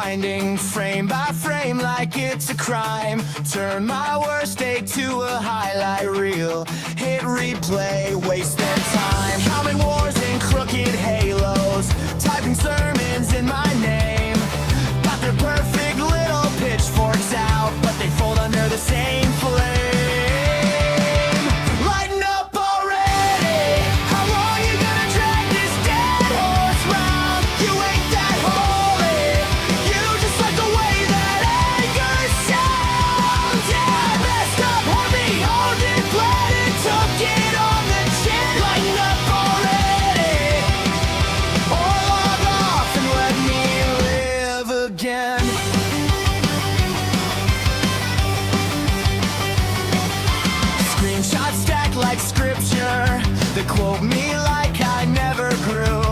rewinding frame by frame like it's a crime. Turn my worst day to a highlight reel. Hit replay, wasting time. Counting wars and crooked halos. Typing sermons in my name. Got their perfect little pitchforks out, but they fold under the same flame. Lighten up already. How long you gonna drag this dead horse round? You ain't that holy. You just like the way that anger sounds. Yeah, I messed up heavy, owned it, bled it, took it on the chin. Lighten up already, or log off and let me live again. Screenshots stacked like scripture. They quote me like I never grew.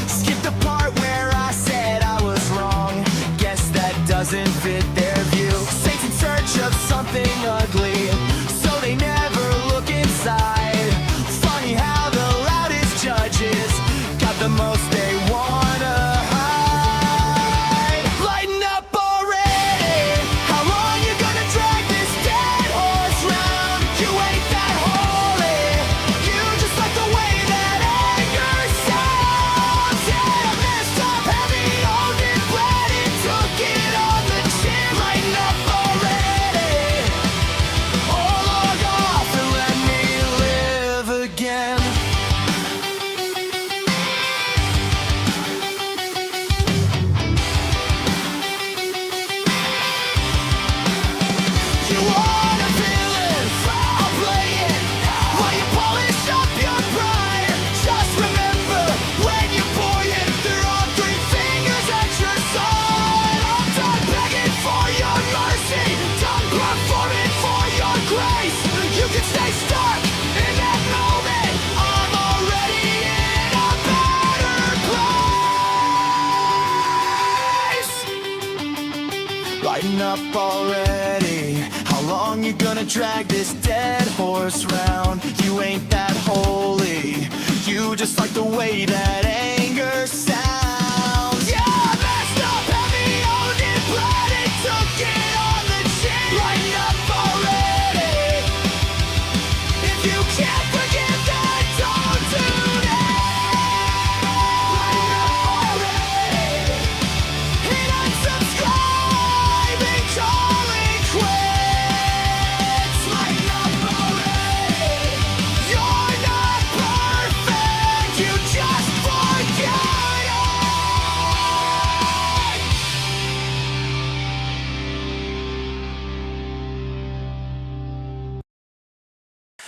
Skip the part where I said I was wrong. Guess that doesn't fit their view. Saints in search of something ugly, so they never look inside. Funny how the loudest judges got the most they wanna hide. Lighten up already. How long you gonna drag this dead horse round? You ain't that holy. You just like the way that anger sounds. Yeah, I messed up heavy, owned it, bled it, took it on the chin. Lighten up already, or log off and let me live again. You want a villain? I'll play it. While you polish up your pride, just remember when you poison, they're on three fingers at your side. I'm done begging for your mercy, done performing for your grace. You can stay stuck in that moment. I'm already in a better place. Lighten up already. How long you gonna drag this dead horse round? You ain't that holy. You just like the way that anger sounds. Yeah, I messed up heavy, owned it, bled it, took it on the chin. Lighten up already. If you can't forgive that, don't do that. Lighten up already. Hit unsubscribe and call it quits. Lighten up already. You're not perfect, you just forgot it.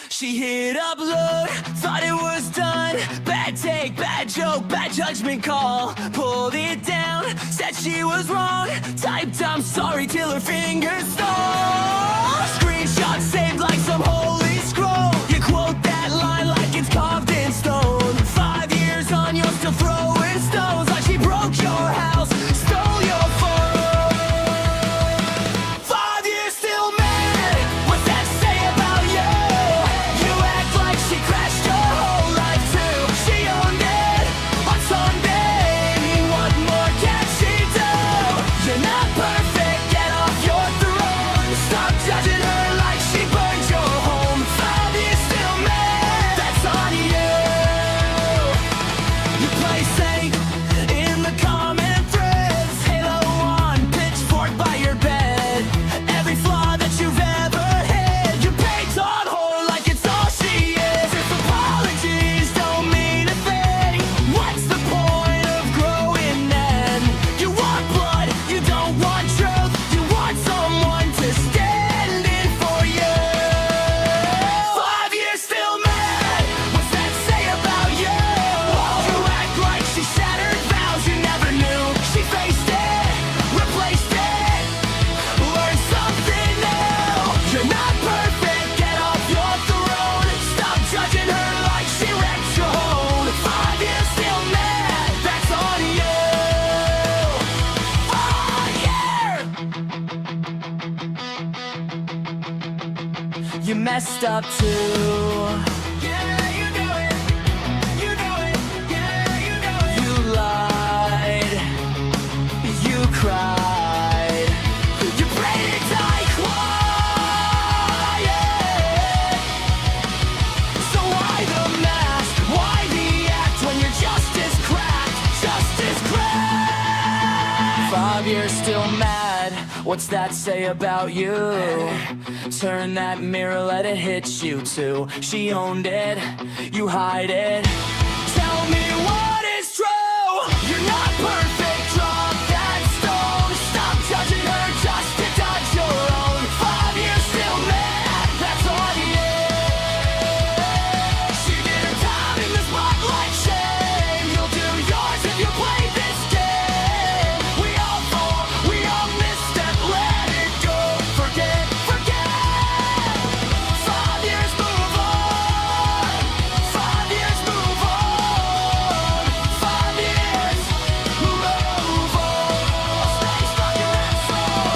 She hit upload, thought it was done. Bad take, bad joke, bad judgment call. Pulled it down, said she was wrong. Typed I'm sorry till her fingers stall. Screenshot saved like some holy scroll. You quote that line like it's carved in stone. 5 years on, you're still throwing stones. Like she broke your house, stole your phone. 5 years still mad, what's that say about you? You act like she crashed your whole life too. She owned it on Sunday. What more can she do? You're not perfect, get off your throne. Stop judging her like she burned your home. 5 years still mad, that's on you. You play saint in the comment threads. Halo on, pitchfork by your bed. Every flaw that you've ever had, you paint on her like it's all she is. If apologies don't mean a thing, what's the point of growing then? You want blood, you don't want truth. You want someone to stand in for you. 5 years still mad, what's that say about you? You act like she shattered vows you never knew. She faced it, replaced it, learned something new. You're not perfect, get off your throne. Stop judging her like she wrecked your home. 5 years still mad, that's on you. 5 years. You messed up too. Yeah, you know it. You know it. Yeah, you know it. You lied. You cried. You're still mad, what's that say about you? Turn that mirror, let it hit you too. She owned it, you hide it. Tell me what is true. You're not perfect, drop that stone. Stop judging her just to dodge your own. 5 years still mad, that's on you. She did her time in the spotlight, shame. You'll do yours if you play this game. We all fall, we all misstep, let it go. Forget, forget. 5 years, move on. 5 years, move on. 5 years, move on. Stay stuck in that song.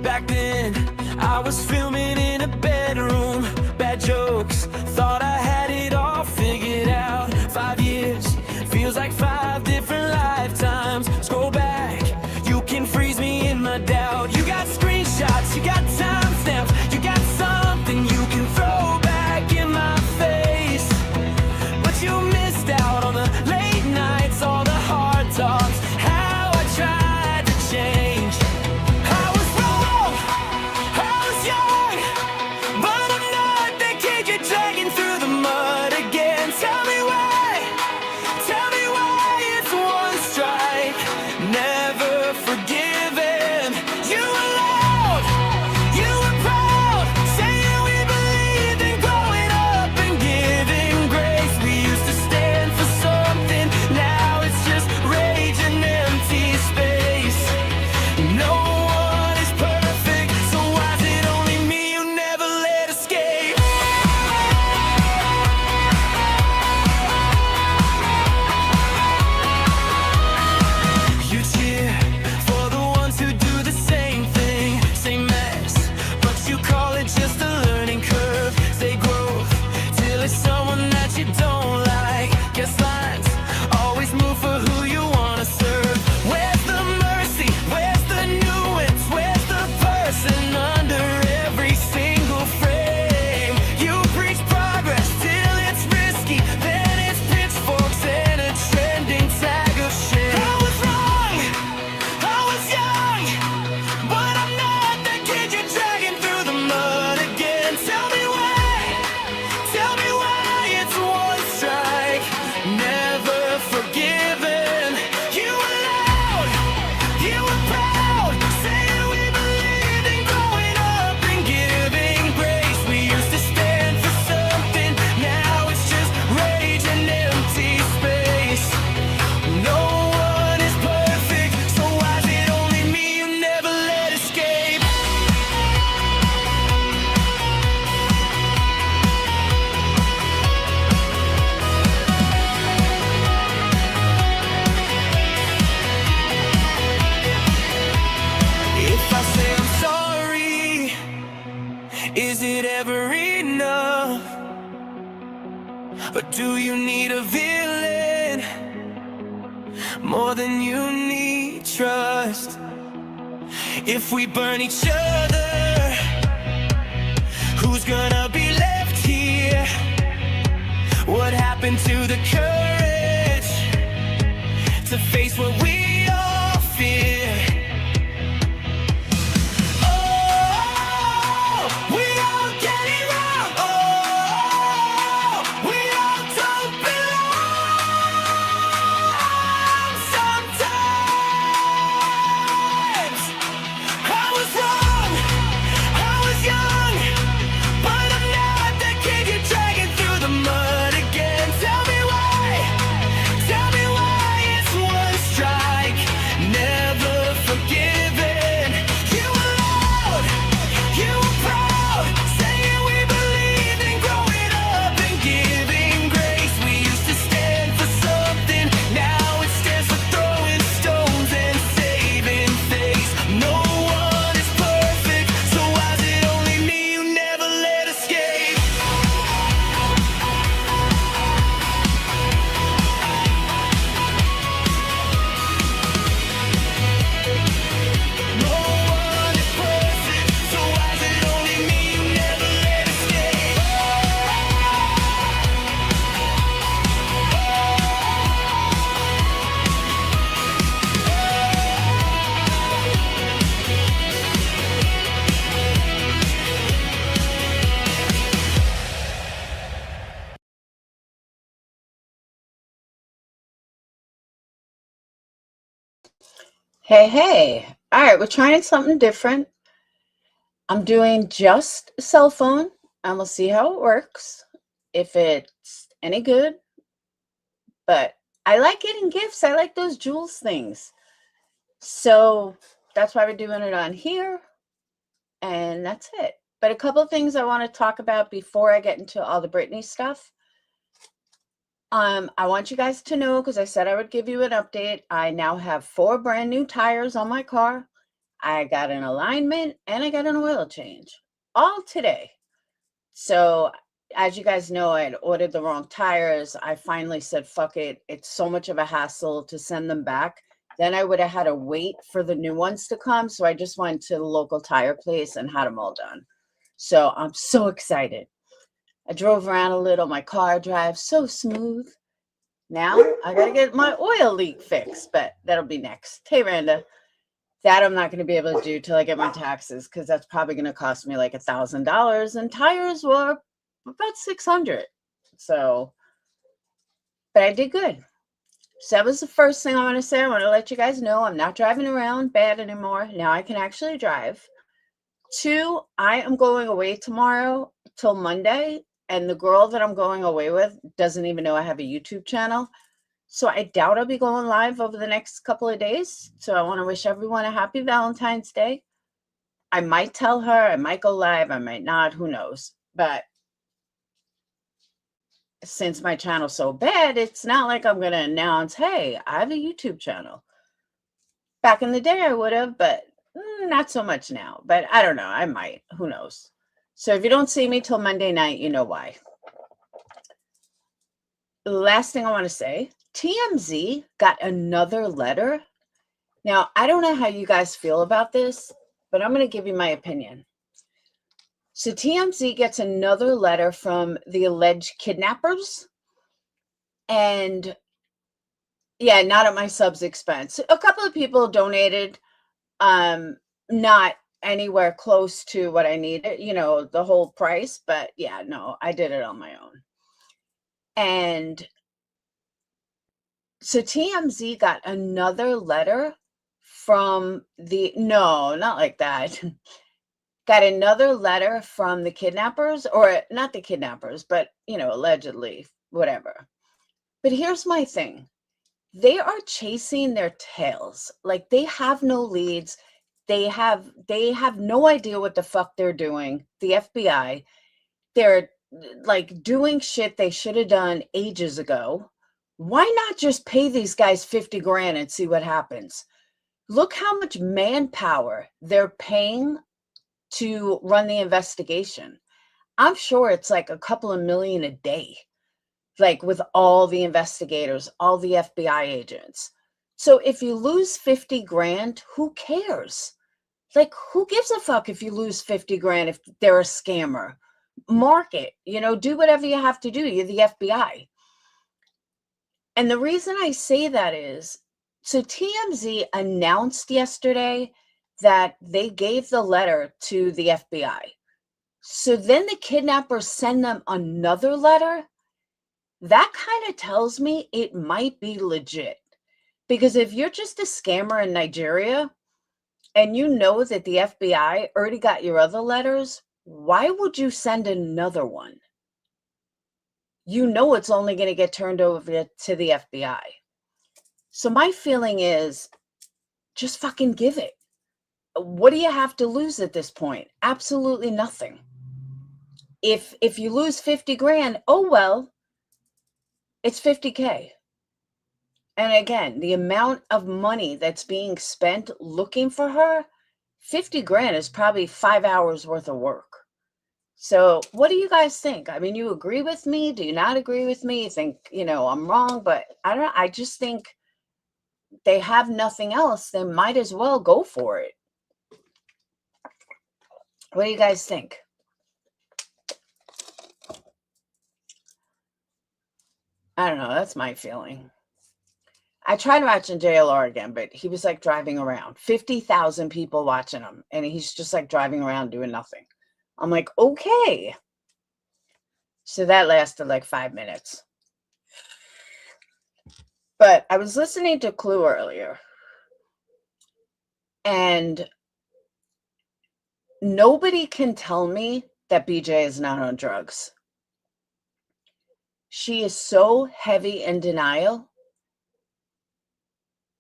Back then, I was filming in a bedroom. Bad jokes, thought I had it all figured out. 5 years, feels like 5 different lifetimes. Scroll back, you can freeze me in my doubt. You got screenshots, you got timestamps, you got something you can throw back in my face. But you missed out on the late nights, all the hard talks, how I tried to change. I was wrong, I was young, but I'm not the kid you're dragging through the mud again. Tell me why it's one strike, never forgiven. You were loud, you were proud, saying we believed in growing up and giving grace. We used to stand for something, now it's just rage and empty space. No one is perfect, so why is it only me you never let escape? You cheer for the ones who do the same thing, same mess, but you call it just a learning curve. Say growth till it's someone that you don't like. Guess lines always move for who you wanna serve. Where's the mercy? Where's the nuance? Where's the person under every single frame? You preach progress till it's risky, then it's pitchforks and a trending tag of shame. I was wrong, I was young, but I'm not the kid you're dragging through the mud again. Tell me why it's one strike, never forgiven. You were loud, you were proud, saying we believed in growing up and giving grace. We used to stand for something, now it's just rage and empty space. No one is perfect, so why is it only me you never let escape? If I say I'm sorry, is it ever enough? Or do you need a villain more than you need trust? If we burn each other, who's gonna be left here? What happened to the courage to face what we all fear? Oh, we all get it wrong. Oh, we all don't belong. Sometimes I was wrong, I was young, but I'm not the kid you're dragging through the mud again. Tell me why it's one strike. Hey. All right, we're trying something different. I'm doing just a cell phone, and we'll see how it works. If it's any good, but I like getting gifts. I like those jewels things. So that's why we're doing it on here, and that's it. But a couple of things I want to talk about before I get into all the Britney stuff. I want you guys to know, because I said I would give you an update. I now have 4 brand new tires on my car. I got an alignment and I got an oil change all today. So, as you guys know, I had ordered the wrong tires. I finally said, fuck it. It's so much of a hassle to send them back. Then I would have had to wait for the new ones to come. So, I just went to the local tire place and had them all done. So, I'm so excited. I drove around a little. My car drives so smooth. Now I got to get my oil leak fixed, but that'll be next. Hey, Randa. That I'm not going to be able to do till I get my taxes, because that's probably going to cost me like $1,000, and tires were about 600. So, but I did good. So that was the first thing I want to say. I want to let you guys know I'm not driving around bad anymore. Now I can actually drive. 2, I am going away tomorrow till Monday, and the girl that I'm going away with doesn't even know I have a YouTube channel. So I doubt I'll be going live over the next couple of days. So I want to wish everyone a happy Valentine's Day. I might tell her, I might go live, I might not, who knows. But since my channel's so bad, it's not like I'm going to announce, hey, I have a YouTube channel. Back in the day, I would have, but not so much now. But I don't know, I might, who knows. So if you don't see me till Monday night, you know why. The last thing I want to say, TMZ got another letter. Now, I don't know how you guys feel about this, but I'm going to give you my opinion. So TMZ gets another letter from the alleged kidnappers. And yeah, not at my sub's expense. A couple of people donated, not anywhere close to what I needed, the whole price. But yeah, no, I did it on my own. And so TMZ got another letter from no, not like that. Got another letter from the kidnappers, or not the kidnappers, but, allegedly, whatever. But here's my thing. They are chasing their tails. Like, they have no leads. They have no idea what the fuck they're doing. The FBI, they're like doing shit they should have done ages ago. Why not just pay these guys 50 grand and see what happens? Look how much manpower they're paying to run the investigation. I'm sure it's like a couple of million a day, like with all the investigators, all the FBI agents. So if you lose 50 grand, who cares? Like, who gives a fuck if you lose 50 grand if they're a scammer? Mark it, do whatever you have to do. You're the FBI. And the reason I say that is, so TMZ announced yesterday that they gave the letter to the FBI. So then the kidnappers send them another letter. That kind of tells me it might be legit. Because if you're just a scammer in Nigeria and you know that the FBI already got your other letters, why would you send another one? You know it's only going to get turned over to the FBI. So my feeling is, just fucking give it. What do you have to lose at this point? Absolutely nothing. If you lose 50 grand, oh well, it's 50K. And again, the amount of money that's being spent looking for her, 50 grand is probably 5 hours worth of work. So what do you guys think? I mean, you agree with me? Do you not agree with me? You think, I'm wrong? But I just think they have nothing else. They might as well go for it. What do you guys think? I don't know. That's my feeling. I tried watching JLR again, but he was like driving around. 50,000 people watching him, and he's just like driving around doing nothing. I'm like, okay. So that lasted like 5 minutes. But I was listening to Clue earlier, And nobody can tell me that BJ is not on drugs. She is so heavy in denial.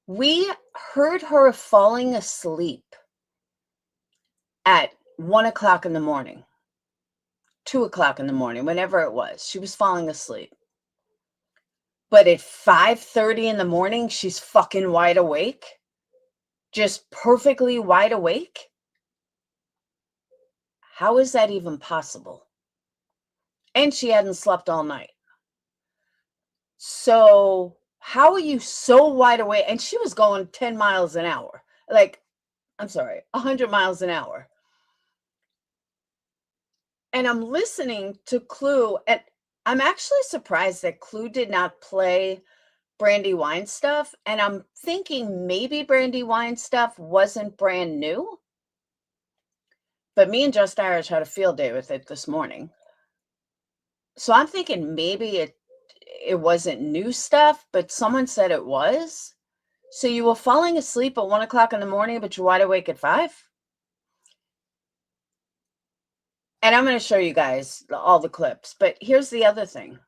We heard her falling asleep at 1 o'clock in the morning, 2 o'clock in the morning, whenever it was. She was falling asleep. But at 5:30 in the morning, she's fucking wide awake. Just perfectly wide awake. How is that even possible? And she hadn't slept all night. So how are you so wide awake? And she was going 10 miles an hour. Like, I'm sorry, 100 miles an hour. And I'm listening to Clue, and I'm actually surprised that Clue did not play Brandy Wine stuff. And I'm thinking maybe Brandy Wine stuff wasn't brand new. But me and Just Irish had a field day with it this morning. So I'm thinking maybe it wasn't new stuff, but someone said it was. So you were falling asleep at 1 o'clock in the morning, but you're wide awake at 5? And I'm going to show you guys all the clips. But here's the other thing.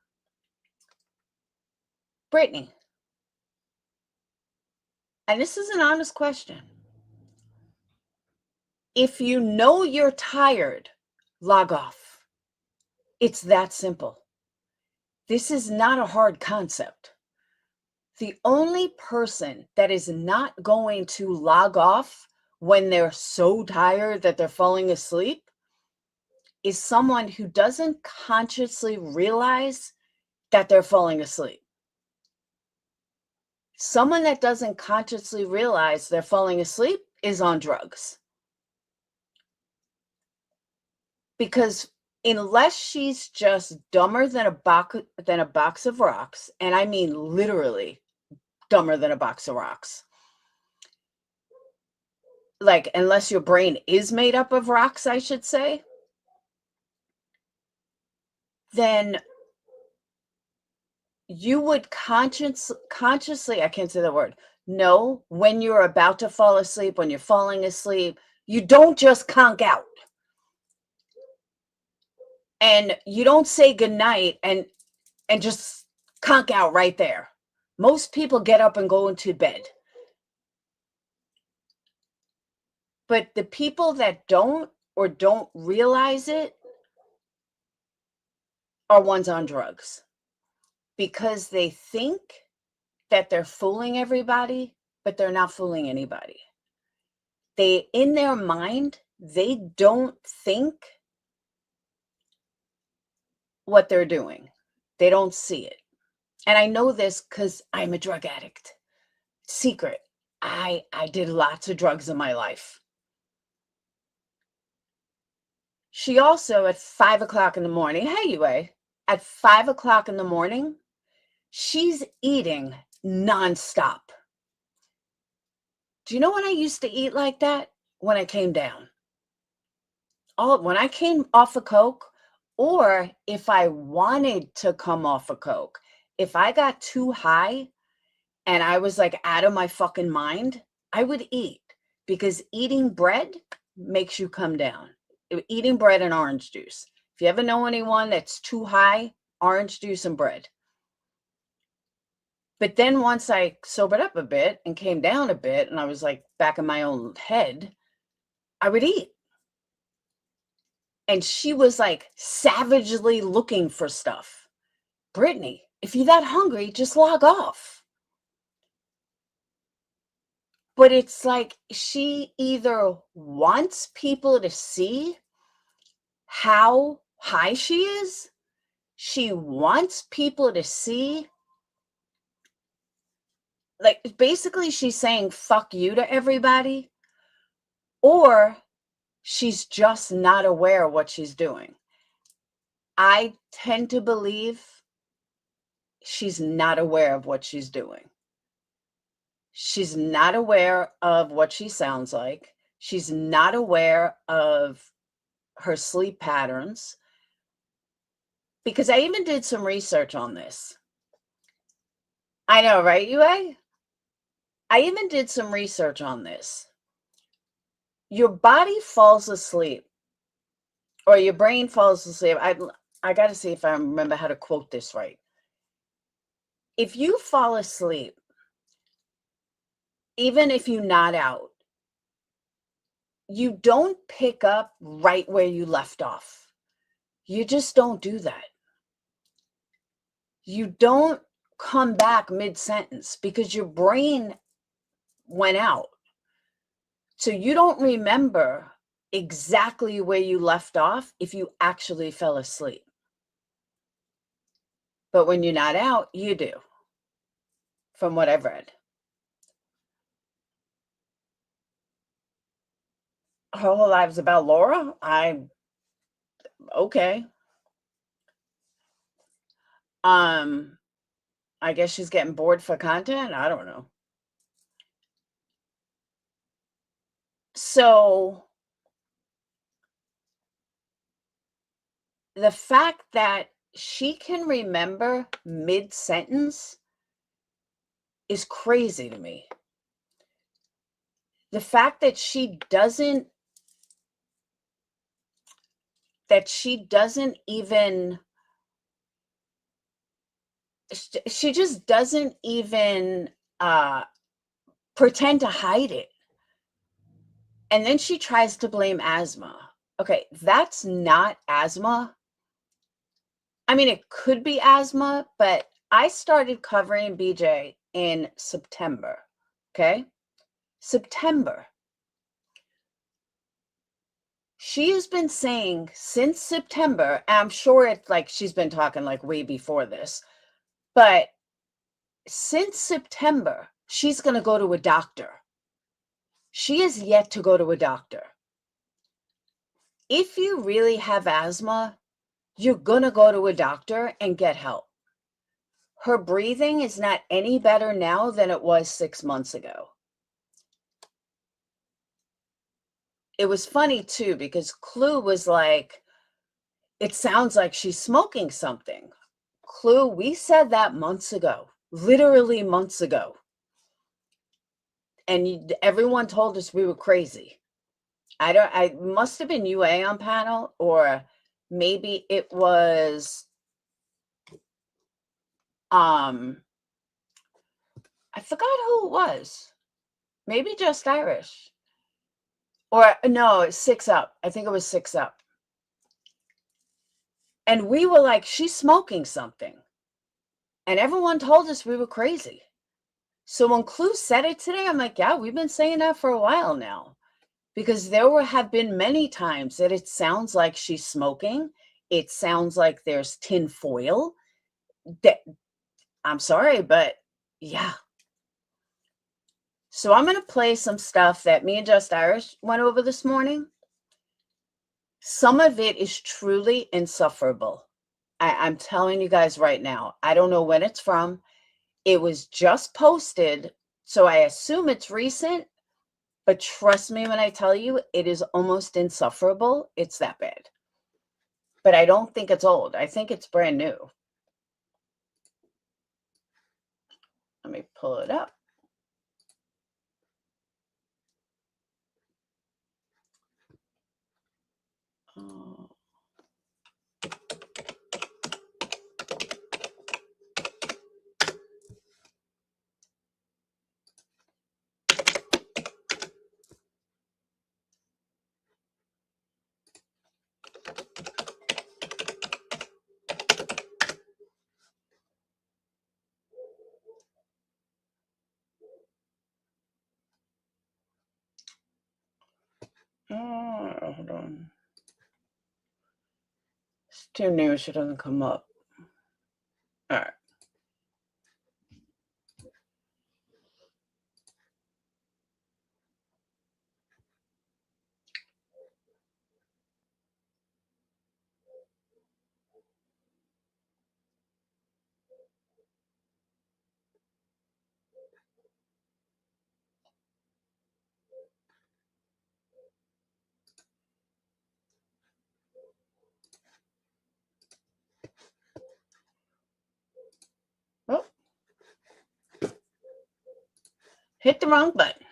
Britney. And this is an honest question. If you know you're tired, log off. It's that simple. This is not a hard concept. The only person that is not going to log off when they're so tired that they're falling asleep is someone who doesn't consciously realize that they're falling asleep. Someone that doesn't consciously realize they're falling asleep is on drugs. Because unless she's just dumber than a box of rocks, and I mean literally dumber than a box of rocks, like unless your brain is made up of rocks, I should say, then you would consciously, I can't say the word, know when you're about to fall asleep, when you're falling asleep. You don't just conk out. And you don't say goodnight and just conk out right there. Most people get up and go into bed. But the people that don't or don't realize it are ones on drugs. Because they think that they're fooling everybody, but they're not fooling anybody. They, in their mind, they don't think what they're doing. They don't see it. And I know this because I'm a drug addict. Secret. I did lots of drugs in my life. She also, at 5 o'clock in the morning, hey, Yue, at 5 o'clock in the morning, she's eating nonstop. Do you know when I used to eat like that? When I came down. When I came off of Coke, or if I wanted to come off of Coke, if I got too high and I was like out of my fucking mind, I would eat, because eating bread makes you come down. Eating bread and orange juice. If you ever know anyone that's too high, orange juice and bread. But then once I sobered up a bit and came down a bit and I was like back in my own head, I would eat. And she was like savagely looking for stuff. Britney, if you're that hungry, just log off. But it's like she either wants people to see how high she is, she wants people to see, like basically she's saying fuck you to everybody, or she's just not aware of what she's doing. I tend to believe she's not aware of what she's doing. She's not aware of what she sounds like. She's not aware of her sleep patterns. Because I even did some research on this. I know, right, Yue? I even did some research on this. your body falls asleep or your brain falls asleep. I got to see if I remember how to quote this right. If you fall asleep, even if you nod out, you don't pick up right where you left off. You just don't do that. You don't come back mid-sentence because your brain went out. So you don't remember exactly where you left off if you actually fell asleep. But when you're not out, you do, from what I've read. Her whole life is about Laura? Okay. I guess she's getting bored for content. I don't know. So the fact that she can remember mid-sentence is crazy to me. The fact that she doesn't even she just doesn't even pretend to hide it. And then she tries to blame asthma. Okay, that's not asthma. I mean, it could be asthma, but I started covering BJ in September. Okay? September. She has been saying since September, and I'm sure it's like she's been talking like way before this, but since September, she's going to go to a doctor. She is yet to go to a doctor. If you really have asthma, you're going to go to a doctor and get help. Her breathing is not any better now than it was 6 months ago. It was funny too, because Clue was like, it sounds like she's smoking something. Clue, we said that months ago, literally months ago. And everyone told us we were crazy. I must have been UA on panel, or maybe it was, I forgot who it was. Maybe Just Irish. Or no, it's 6 Up. I think it was 6 Up. And we were like, she's smoking something. And everyone told us we were crazy. So when Clue said it today, I'm like, yeah, we've been saying that for a while now. Because there have been many times that it sounds like she's smoking. It sounds like there's tin foil. I'm sorry, but yeah. So I'm going to play some stuff that me and Just Irish went over this morning. Some of it is truly insufferable. I'm telling you guys right now. I don't know when it's from. It was just posted, so I assume it's recent. But trust me when I tell you, it is almost insufferable. It's that bad. But I don't think it's old. I think it's brand new. Let me pull it up. Oh. Hold on. It's too new. She doesn't come up. All right. Oh, hit the wrong button.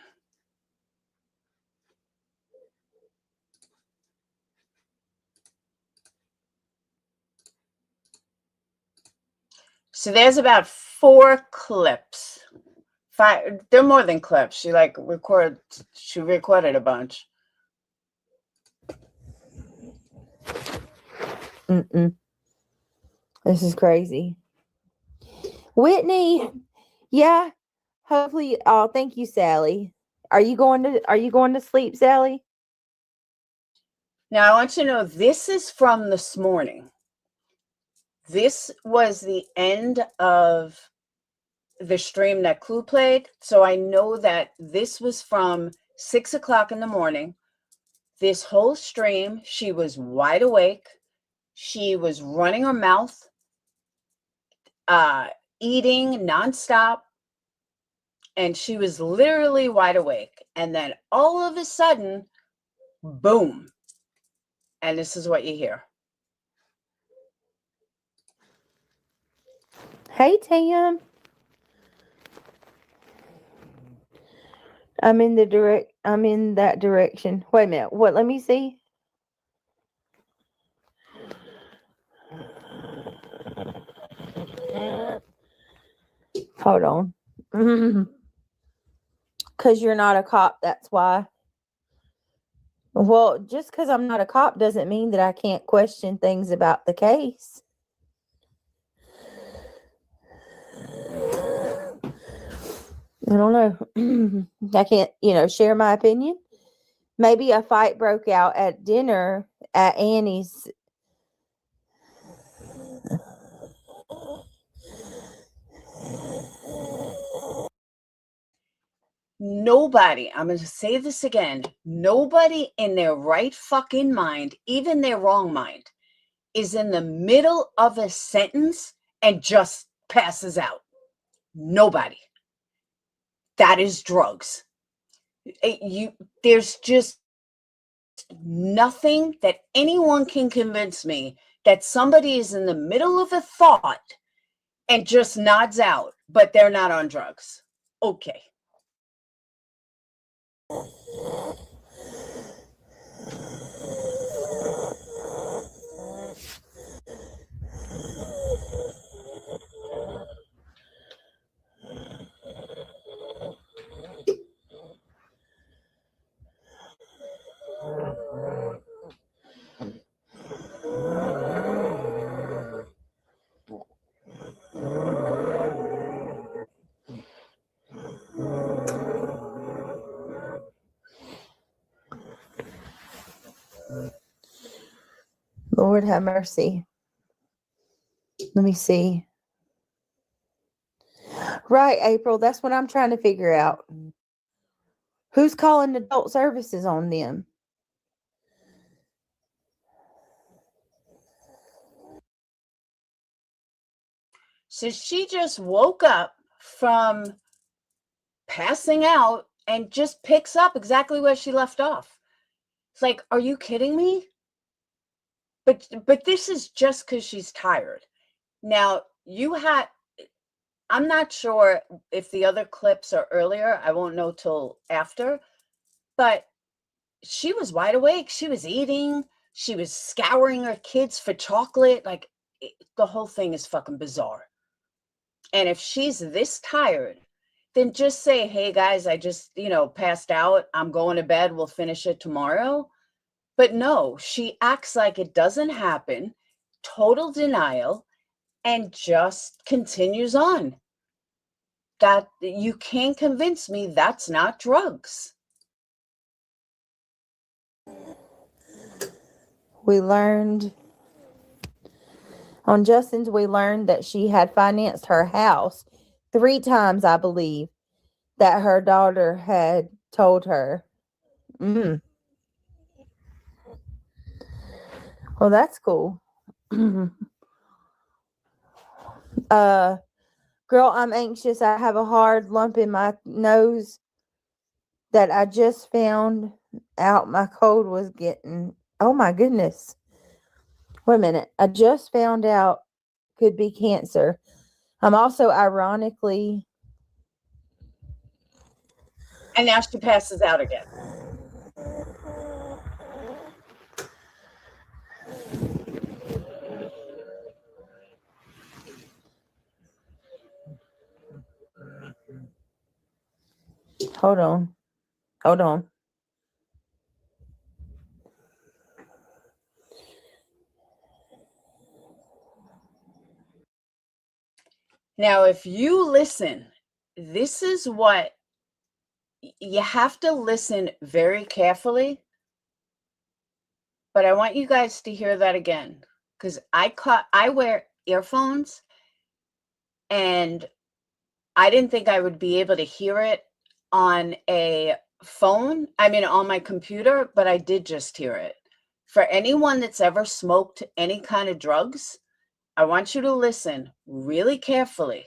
So there's about 4 clips. 5, they're more than clips. She recorded a bunch. This is crazy. Whitney, yeah. Hopefully, oh, thank you, Sally. Are you going to sleep, Sally? Now I want you to know this is from this morning. This was the end of the stream that Clue played. So I know that this was from 6 o'clock in the morning. This whole stream, she was wide awake. She was running her mouth, eating nonstop, and she was literally wide awake. And then all of a sudden, boom. And this is what you hear. Hey, Tam. I'm in that direction. Wait a minute. What? Let me see. Hold on. Because you're not a cop, that's why. Well, just because I'm not a cop doesn't mean that I can't question things about the case. I don't know. I can't, share my opinion. Maybe a fight broke out at dinner at Annie's. Nobody, I'm going to say this again, nobody in their right fucking mind, even their wrong mind, is in the middle of a sentence and just passes out. Nobody. That is drugs. There's just nothing that anyone can convince me that somebody is in the middle of a thought and just nods out, but they're not on drugs. Okay. Lord have mercy. Let me see. Right, April. That's what I'm trying to figure out. Who's calling adult services on them? So she just woke up from passing out and just picks up exactly where she left off. It's like, are you kidding me? But this is just because she's tired. Now, I'm not sure if the other clips are earlier. I won't know till after. But she was wide awake. She was eating. She was scouring her kids for chocolate. Like, the whole thing is fucking bizarre. And if she's this tired, then just say, hey, guys, I just, passed out. I'm going to bed. We'll finish it tomorrow. But no, she acts like it doesn't happen, total denial, and just continues on. That you can't convince me that's not drugs. We learned on Justin's, we learned that she had financed her house 3 times, I believe, that her daughter had told her. Well, that's cool. Girl, I'm anxious. I have a hard lump in my nose that I just found out my cold was getting. Oh my goodness. Wait a minute. I just found out could be cancer. I'm also ironically. And now she passes out again. Hold on. Hold on. Now, if you listen, this is what you have to listen very carefully. But I want you guys to hear that again, because I wear earphones and I didn't think I would be able to hear it on a phone, on my computer, but I did just hear it. For anyone that's ever smoked any kind of drugs, I want you to listen really carefully.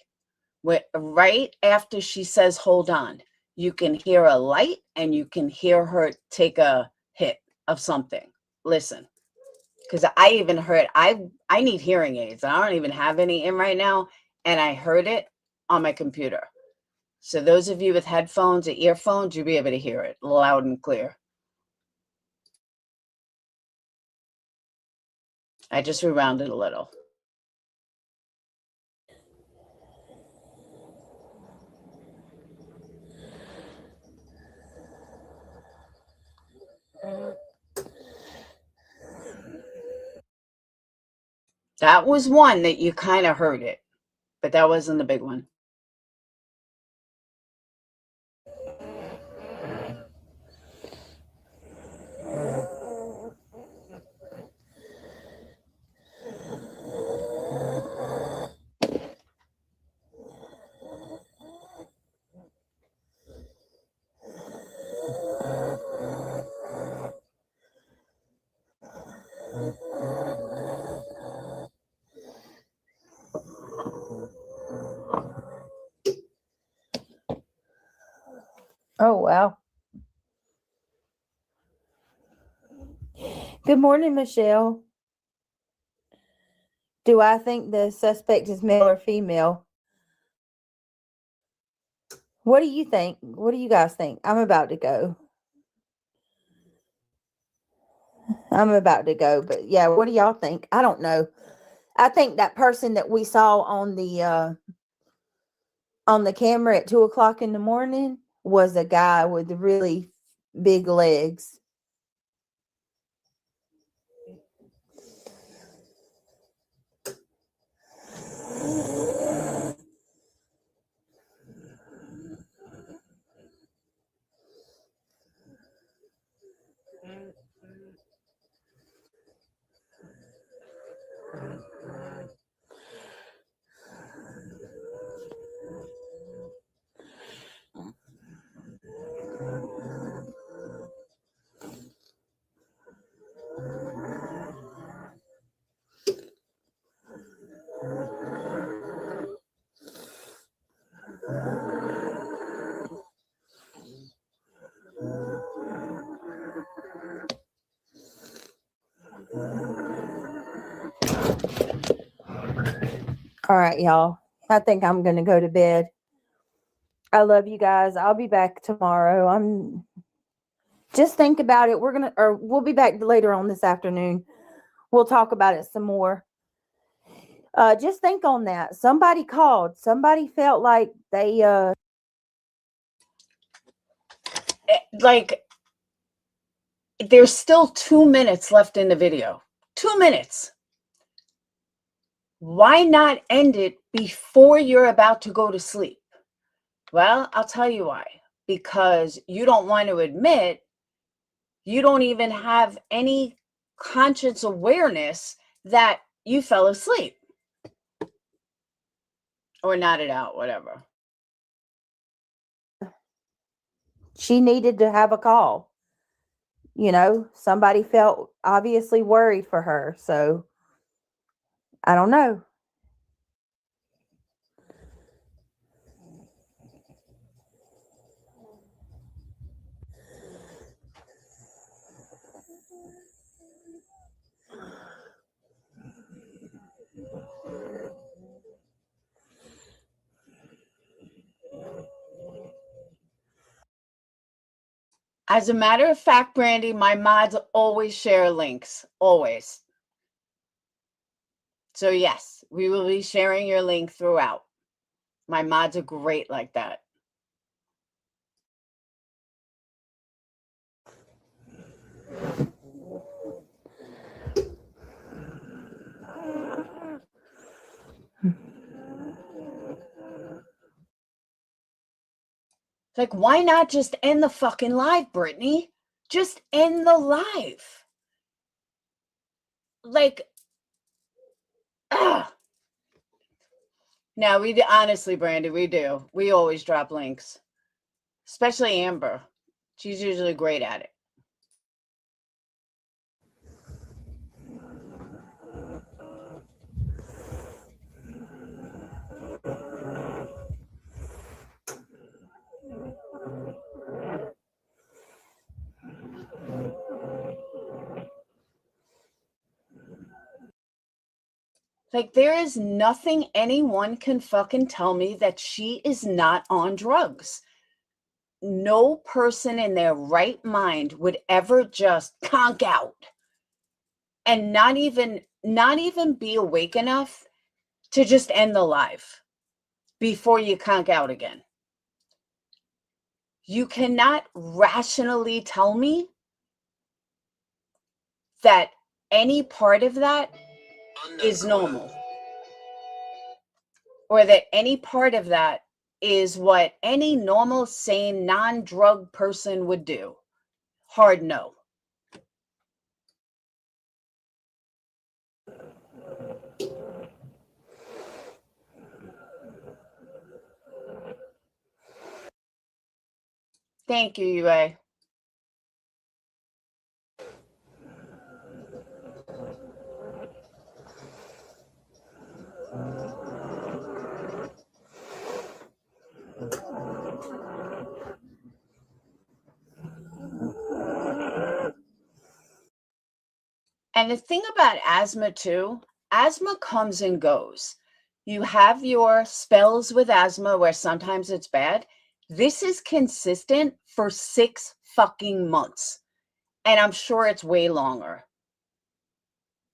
Right after she says, hold on, you can hear a light and you can hear her take a hit of something. Listen, because I even heard, I need hearing aids. I don't even have any in right now, and I heard it on my computer. So those of you with headphones or earphones, you'll be able to hear it loud and clear. I just rewound it a little. That was one that you kind of heard it, but that wasn't the big one. Oh, wow. Good morning, Michelle. Do I think the suspect is male or female? What do you think? What do you guys think? I'm about to go. But yeah, what do y'all think? I don't know. I think that person that we saw on the camera at 2:00 in the morning was a guy with really big legs. All right, y'all. I think I'm going to go to bed. I love you guys. I'll be back tomorrow. Just think about it. We'll be back later on this afternoon. We'll talk about it some more. Just think on that. Somebody called. Somebody felt like they Like, there's still 2 minutes left in the video. 2 minutes. Why not end it before you're about to go to sleep? Well, I'll tell you why. Because you don't want to admit you don't even have any conscious awareness that you fell asleep or nodded out, whatever. she needed to have a call. Somebody felt obviously worried for her. So I don't know. As a matter of fact, Brandy, my mods always share links, always. So yes, we will be sharing your link throughout. My mods are great like that. Like, why not just end the fucking live, Brittany? Just end the live. Like, ah. Now, honestly, Brandy, we do. We always drop links, especially Amber. She's usually great at it. Like, there is nothing anyone can fucking tell me that she is not on drugs. No person in their right mind would ever just conk out and not even be awake enough to just end the live before you conk out again. You cannot rationally tell me that any part of that is normal, or that any part of that is what any normal, sane, non-drug person would do. Hard no. Thank you, UA. And the thing about asthma too, asthma comes and goes. You have your spells with asthma where sometimes it's bad. This is consistent for 6 fucking months. And I'm sure it's way longer.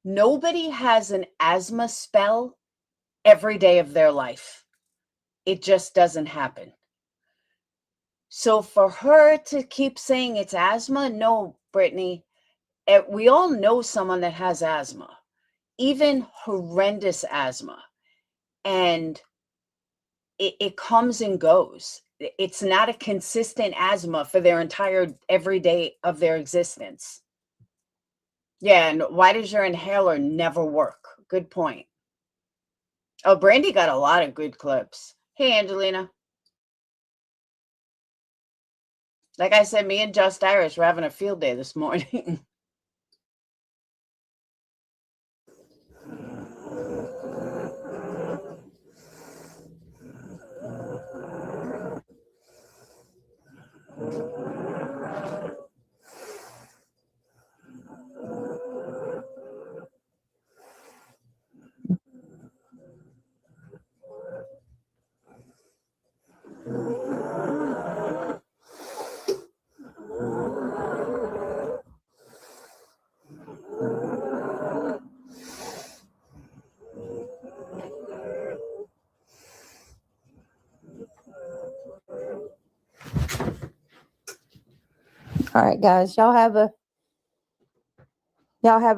Nobody has an asthma spell every day of their life. It just doesn't happen. So for her to keep saying it's asthma, no, Brittany, we all know someone that has asthma, even horrendous asthma. And it comes and goes. It's not a consistent asthma for their entire every day of their existence. Yeah, and why does your inhaler never work? Good point. Oh, Brandy got a lot of good clips. Hey, Angelina. Like I said, me and Just Irish were having a field day this morning. All right, guys, y'all have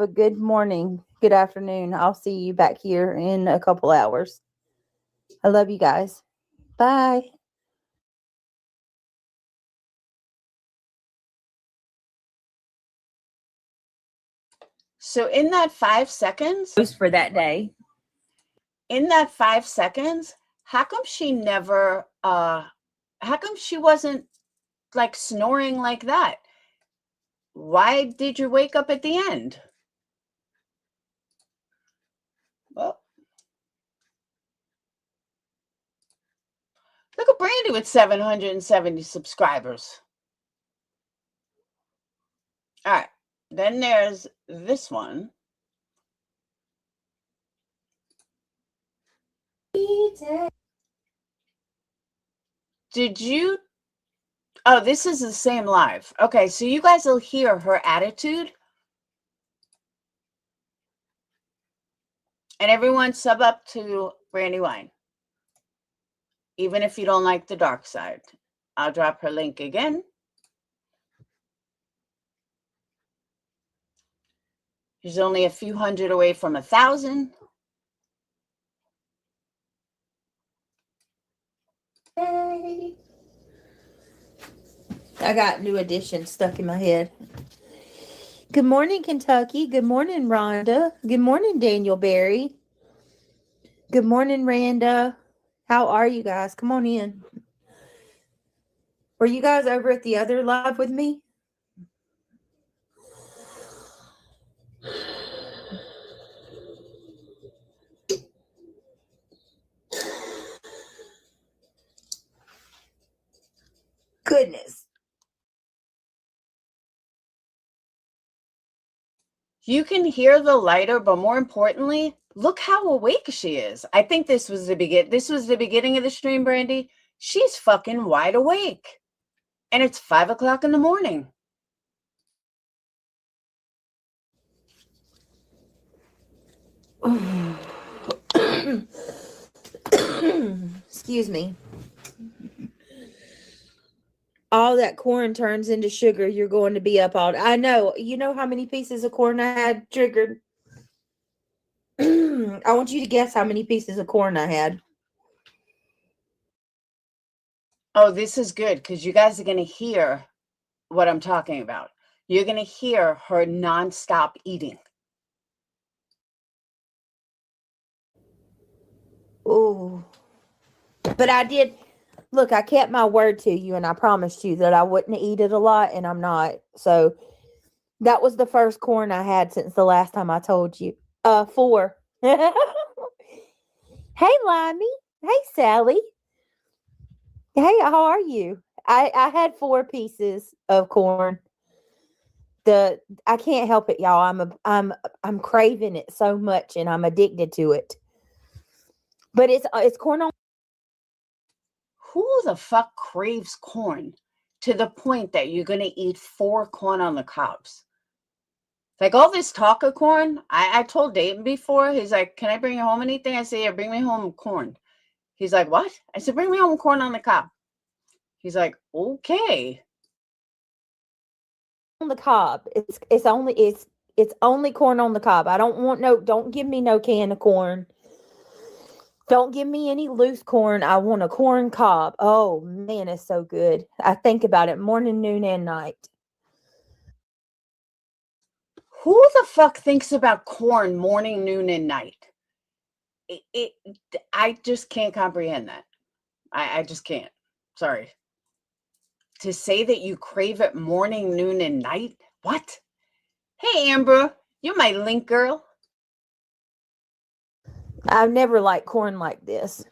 a good morning, good afternoon. I'll see you back here in a couple hours. I love you guys. Bye. So in that 5 seconds, for that day. in that 5 seconds, how come she never, how come she wasn't like snoring like that? Why did you wake up at the end? Well, look at Brandy with 770 subscribers. All right. Then there's this one. Did you? Oh, this is the same live. Okay, so you guys will hear her attitude. And everyone sub up to Brandy Wine. Even if you don't like the dark side. I'll drop her link again. She's only a few hundred away from 1,000. I got New Edition stuck in my head. Good morning, Kentucky. Good morning, Rhonda. Good morning, Daniel Berry. Good morning, Randa. How are you guys? Come on in. Were you guys over at the other live with me? Goodness. You can hear the lighter, but more importantly, look how awake she is. I think this was the beginning of the stream, Brandy. She's fucking wide awake. And it's 5:00 in the morning. Excuse me. All that corn turns into sugar. You're going to be up all day. I know. You know how many pieces of corn I had triggered? I want you to guess how many pieces of corn I had. Oh, this is good because you guys are going to hear what I'm talking about. You're going to hear her nonstop eating. Oh, but I did. Look, I kept my word to you, and I promised you that I wouldn't eat it a lot, and I'm not. So that was the first corn I had since the last time I told you. 4. Hey, Limey. Hey, Sally. Hey, how are you? I had 4 pieces of corn. I can't help it, y'all. I'm craving it so much, and I'm addicted to it. But it's corn on. Who the fuck craves corn to the point that you're going to eat 4 corn on the cobs? Like all this talk of corn, I told Dayton before, he's like, can I bring you home anything? I say, yeah, bring me home corn. He's like, what? I said, bring me home corn on the cob. He's like, okay. On the cob. It's only corn on the cob. Don't give me no can of corn. Don't give me any loose corn. I want a corn cob. Oh man, it's so good. I think about it morning, noon, and night. Who the fuck thinks about corn morning, noon, and night? I just can't comprehend that. I just can't. Sorry. To say that you crave it morning, noon, and night? What? Hey, Amber, you're my link girl. I've never liked corn like this.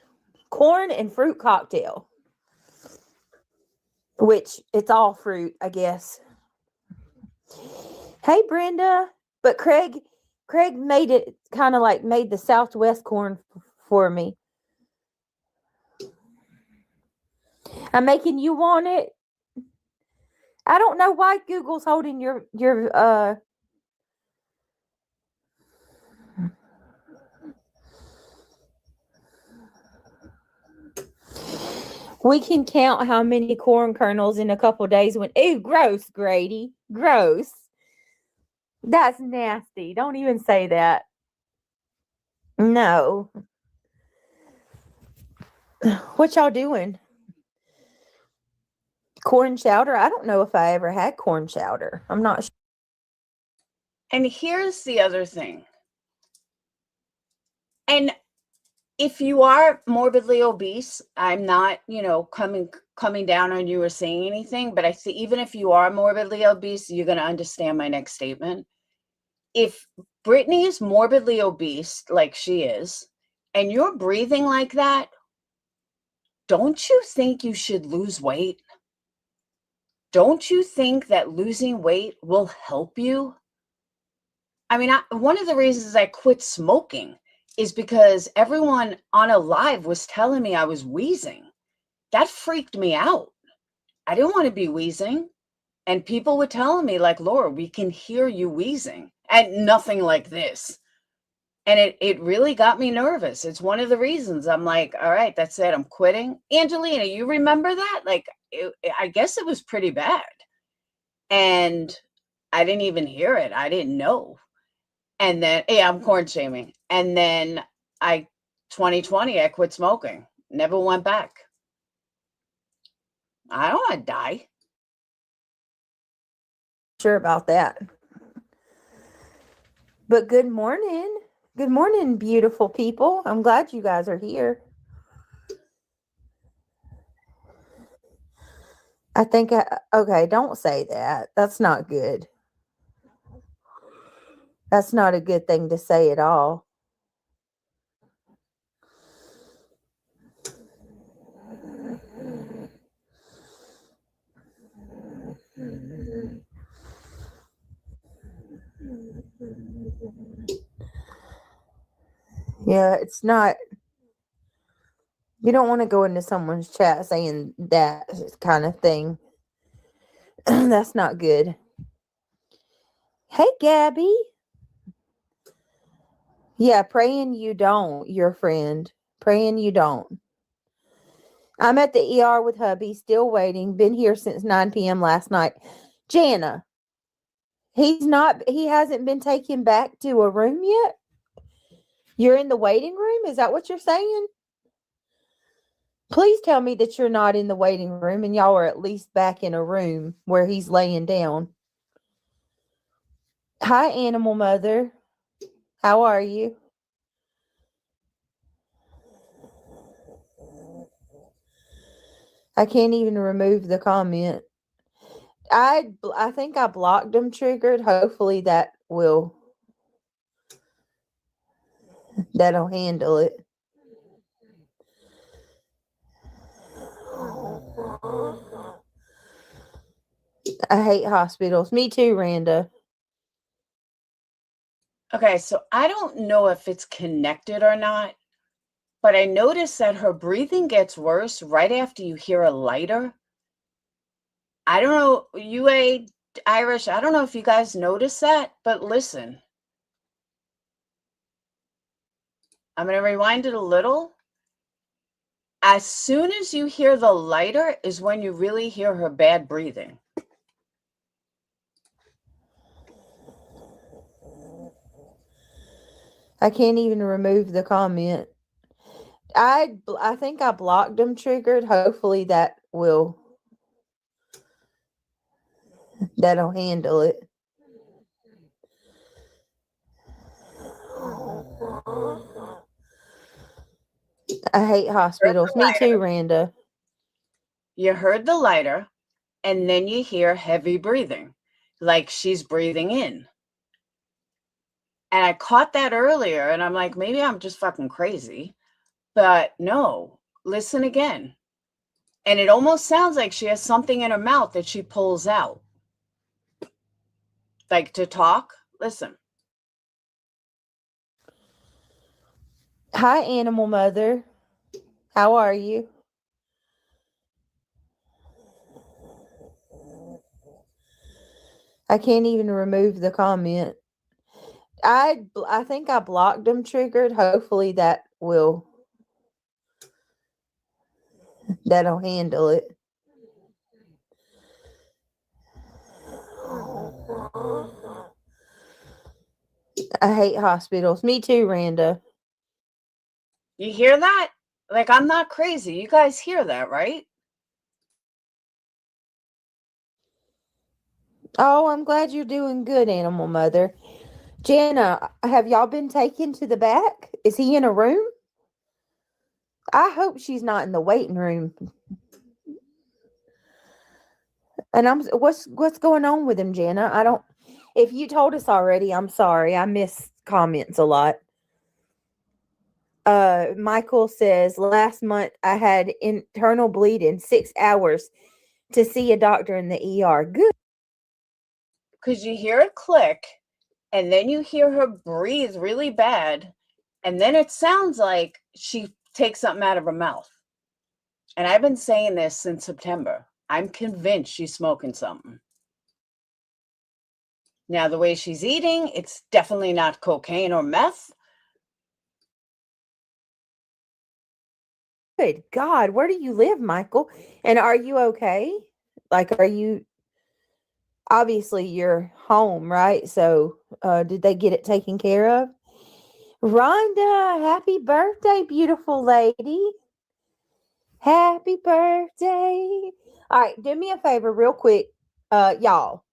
Corn and fruit cocktail. Which it's all fruit, I guess. Hey, Brenda. But Craig made it kind of like made the Southwest corn for me. I'm making you want it. I don't know why Google's holding your we can count how many corn kernels in a couple days when ew, gross, Grady. Gross. That's nasty. Don't even say that. No. What y'all doing? Corn chowder? I don't know if I ever had corn chowder. I'm not sure. And here's the other thing. And if you are morbidly obese, I'm not, coming down on you or saying anything, but I see even if you are morbidly obese, you're going to understand my next statement. If Britney is morbidly obese, like she is, and you're breathing like that, don't you think you should lose weight? Don't you think that losing weight will help you? I mean, one of the reasons I quit smoking is because everyone on a live was telling me I was wheezing. That freaked me out. I didn't want to be wheezing. And people were telling me, like, Laura, we can hear you wheezing. And nothing like this. And it really got me nervous. It's one of the reasons I'm like, all right, that's it. I'm quitting. Angelina, you remember that? Like, I guess it was pretty bad. And I didn't even hear it. I didn't know. And then, yeah, I'm corn shaming. And then 2020, I quit smoking. Never went back. I don't want to die. Sure about that. But good morning. Good morning, beautiful people. I'm glad you guys are here. Okay, don't say that. That's not good. That's not a good thing to say at all. Yeah, it's not. You don't want to go into someone's chat saying that kind of thing. That's not good. Hey, Gabby. Yeah, praying you don't, your friend. Praying you don't. I'm at the ER with hubby, still waiting. Been here since 9 p.m. last night. Jana, he hasn't been taken back to a room yet? You're in the waiting room? Is that what you're saying? Please tell me that you're not in the waiting room and y'all are at least back in a room where he's laying down. Hi, animal mother. How are you? I can't even remove the comment. I think I blocked them triggered. Hopefully that'll handle it. I hate hospitals. Me too, Randa. Okay, so I don't know if it's connected or not, but I noticed that her breathing gets worse right after you hear a lighter. I don't know, UA Irish, I don't know if you guys noticed that, but listen. I'm going to rewind it a little. As soon as you hear the lighter is when you really hear her bad breathing. I can't even remove the comment. I think I blocked them triggered. Hopefully that'll handle it. I hate hospitals. Me too, Randa. You heard the lighter, and then you hear heavy breathing, like she's breathing in. And I caught that earlier, and I'm like, maybe I'm just fucking crazy. But no, listen again. And it almost sounds like she has something in her mouth that she pulls out. Like to talk. Listen. Hi, animal mother. How are you? I can't even remove the comment. I think I blocked them triggered. Hopefully that'll handle it. I hate hospitals. Me too, Randa. You hear that? Like, I'm not crazy. You guys hear that, right? Oh, I'm glad you're doing good, animal mother. Jana, have y'all been taken to the back? Is he in a room? I hope she's not in the waiting room. And what's going on with him, Jana? I don't. If you told us already, I'm sorry. I miss comments a lot. Michael says last month I had internal bleeding 6 hours to see a doctor in the ER. Good. Because you hear it click, and then you hear her breathe really bad, and then it sounds like she takes something out of her mouth. And I've been saying this since September. I'm convinced she's smoking something. Now, the way she's eating, it's definitely not cocaine or meth. Good God, where do you live, Michael? And are you okay? Like, obviously you're home, right? So, did they get it taken care of? Rhonda, happy birthday, beautiful lady. Happy birthday. All right, do me a favor real quick, y'all.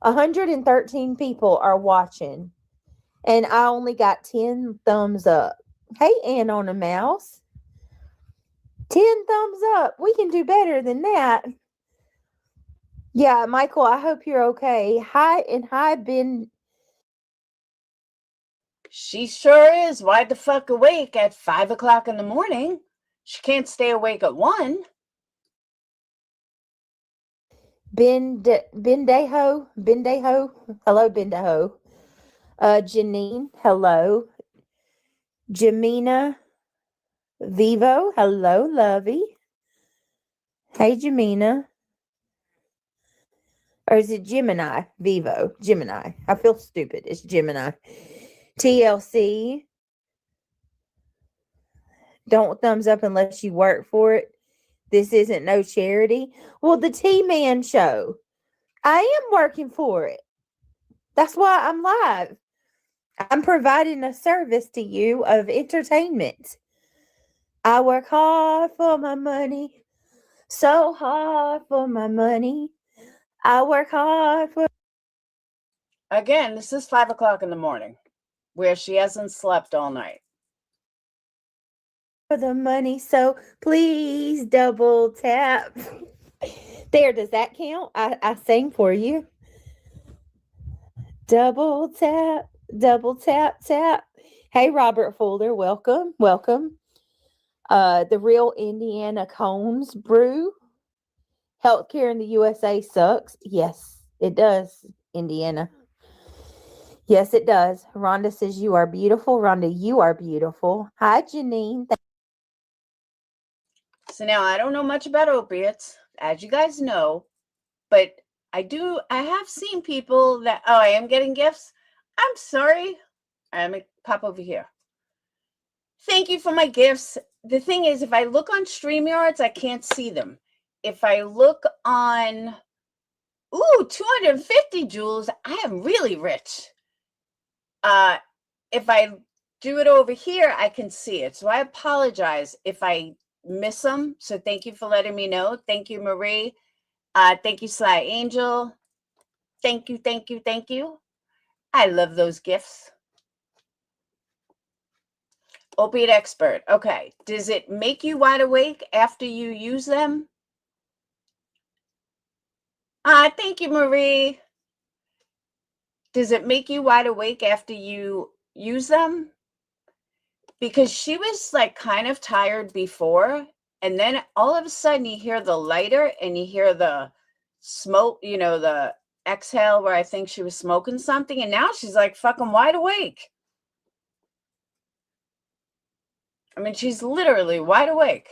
113 people are watching, and I only got 10 thumbs up. Hey, Ann on a mouse. 10 thumbs up. We can do better than that. Yeah, Michael, I hope you're okay. Hi, Ben. She sure is wide the fuck awake at 5 o'clock in the morning. She can't stay awake at 1. Bendejo. Hello, Bendejo. Janine, hello. Jamina Vivo, hello, lovey. Hey, Jamina. Or is it Gemini? Vivo, Gemini. I feel stupid. It's Gemini. TLC. Don't thumbs up unless you work for it. This isn't no charity. Well, the T-Man show. I am working for it. That's why I'm live. I'm providing a service to you of entertainment. I work hard for my money. So hard for my money. I work hard for... Again, this is 5 o'clock in the morning, where she hasn't slept all night. For the money, so please double tap. There, does that count? I sang for you. Double tap, tap. Hey, Robert Folder, welcome. The real Indiana Cones brew. Healthcare in the USA sucks. Yes, it does, Indiana. Yes, it does. Rhonda says you are beautiful. Rhonda, you are beautiful. Hi, Janine. So now I don't know much about opiates, as you guys know, but I have seen people that, I am getting gifts. I'm sorry. I'm going to pop over here. Thank you for my gifts. The thing is, if I look on StreamYards, I can't see them. If I look on, 250 jewels, I am really rich. If I do it over here, I can see it. So I apologize if I miss them. So thank you for letting me know. Thank you, Marie. Thank you, Sly Angel. Thank you. I love those gifts. Opiate expert. Okay. Does it make you wide awake after you use them? Thank you, Marie. Does it make you wide awake after you use them? Because she was like kind of tired before, and then all of a sudden you hear the lighter and you hear the smoke, the exhale where I think she was smoking something, and now she's like fucking wide awake. I mean, she's literally wide awake.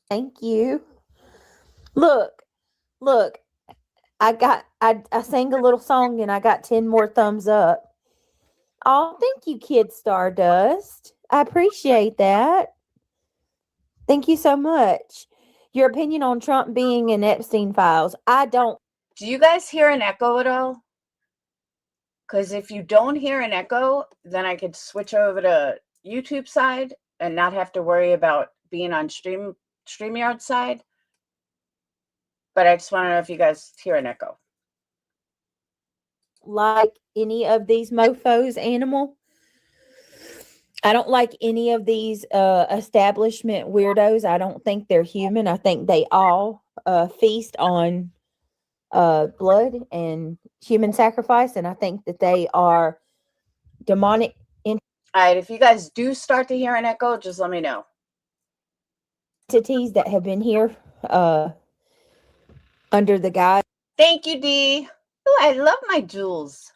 Thank you. Look. I sang a little song and I got 10 more thumbs up. Oh, thank you, Kid Stardust. I appreciate that. Thank you so much. Your opinion on Trump being in Epstein files. I don't. Do you guys hear an echo at all? Because if you don't hear an echo, then I could switch over to YouTube side and not have to worry about being on StreamYard side. But I just want to know if you guys hear an echo. Like any of these mofos, animal. I don't like any of these establishment weirdos. I don't think they're human. I think they all feast on blood and human sacrifice, and I think that they are demonic All right, if you guys do start to hear an echo, just let me know. entities that have been here under the guise. Thank you, Dee. Oh, I love my jewels.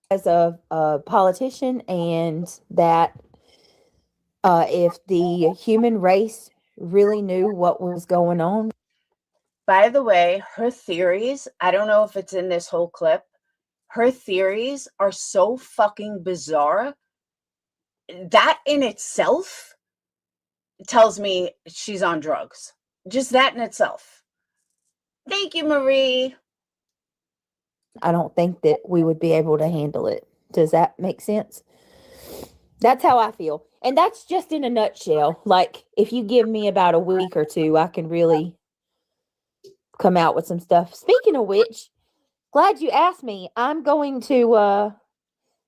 As a politician, and that if the human race really knew what was going on. By the way, her theories, I don't know if it's in this whole clip, her theories are so fucking bizarre. That in itself tells me she's on drugs. Just that in itself. Thank you, Marie. I don't think that we would be able to handle it. Does that make sense? That's how I feel. And that's just in a nutshell. Like, if you give me about a week or two, I can really come out with some stuff. Speaking of which, glad you asked me. I'm going to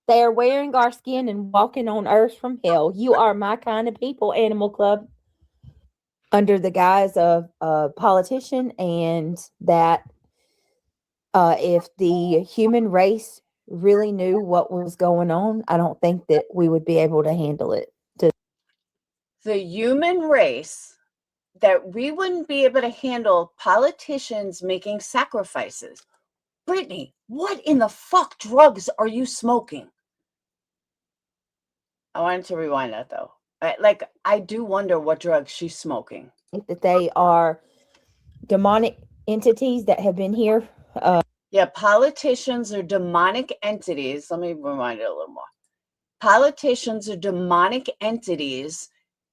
they are wearing our skin and walking on earth from hell. You are my kind of people, Animal Club. Under the guise of a politician, and that if the human race really knew what was going on, I don't think that we would be able to handle it. The human race, that we wouldn't be able to handle politicians making sacrifices. Brittany, what in the fuck drugs are you smoking? I wanted to rewind that though. I do wonder what drugs she's smoking. That they are demonic entities that have been here. Yeah, politicians are demonic entities. Let me rewind it a little more. Politicians are demonic entities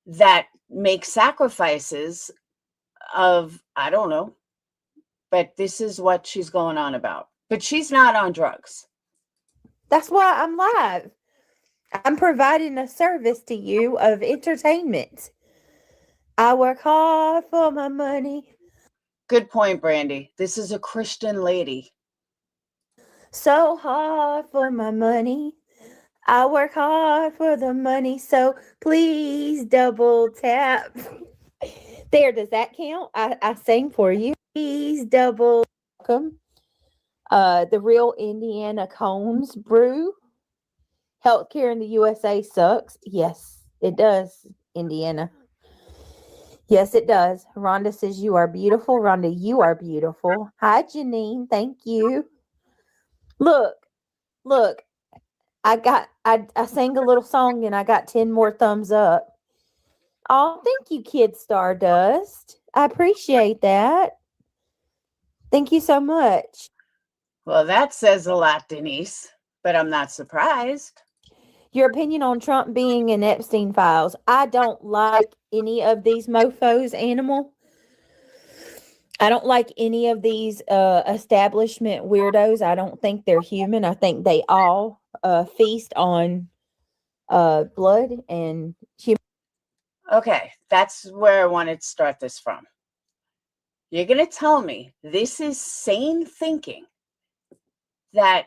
that make sacrifices of, I don't know, but this is what she's going on about. But she's not on drugs. That's why I'm live. I'm providing a service to you of entertainment. I work hard for my money. Good point, Brandy. This is a Christian lady. So hard for my money. I work hard for the money, so please double tap. There, does that count? I sang for you. Please double welcome. The real Indiana Cones brew. Healthcare in the USA sucks. Yes, it does, Indiana. Yes, it does. Rhonda says you are beautiful. Rhonda, you are beautiful. Hi, Janine. Thank you. Look. I sang a little song and I got 10 more thumbs up. Oh, thank you, Kid Stardust. I appreciate that. Thank you so much. Well, that says a lot, Denise, but I'm not surprised. Your opinion on Trump being in Epstein files. I don't like any of these mofos, Animal. I don't like any of these establishment weirdos. I don't think they're human. I think they all feast on blood and human. Okay, that's where I wanted to start this from. You're going to tell me this is sane thinking that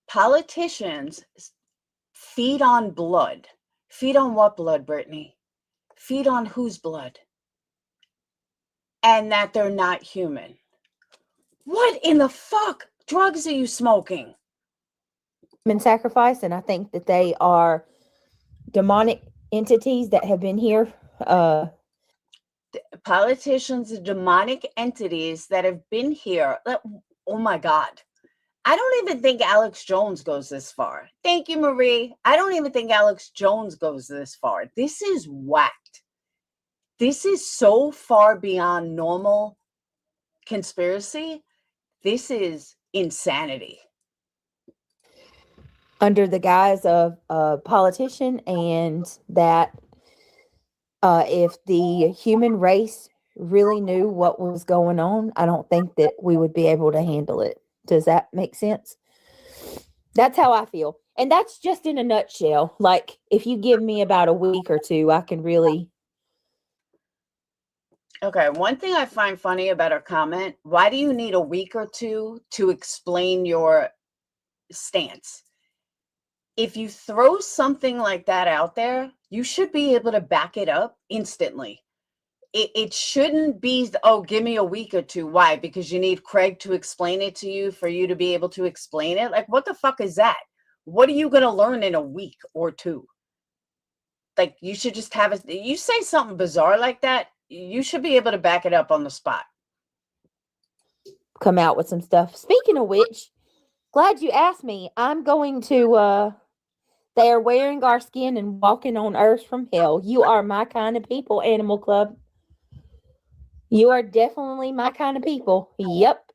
politicians feed on blood. Feed on what blood, Brittany? Feed on whose blood? And that they're not human. What in the fuck drugs are you smoking? Sacrifice, and I think that they are demonic entities that have been here. Politicians are demonic entities that have been here. Oh my God. I don't even think Alex Jones goes this far. Thank you, Marie. I don't even think Alex Jones goes this far. This is whacked. This is so far beyond normal conspiracy. This is insanity. Under the guise of a politician, and that if the human race really knew what was going on, I don't think that we would be able to handle it. Does that make sense? That's how I feel. And that's just in a nutshell. Like, if you give me about a week or two, I can really. Okay, one thing I find funny about her comment, why do you need a week or two to explain your stance? If you throw something like that out there, you should be able to back it up instantly. It shouldn't be, oh, give me a week or two. Why? Because you need Craig to explain it to you for you to be able to explain it? Like, what the fuck is that? What are you going to learn in a week or two? Like, you should just have it. You say something bizarre like that, you should be able to back it up on the spot. Come out with some stuff. Speaking of which, glad you asked me. I'm going to, they are wearing our skin and walking on earth from hell. You are my kind of people, Animal Club. You are definitely my kind of people. Yep.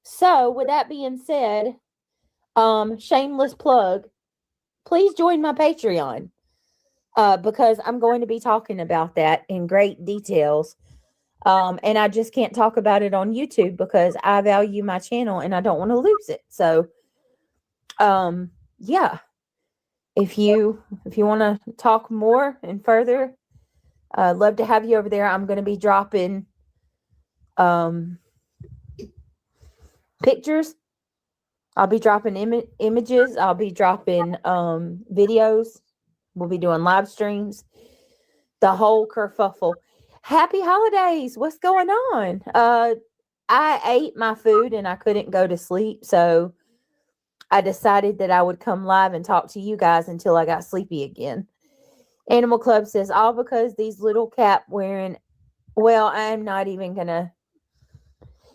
So, with that being said, shameless plug, please join my Patreon. Because I'm going to be talking about that in great details. And I just can't talk about it on YouTube because I value my channel and I don't want to lose it. So, yeah. If you want to talk more and further, I'd love to have you over there. I'm going to be dropping um, pictures. I'll be dropping images. I'll be dropping videos. We'll be doing live streams. The whole kerfuffle. Happy holidays. What's going on? I ate my food and I couldn't go to sleep. So I decided that I would come live and talk to you guys until I got sleepy again. Animal Club says, all because these little cap wearing. Well, I'm not even going to.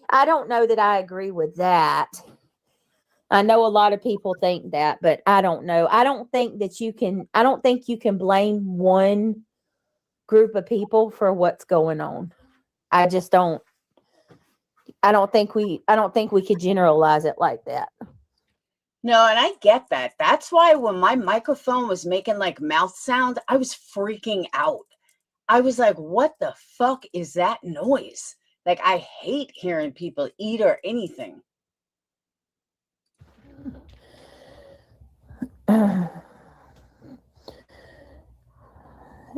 I don't know that I agree with that. I know a lot of people think that, but I don't know. I don't think you can blame one group of people for what's going on. I just don't. I don't think we could generalize it like that. No, and I get that. That's why when my microphone was making like mouth sound, I was freaking out. I was like, what the fuck is that noise? Like, I hate hearing people eat or anything.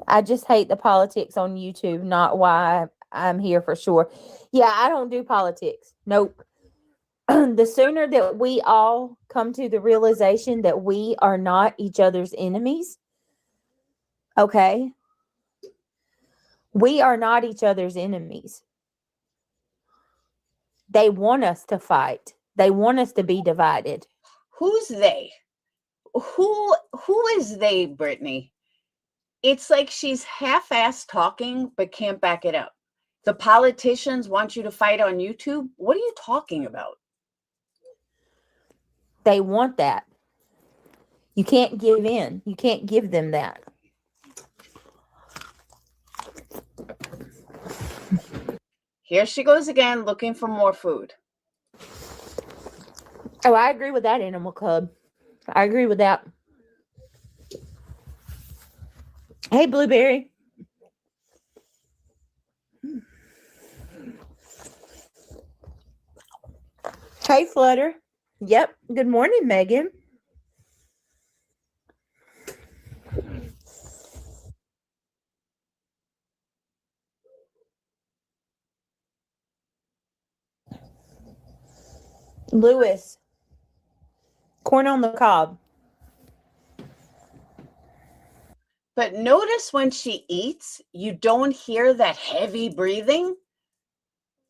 I just hate the politics on YouTube, not why I'm here for sure. Yeah, I don't do politics. Nope. The sooner that we all come to the realization that we are not each other's enemies, okay? We are not each other's enemies. They want us to fight. They want us to be divided. Who's they? Who is they, Brittany? It's like she's half-assed talking but can't back it up. The politicians want you to fight on YouTube? What are you talking about? They want that. You can't give in. You can't give them that. Here she goes again, looking for more food. Oh, I agree with that, Animal Club. I agree with that. Hey, Blueberry. Hey, Flutter. Yep. Good morning, Megan. Lewis. Corn on the cob. But notice when she eats, you don't hear that heavy breathing.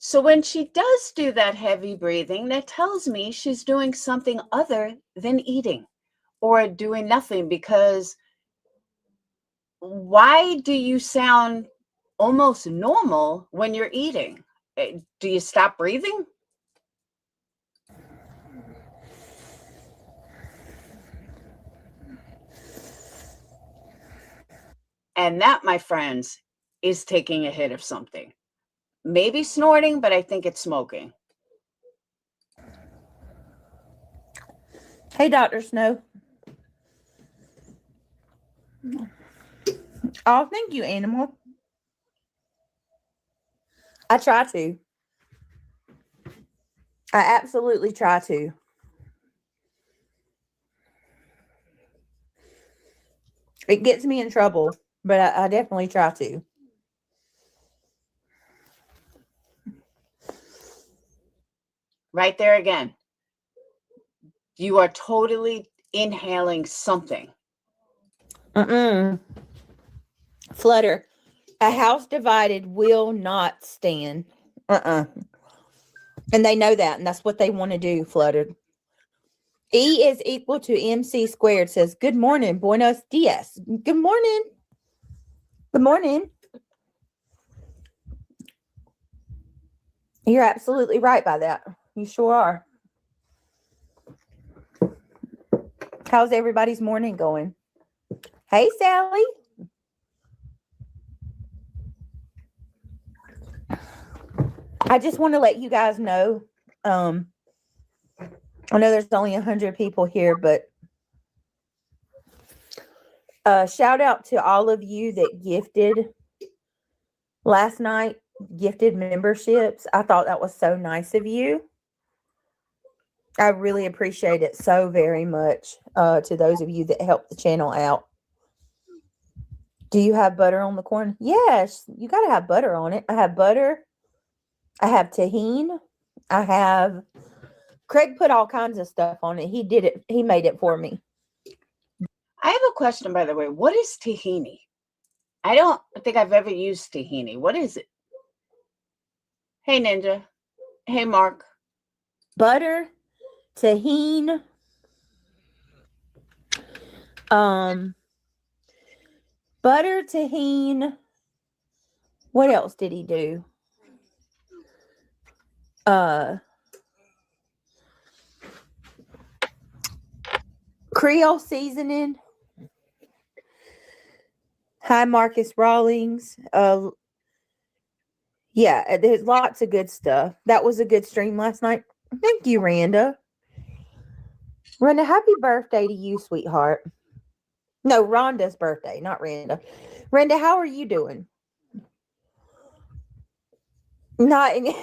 So when she does do that heavy breathing, that tells me she's doing something other than eating or doing nothing, because why do you sound almost normal when you're eating? Do you stop breathing? And that, my friends, is taking a hit of something. Maybe snorting, but I think it's smoking. Hey, Dr. Snow. Oh, thank you, Animal. I try to. I absolutely try to. It gets me in trouble, but I definitely try to. Right there again. You are totally inhaling something. Flutter. A house divided will not stand. And they know that, and that's what they want to do, Flutter. E is equal to MC squared says, good morning, buenos dias. Good morning. Good morning. You're absolutely right by that. You sure are. How's everybody's morning going? Hey, Sally. I just want to let you guys know, I know there's only 100 people here, but shout out to all of you that gifted last night, gifted memberships. I thought that was so nice of you. I really appreciate it so very much, to those of you that helped the channel out. Do you have butter on the corn? Yes, you got to have butter on it. I have butter. I have tahini. I have Craig put all kinds of stuff on it. He did it. He made it for me. I have a question, by the way. What is tahini? I don't think I've ever used tahini. What is it? Hey, Ninja. Hey, Mark. Butter, tahini. Butter, tahini. What else did he do? Creole seasoning. Hi, Marcus Rawlings. Yeah, there's lots of good stuff. That was a good stream last night. Thank you, Randa. Randa, happy birthday to you, sweetheart. No, Rhonda's birthday, not Randa. Randa, how are you doing? Not in,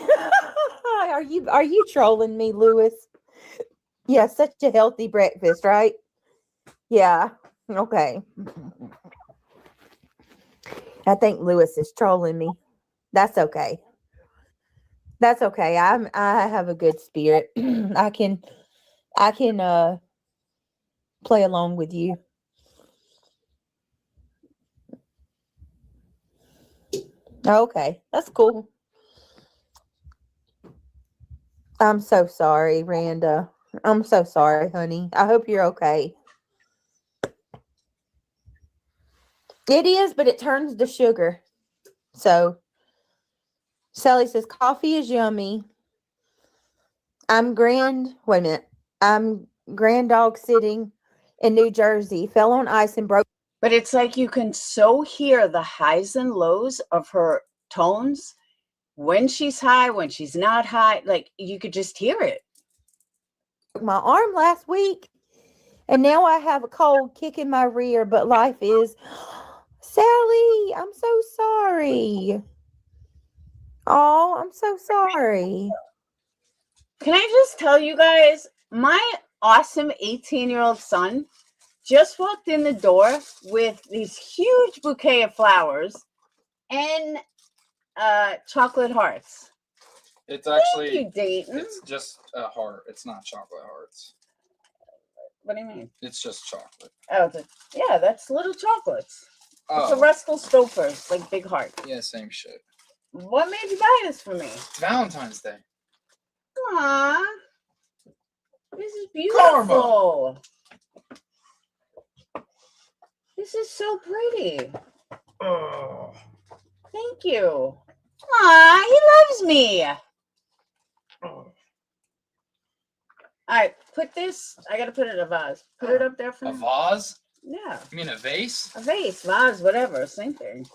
are you trolling me, Lewis? Yeah, such a healthy breakfast, right? Yeah. Okay. I think Lewis is trolling me. That's okay. That's okay. I have a good spirit. I can play along with you. Okay, that's cool. I'm so sorry, Randa. I'm so sorry, honey. I hope you're okay. It is, but it turns to sugar. So, Sally says, coffee is yummy. I'm grand dog sitting in New Jersey, fell on ice and broke. But it's like you can so hear the highs and lows of her tones when she's high, when she's not high. Like you could just hear it. My arm last week, and now I have a cold kicking my rear, but life is. Sally, I'm so sorry. Oh, I'm so sorry. Can I just tell you guys, my awesome 18-year-old son just walked in the door with these huge bouquet of flowers and chocolate hearts. It's actually, Thank you, Dayton. it's just a heart. It's not chocolate hearts. What do you mean? It's just chocolate. Oh, yeah, that's little chocolates. It's a Oh, Rustle Stouffer's, like big heart. yeah, same shit. What made you buy this for me? It's Valentine's Day. Aww. This is beautiful. This is so pretty. Oh. Thank you. Aw, he loves me. Oh. All right, put this. I gotta put it in a vase. Put it up there for A me. vase? Yeah, You mean a vase? a vase, vase, whatever, same thing.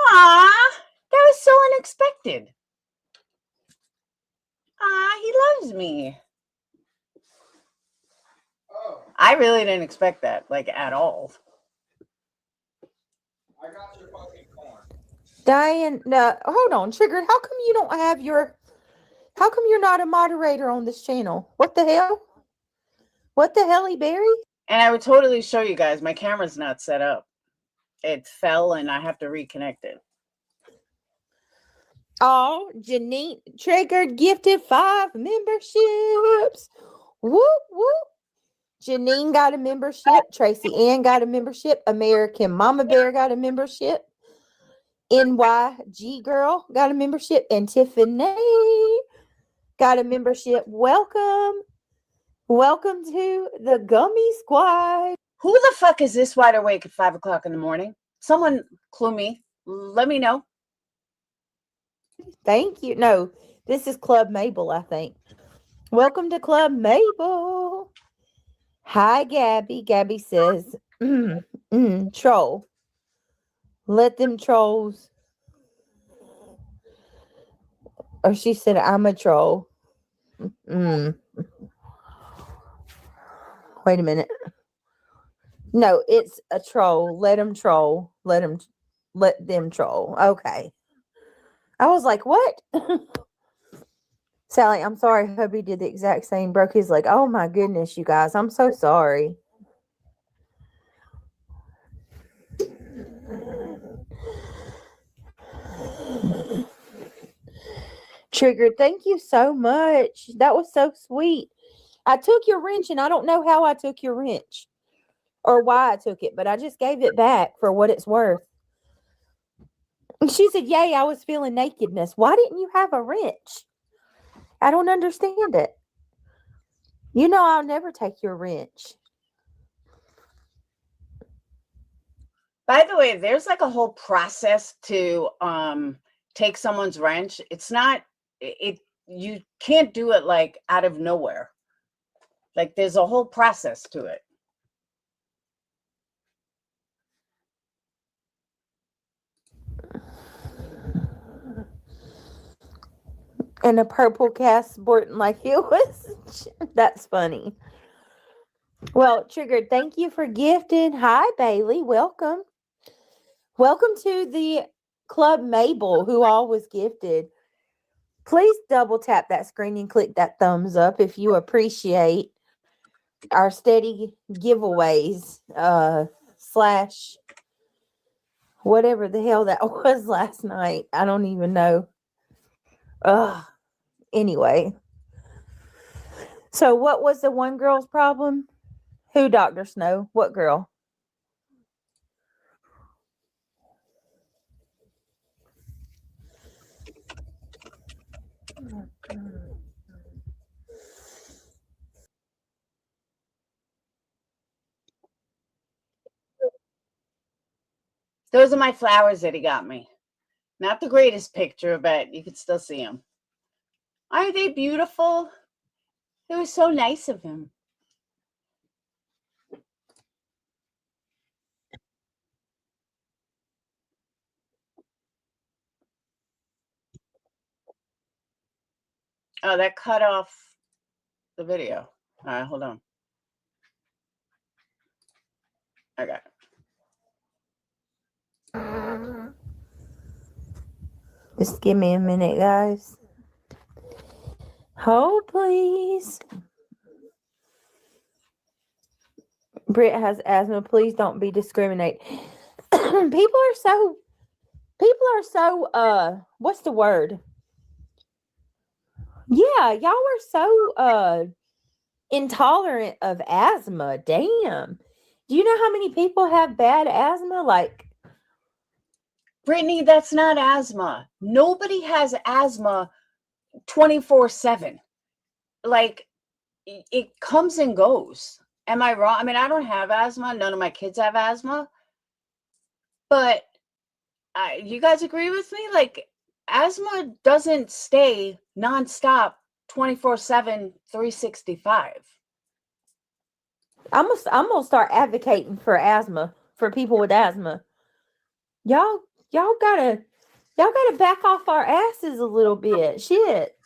Aw, that was so unexpected. Aw, he loves me. Oh, I really didn't expect that, like at all. I got your fucking corn. Diane, hold on, Triggered. How come you don't have your? How come you're not a moderator on this channel? What the hell? What the hell, Berry? And I would totally show you guys. My camera's not set up. It fell and I have to reconnect it. Oh, Janine Triggered gifted 5 memberships. Whoop whoop. Janine got a membership. Tracy Ann got a membership. American Mama Bear got a membership. NYG Girl got a membership. And Tiffany got a membership. Welcome. Welcome to the Gummy Squad. Who the fuck is this wide awake at 5 o'clock in the morning? Someone clue me. Let me know. Thank you. No, this is Club Mabel, I think. Welcome to Club Mabel. Hi, Gabby. Gabby says, troll. Let them trolls. Or she said, I'm a troll. Wait a minute. No, it's a troll. Let them troll. Let them troll. Okay. I was like, what? Sally, I'm sorry. Hubby did the exact same. Broke his leg. Oh my goodness, you guys. I'm so sorry. Triggered. Thank you so much. That was so sweet. I took your wrench and I don't know how I took your wrench or why I took it, but I just gave it back for what it's worth. And she said, yay, I was feeling nakedness. Why didn't you have a wrench? I don't understand it. You know I'll never take your wrench. By the way, there's like a whole process to take someone's wrench. It's not you can't do it like out of nowhere. Like there's a whole process to it. And a purple cast sporting like it was. That's funny. Well, Triggered, thank you for gifting. Hi, Bailey. Welcome. Welcome to the Club Mabel, who always gifted. Please double tap that screen and click that thumbs up if you appreciate our steady giveaways, slash whatever the hell that was last night. I don't even know. Anyway. So what was the one girl's problem? Who, Dr. Snow? What girl? Those are my flowers that he got me. Not the greatest picture, but you can still see them. Aren't they beautiful? It was so nice of him. Oh, that cut off the video. All right, hold on. Okay. Just give me a minute, guys. Hold, please. Britt has asthma. Please don't be discriminate. People are so, what's the word? Yeah, y'all are so intolerant of asthma. Damn. Do you know how many people have bad asthma? Like, Brittany, that's not asthma. Nobody has asthma 24/7. Like, it comes and goes. Am I wrong? I mean, I don't have asthma. None of my kids have asthma. But you guys agree with me? Like, asthma doesn't stay nonstop 24/7, 365. I'm gonna start advocating for asthma for people with asthma. Y'all gotta back off our asses a little bit. Shit.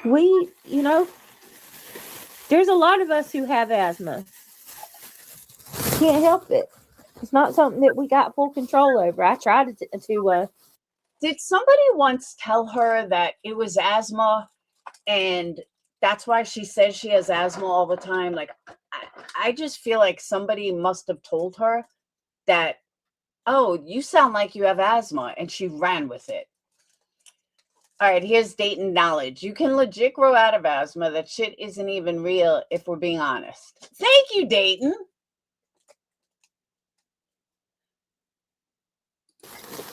We, there's a lot of us who have asthma. Can't help it. It's not something that we got full control over. I tried to Did somebody once tell her that it was asthma and that's why she says she has asthma all the time? Like, I just feel like somebody must have told her that, oh, you sound like you have asthma, and she ran with it. All right, here's Dayton knowledge. You can legit grow out of asthma. That shit isn't even real if we're being honest. Thank you, Dayton.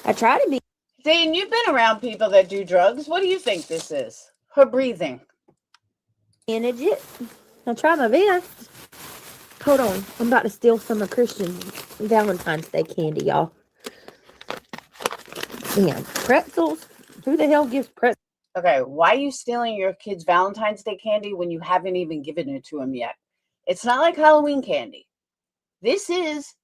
I try to be. Dayton, you've been around people that do drugs. What do you think this is? Her breathing. Manage it. I try my best. Hold on. I'm about to steal some of Christian's Valentine's Day candy, y'all. Damn. Pretzels? Who the hell gives pretzels? Okay, why are you stealing your kid's Valentine's Day candy when you haven't even given it to him yet? It's not like Halloween candy. This is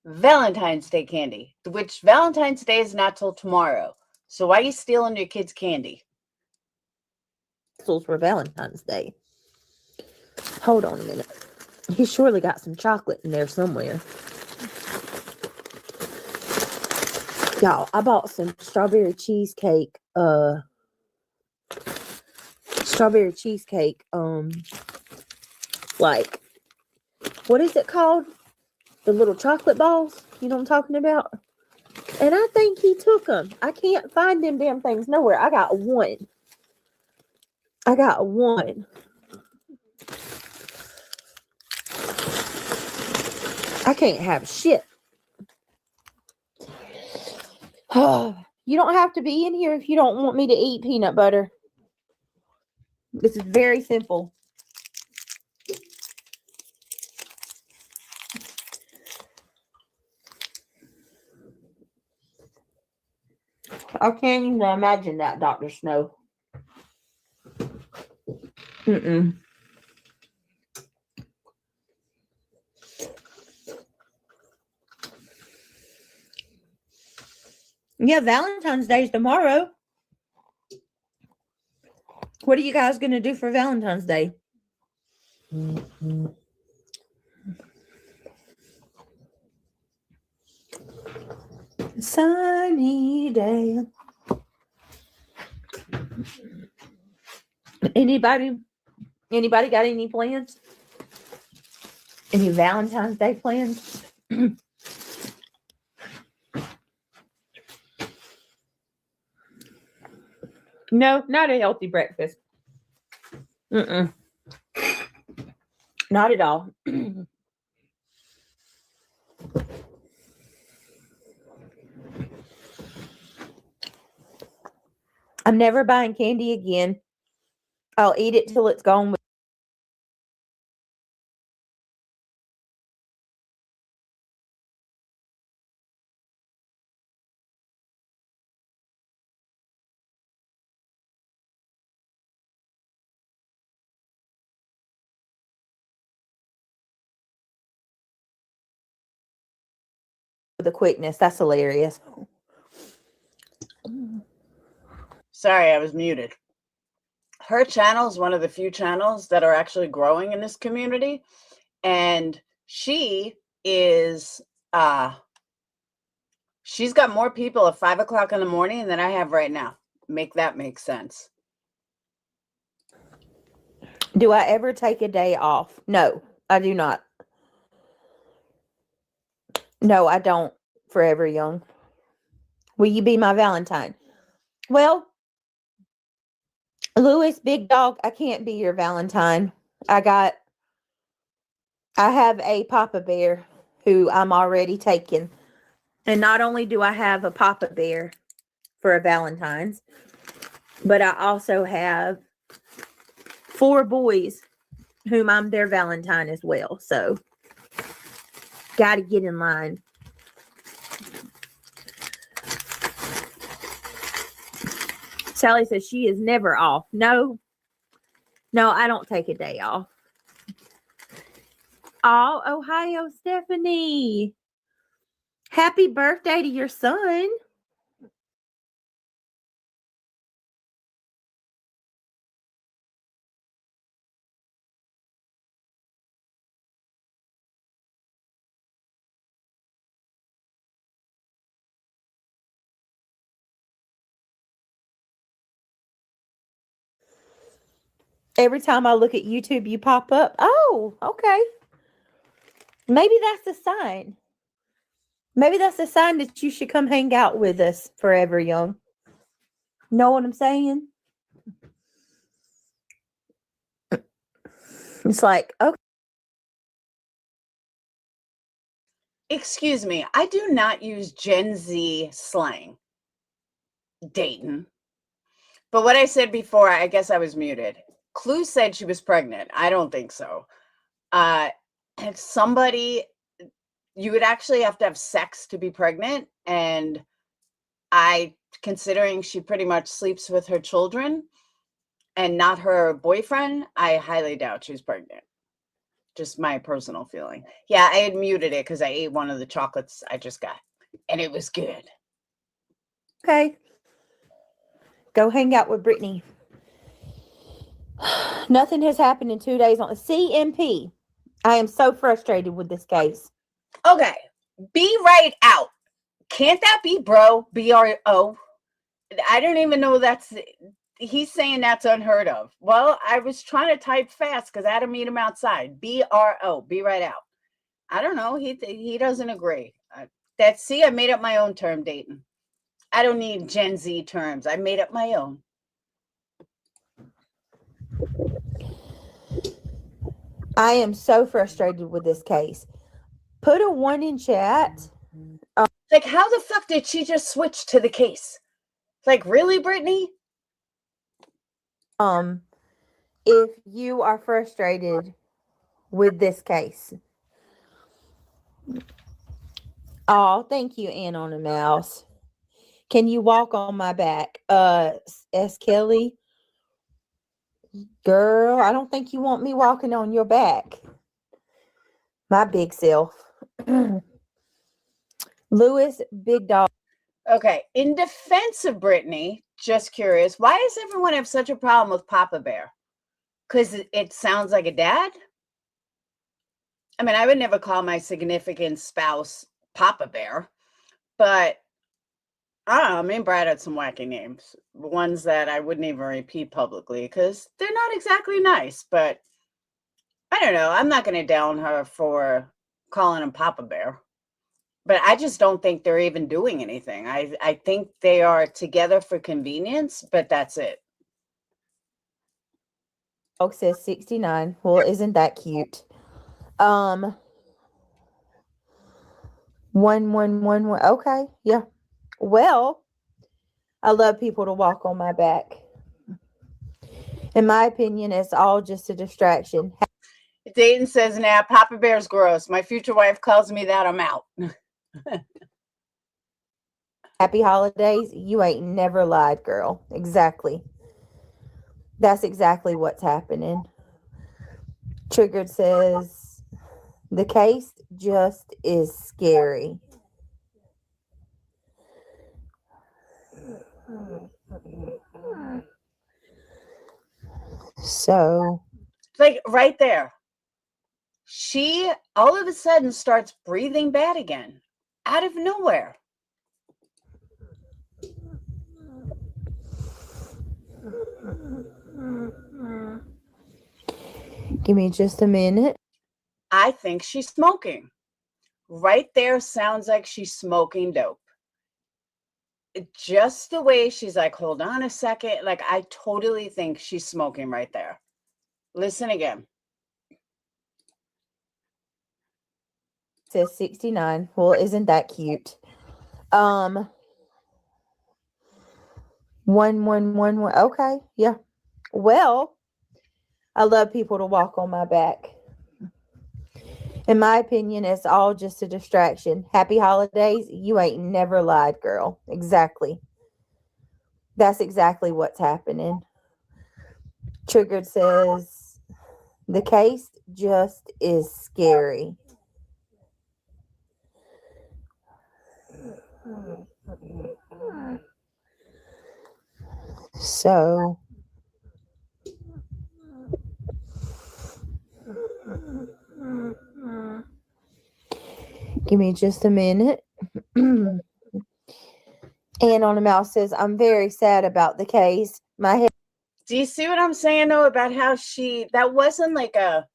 Valentine's Day candy, which Valentine's Day is not till tomorrow. So why are you stealing your kid's candy? Pretzels for Valentine's Day. Hold on a minute. He surely got some chocolate in there somewhere. Y'all, I bought some strawberry cheesecake. Like, what is it called? The little chocolate balls. You know what I'm talking about? And I think he took them. I can't find them damn things nowhere. I got one. I got one. I can't have shit. You don't have to be in here if you don't want me to eat peanut butter. This is very simple. I can't even imagine that, Dr. Snow. Mm-mm. Yeah, Valentine's Day is tomorrow. What are you guys going to do for Valentine's Day? Sunny day. Anybody got any plans? Any Valentine's Day plans? No, not a healthy breakfast. Mm-mm. Not at all. I'm never buying candy again. I'll eat it till it's gone. With the quickness. That's hilarious. Sorry, I was muted. Her channel is one of the few channels that are actually growing in this community. And she is, she's got more people at 5 o'clock in the morning than I have right now. Make that make sense. Do I ever take a day off? No, I do not. No, I don't. Forever Young. Will you be my Valentine? Well, Louis, big dog, I can't be your Valentine. I have a Papa Bear who I'm already taking. And not only do I have a Papa Bear for a Valentine's, but I also have 4 boys whom I'm their Valentine as well. So, got to get in line. Sally says she is never off. No, I don't take a day off. Oh, Ohio, Stephanie. Happy birthday to your son. Every time I look at YouTube, you pop up. Oh, okay. Maybe that's a sign. Maybe that's a sign that you should come hang out with us, Forever Young. Know what I'm saying? It's like, okay. Excuse me, I do not use Gen Z slang, Dayton. But what I said before, I guess I was muted. Clue said she was pregnant. I don't think so. If somebody, you would actually have to have sex to be pregnant. And considering she pretty much sleeps with her children and not her boyfriend, I highly doubt she's pregnant. Just my personal feeling. Yeah, I had muted it because I ate one of the chocolates I just got. And it was good. Okay. Go hang out with Britney. Nothing has happened in 2 days on CMP. I am so frustrated with this case. Okay. Be right out. Can't that be bro? BRO? I don't even know he's saying that's unheard of. Well, I was trying to type fast because I had to meet him outside. BRO, be right out. I don't know. He doesn't agree. I made up my own term, Dayton. I don't need Gen Z terms. I made up my own. I am so frustrated with this case. Put a 1 in chat. Like, how the fuck did she just switch to the case? Like, really, Brittany? If you are frustrated with this case. Oh, thank you, Ann on a mouse. Can you walk on my back? S. Kelly. Girl, I don't think you want me walking on your back. My big self. Lewis, big dog. Okay, in defense of Brittany, just curious, why does everyone have such a problem with Papa Bear? Because it sounds like a dad? I mean, I would never call my significant spouse Papa Bear, but I don't know, me and Brad had some wacky names, ones that I wouldn't even repeat publicly because they're not exactly nice, but I don't know. I'm not going to down her for calling him Papa Bear. But I just don't think they're even doing anything. I think they are together for convenience, but that's it. Dog says 69. Well, isn't that cute? 1111. Okay, yeah. Well, I love people to walk on my back. In my opinion, it's all just a distraction. Dayton says, nah, Papa Bear's gross. My future wife calls me that, I'm out. Happy holidays. You ain't never lied, girl. Exactly. That's exactly what's happening. Triggered says, the case just is scary. So, Like right there. She all of a sudden starts breathing bad again out of nowhere. give me just a minute. I think she's smoking. Right there sounds like she's smoking dope. Just the way she's like, hold on a second. Like, I totally think she's smoking right there. Listen again. Says 69. Well, isn't that cute? 1111. Okay, yeah. Well, I love people to walk on my back. In my opinion, it's all just a distraction. Happy holidays. You ain't never lied, girl. Exactly. That's exactly what's happening. Triggered says, the case just is scary. So, give me just a minute. And on the mouse says, I'm very sad about the case. My head. Do you see what I'm saying though about how that wasn't like a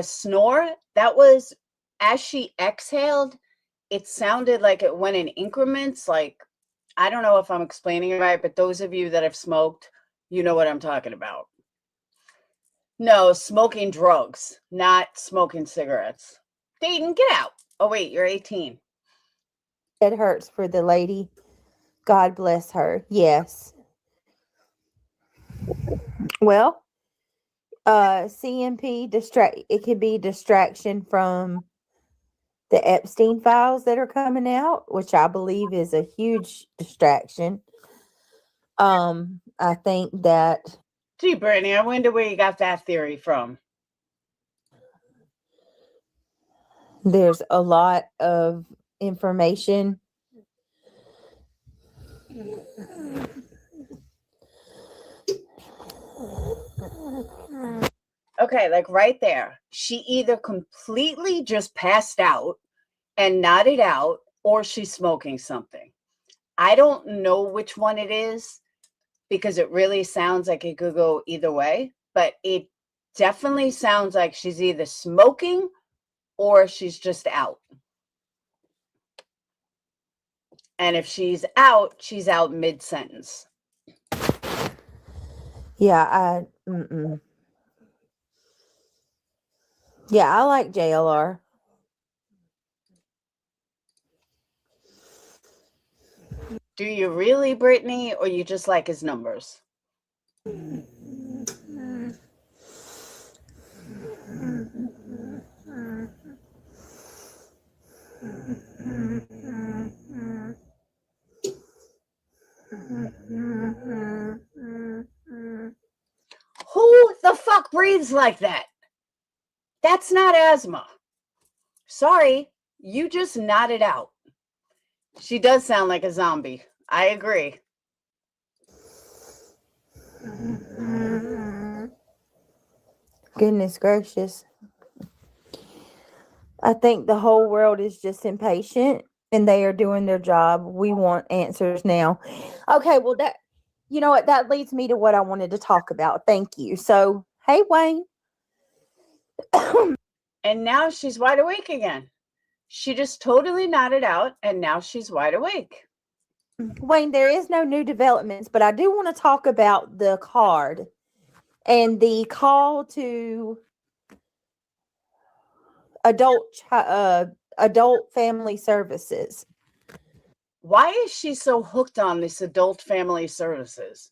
snore? That was as she exhaled, it sounded like it went in increments. Like, I don't know if I'm explaining it right, but those of you that have smoked, you know what I'm talking about. No, smoking drugs, not smoking cigarettes. Dayton, get out. Oh, wait, you're 18. It hurts for the lady. God bless her. Yes. Well, CMP it can be distraction from the Epstein files that are coming out, which I believe is a huge distraction. I think that Gee, Brittany, I wonder where you got that theory from. there's a lot of information. Okay, like right there. She either completely just passed out and nodded out, or she's smoking something. I don't know which one it is because it really sounds like it could go either way, but it definitely sounds like she's either smoking or she's just out. And if she's out mid-sentence. Yeah, Yeah, I like JLR. Do you really, Brittany, or you just like his numbers? Who the fuck breathes like that? That's not asthma. Sorry, you just nodded out. She does sound like a zombie. I agree. Goodness gracious. I think the whole world is just impatient and they are doing their job. We want answers now. Okay, well that you know what, that leads me to what I wanted to talk about. Thank you. So, hey Wayne. And now she's wide awake again. She just totally nodded out and now she's wide awake. Wayne, there is no new developments, but I do want to talk about the card and the call to adult family services. Why is she so hooked on this adult family services?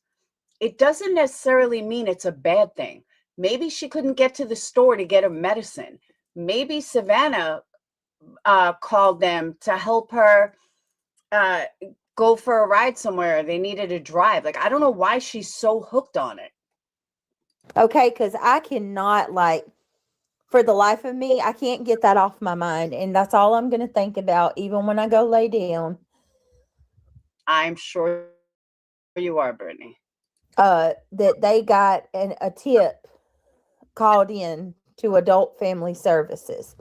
It doesn't necessarily mean it's a bad thing. Maybe she couldn't get to the store to get her medicine. Maybe Savannah called them to help her go for a ride somewhere. They needed a drive. Like, I don't know why she's so hooked on it. Okay, because I cannot, like, for the life of me, I can't get that off my mind. And that's all I'm going to think about, even when I go lay down. I'm sure you are, Brittany. That they got a tip called in to adult family services.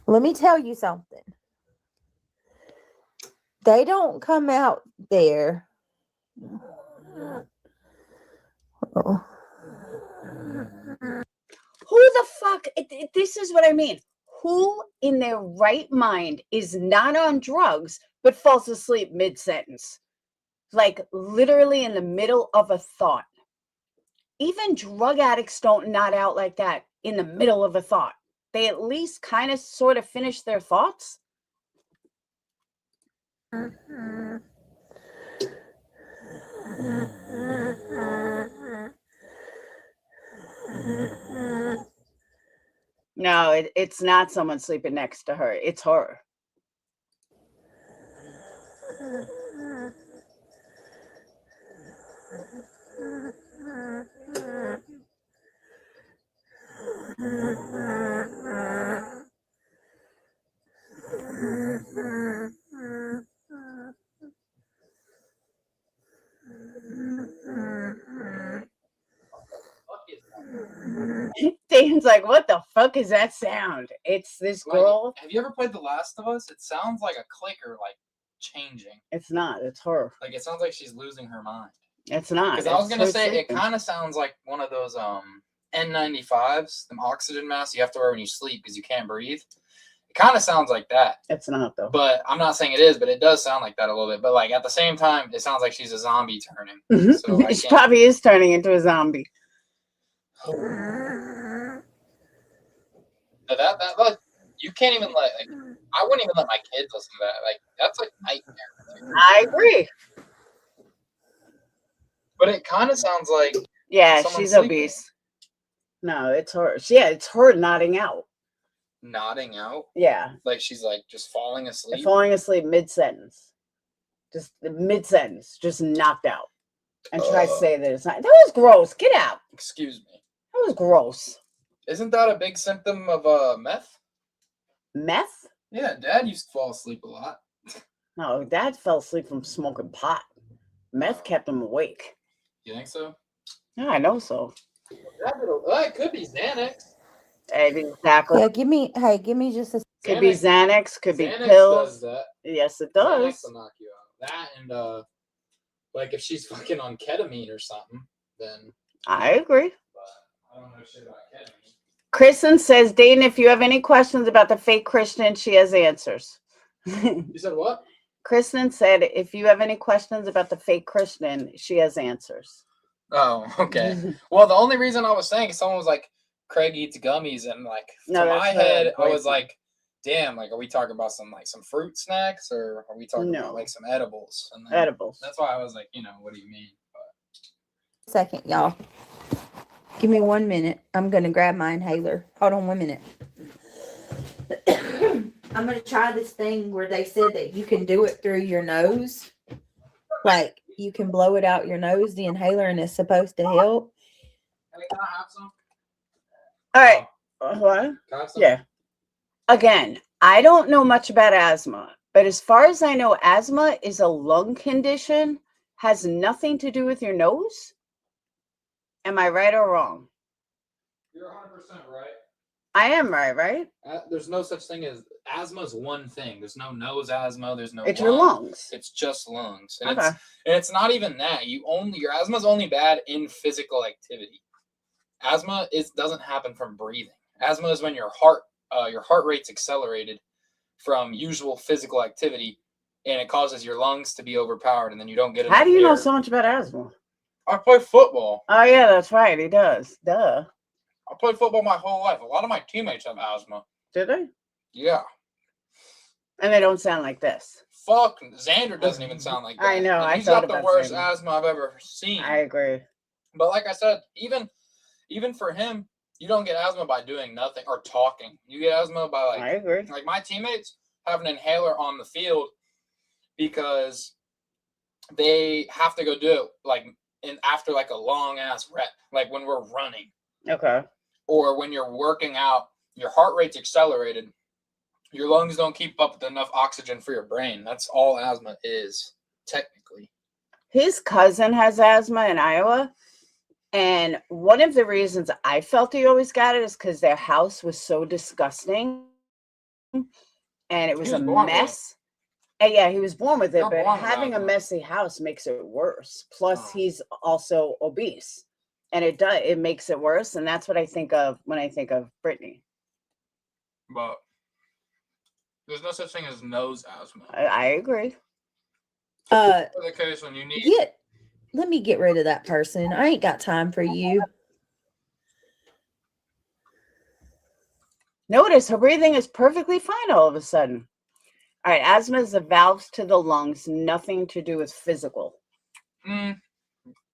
Let me tell you something. They don't come out there. Oh. Who the fuck? This is what I mean. Who in their right mind is not on drugs but falls asleep mid-sentence? Like literally in the middle of a thought. Even drug addicts don't nod out like that in the middle of a thought. They at least kind of sort of finish their thoughts. No, it's not someone sleeping next to her. It's her. Dan's like, what the fuck is that sound? It's this girl. Have you ever played The Last of Us? It sounds like a clicker, like changing. It's not. It's her. Like it sounds like she's losing her mind. It's not. Because I was gonna say sleeping. it kind of sounds like one of those N95s, them oxygen masks you have to wear when you sleep because you can't breathe. It kind of sounds like that. It's not though. But I'm not saying it is, but it does sound like that a little bit. But like at the same time, it sounds like she's a zombie turning. So She probably is turning into a zombie. That like, you can't even let. Like, I wouldn't even let my kids listen to that. Like that's like nightmare. I agree. But it kind of sounds like she's sleeping. obese. No, it's her. Yeah, it's her nodding out. Nodding out. Yeah, like she's like just falling asleep. Falling asleep mid-sentence. Just mid-sentence, just knocked out. And try to say that it's not. That was gross. Get out. Excuse me. That was gross. Isn't that a big symptom of meth? Meth? Yeah, Dad used to fall asleep a lot. No, Dad fell asleep from smoking pot. Meth kept him awake. You think so? Yeah, I know so. It could be Xanax. Exactly. Yeah, give me just a. Could be Xanax, could be Xanax pills. Does that. Yes, it does. Xanax will knock you out. That and like if she's fucking on ketamine or something, then I agree. but I don't know shit about ketamine. Kristen says, Dayton, if you have any questions about the fake Christian, she has answers. You said what? Kristen said, if you have any questions about the fake Christian, she has answers. Oh, okay. Well, the only reason I was saying, someone was like, Craig eats gummies, and like No, to that's my her head, I was boyfriend. like, damn, like are we talking about some fruit snacks, or are we talking about No. like some edibles? And then Edibles. that's why I was like, what do you mean? Second, y'all. Give me 1 minute. I'm gonna grab my inhaler. Hold on 1 minute. I'm gonna try this thing where they said that you can do it through your nose. Like you can blow it out your nose, the inhaler, and it's supposed to help. Hey, can I have some? All right. What? Can I have some? Yeah. Again, I don't know much about asthma, but as far as I know, asthma is a lung condition, has nothing to do with your nose. Am I right or wrong? You're 100% right. I am right? There's no such thing as asthma is one thing. There's no nose asthma. There's no. It's your lungs. It's just lungs, and Okay. it's not even that. Your asthma is only bad in physical activity. Asthma doesn't happen from breathing. Asthma is when your heart rate's accelerated from usual physical activity, and it causes your lungs to be overpowered, and then you don't get enough How do you know air. so much about asthma? I play football. Oh yeah, that's right. He does. Duh. I played football my whole life. A lot of my teammates have asthma. Did they? Yeah. And they don't sound like this. Fuck, Xander doesn't even sound like that. I know. And I he's thought got the about worst saying that. asthma I've ever seen. I agree. But like I said, even for him, you don't get asthma by doing nothing or talking. You get asthma by I agree. like my teammates have an inhaler on the field because they have to go do it after like a long ass rep, like when we're running. Okay. Or when you're working out, your heart rate's accelerated. Your lungs don't keep up with enough oxygen for your brain. That's all asthma is, technically. His cousin has asthma in Iowa. And one of the reasons I felt he always got it is because their house was so disgusting. And it was a mess. And yeah, he was born with it, but having a messy house makes it worse. Plus, he's also obese. And it makes it worse. And that's what I think of when I think of Britney. But there's no such thing as nose asthma. I agree. For the case when you need. Let me get rid of that person. I ain't got time for you. Notice her breathing is perfectly fine all of a sudden. All right, asthma is the valves to the lungs, nothing to do with physical.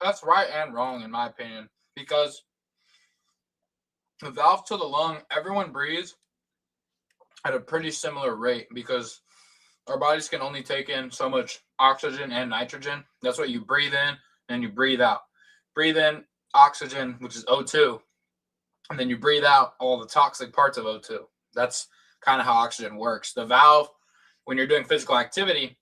That's right and wrong in my opinion, because the valve to the lung, everyone breathes at a pretty similar rate because our bodies can only take in so much oxygen and nitrogen. That's what you breathe in and you breathe out. Breathe in oxygen, which is O2, and then you breathe out all the toxic parts of O2. That's kind of how oxygen works. The valve, when you're doing physical activity,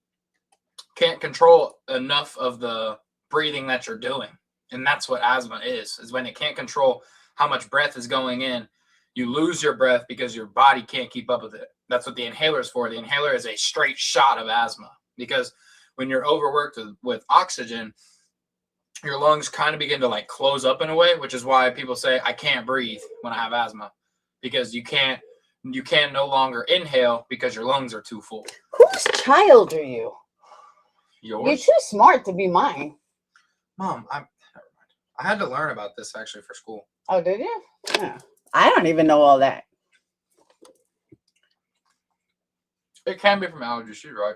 can't control enough of the breathing that you're doing. And that's what asthma is when it can't control how much breath is going in. You lose your breath because your body can't keep up with it. That's what the inhaler is for. The inhaler is a straight shot of asthma because when you're overworked with oxygen, your lungs kind of begin to close up in a way, which is why people say, I can't breathe when I have asthma, because you can no longer inhale because your lungs are too full. Whose child are you? Yours? You're too smart to be mine. Mom, I had to learn about this actually for school. Oh, did you? Yeah. I don't even know all that. It can be from allergies, she's right.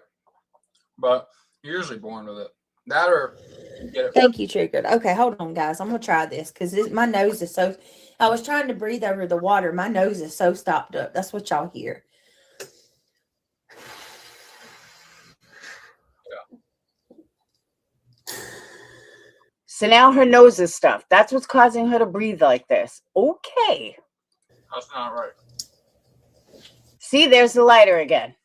But you're usually born with it. That or you get it. Thank you, Triggered. Okay, hold on, guys. I'm going to try this because my nose is so... I was trying to breathe over the water. My nose is so stopped up. That's what y'all hear. So now her nose is stuffed. That's what's causing her to breathe like this. Okay. That's not right. See, there's the lighter again.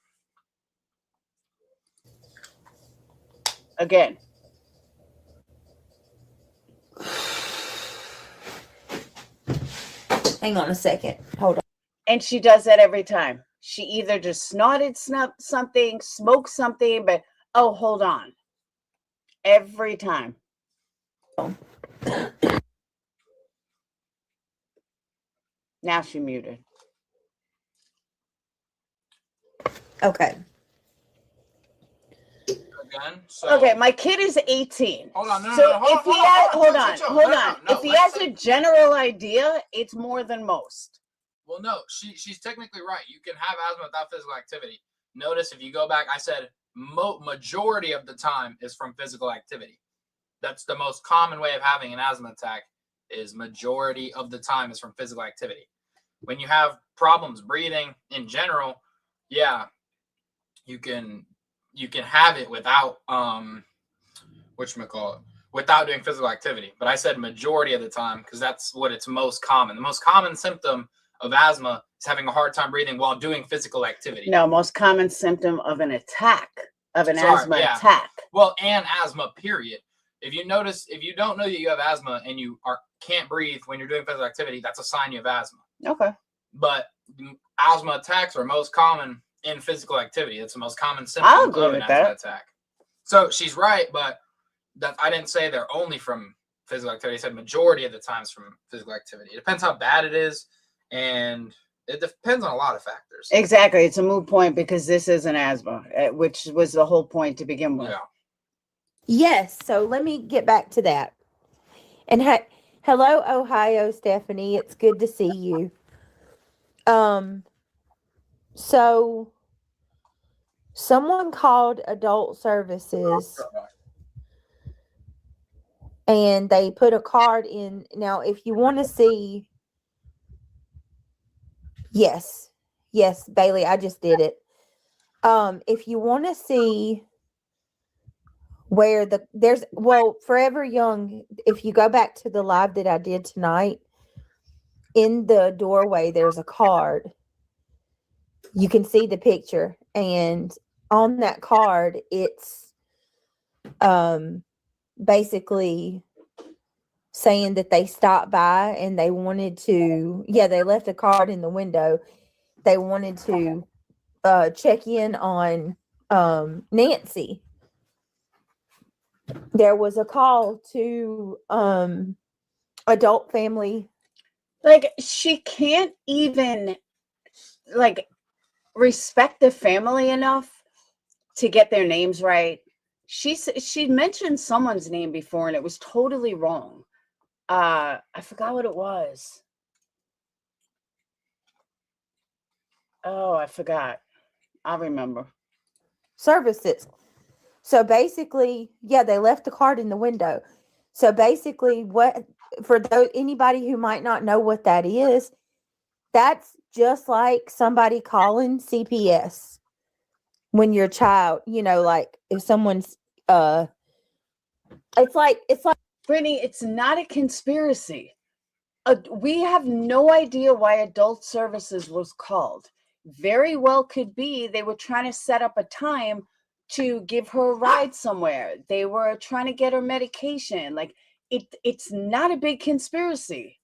Again. Hang on a second. Hold on. And she does that every time. She either just snorted something, smoked something, but, oh, hold on. Every time. Now she muted. Okay. again. So Okay, my kid is 18. hold on, no, So no, no, if he has, hold on. If he has a general idea, it's more than most. Well, no, she's technically right. You can have asthma without physical activity. Notice if you go back, I said majority of the time is from physical activity. That's the most common way of having an asthma attack. Is majority of the time is from physical activity. When you have problems breathing in general, yeah, you can have it without without doing physical activity. But I said majority of the time because that's what it's most common. The most common symptom of asthma is having a hard time breathing while doing physical activity. No, most common symptom of an attack, of an asthma attack. Well, and asthma, period. If you notice, if you don't know that you have asthma and you can't breathe when you're doing physical activity, that's a sign you have asthma. Okay. But asthma attacks are most common in physical activity. It's the most common symptom I'll of agree an with asthma that. attack. So she's right, but I didn't say they're only from physical activity. I said majority of the times from physical activity. It depends how bad it is, and it depends on a lot of factors. Exactly. It's a moot point because this is an asthma, which was the whole point to begin with. Yeah. Yes, so let me get back to that. And hello, Ohio, Stephanie. It's good to see you. So someone called adult services and they put a card in. Now, if you want to see, yes, Bailey, I just did it. If you want to see where Forever Young, if you go back to the live that I did tonight, in the doorway there's a card. You can see the picture, and on that card it's basically saying that they stopped by and they wanted to, they left a card in the window. They wanted to check in on Nancy. There was a call to adult family. Like, she can't even respect the family enough to get their names right. She mentioned someone's name before and it was totally wrong. I forgot what it was. Oh, I forgot. I'll remember. Services. So basically, they left the card in the window. So basically, anybody who might not know what that is, that's just like somebody calling CPS when your child, like if someone's it's like Brittany, it's not a conspiracy. We have no idea why adult services was called. Very well could be they were trying to set up a time to give her a ride somewhere. They were trying to get her medication. Like, it's not a big conspiracy.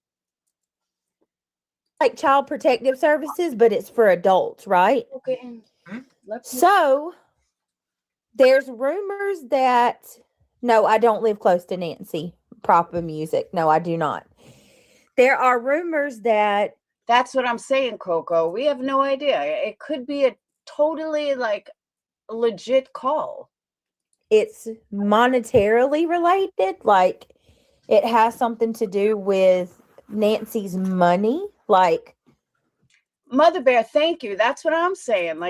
like Child Protective Services, but it's for adults, right? Okay. So there's rumors that no, I don't live close to Nancy. Proper music. No, I do not. There are rumors that That's what I'm saying, Coco. We have no idea. It could be a totally legit call. it's monetarily related, like it has something to do with Nancy's money, like Mother Bear, thank you. That's what I'm saying.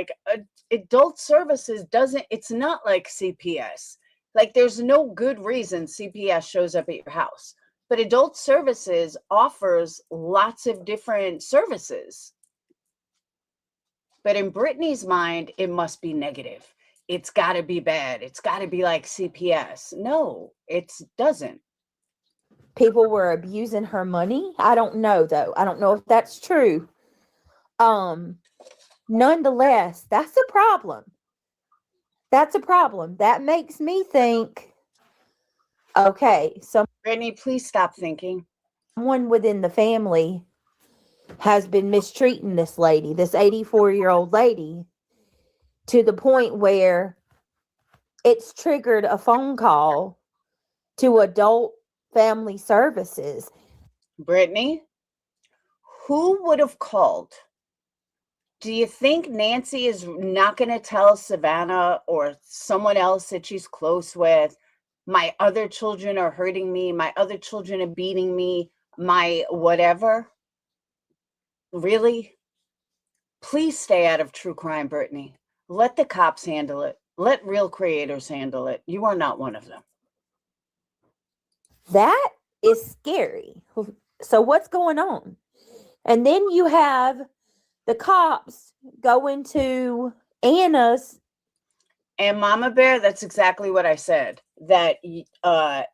Adult services it's not like CPS. Like, there's no good reason CPS shows up at your house. But adult services offers lots of different services. But in Brittany's mind, it must be negative. It's got to be bad. It's got to be like CPS. No, it doesn't. people were abusing her money. I don't know though. I don't know if that's true. Nonetheless, that's a problem. That's a problem. That makes me think, okay, Brittany, please stop thinking. someone within the family has been mistreating this lady, this 84-year-old lady, to the point where it's triggered a phone call to adult family services. Brittany, who would have called Do you think Nancy is not going to tell Savannah or someone else that she's close with, my other children are hurting me, my other children are beating me, my whatever? Really? Please stay out of true crime, Brittany. Let the cops handle it. Let real creators handle it. You are not one of them. That is scary. So what's going on? And then you have the cops going to Anna's. And Mama Bear, that's exactly what I said. That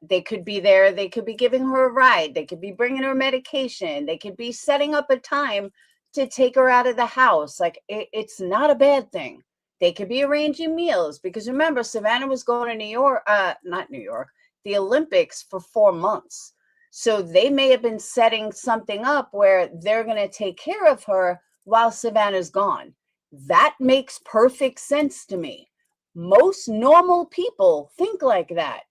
they could be there. They could be giving her a ride. They could be bringing her medication. They could be setting up a time to take her out of the house. Like, it's not a bad thing. They could be arranging meals. Because remember, Savannah was going to New York, not New York, the Olympics for 4 months. So they may have been setting something up where they're going to take care of her while Savannah's gone. That makes perfect sense to me. Most normal people think like that.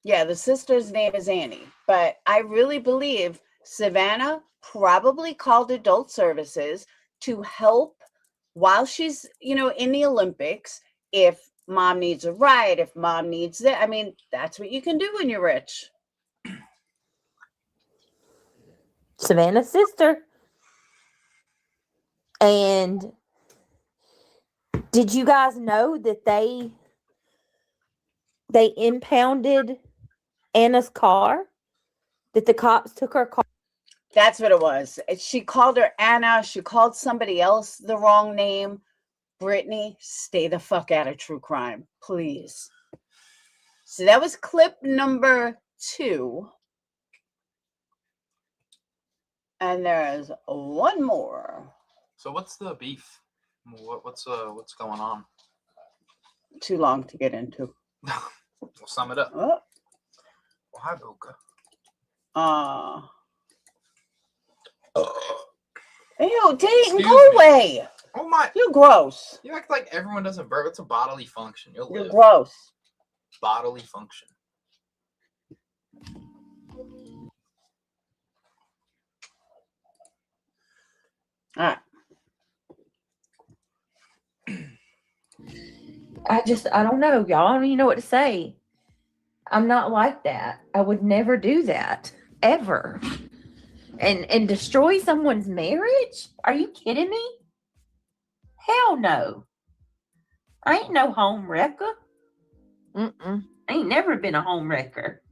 Yeah, the sister's name is Annie, but I really believe Savannah probably called adult services to help while she's, in the Olympics. If mom needs a ride, if mom needs it, I mean, that's what you can do when you're rich. Savannah's sister. And did you guys know that they impounded Anna's car? That the cops took her car? That's what it was. She called her Anna. She called somebody else the wrong name. Brittany, stay the fuck out of true crime, please. So that was clip number 2. And there's one more. So what's the beef? What's going on? Too long to get into. We'll sum it up. Oh. Well, hi, Boca. Ew, Dayton, Excuse go me. away. Oh my! You're gross. You act like everyone doesn't burp. It's a bodily function. You'll You're live. gross. Bodily function. All right. I don't know, y'all. I don't even know what to say. I'm not like that. I would never do that. Ever. And destroy someone's marriage? Are you kidding me? Hell no. I ain't no home wrecker. I ain't never been a home wrecker.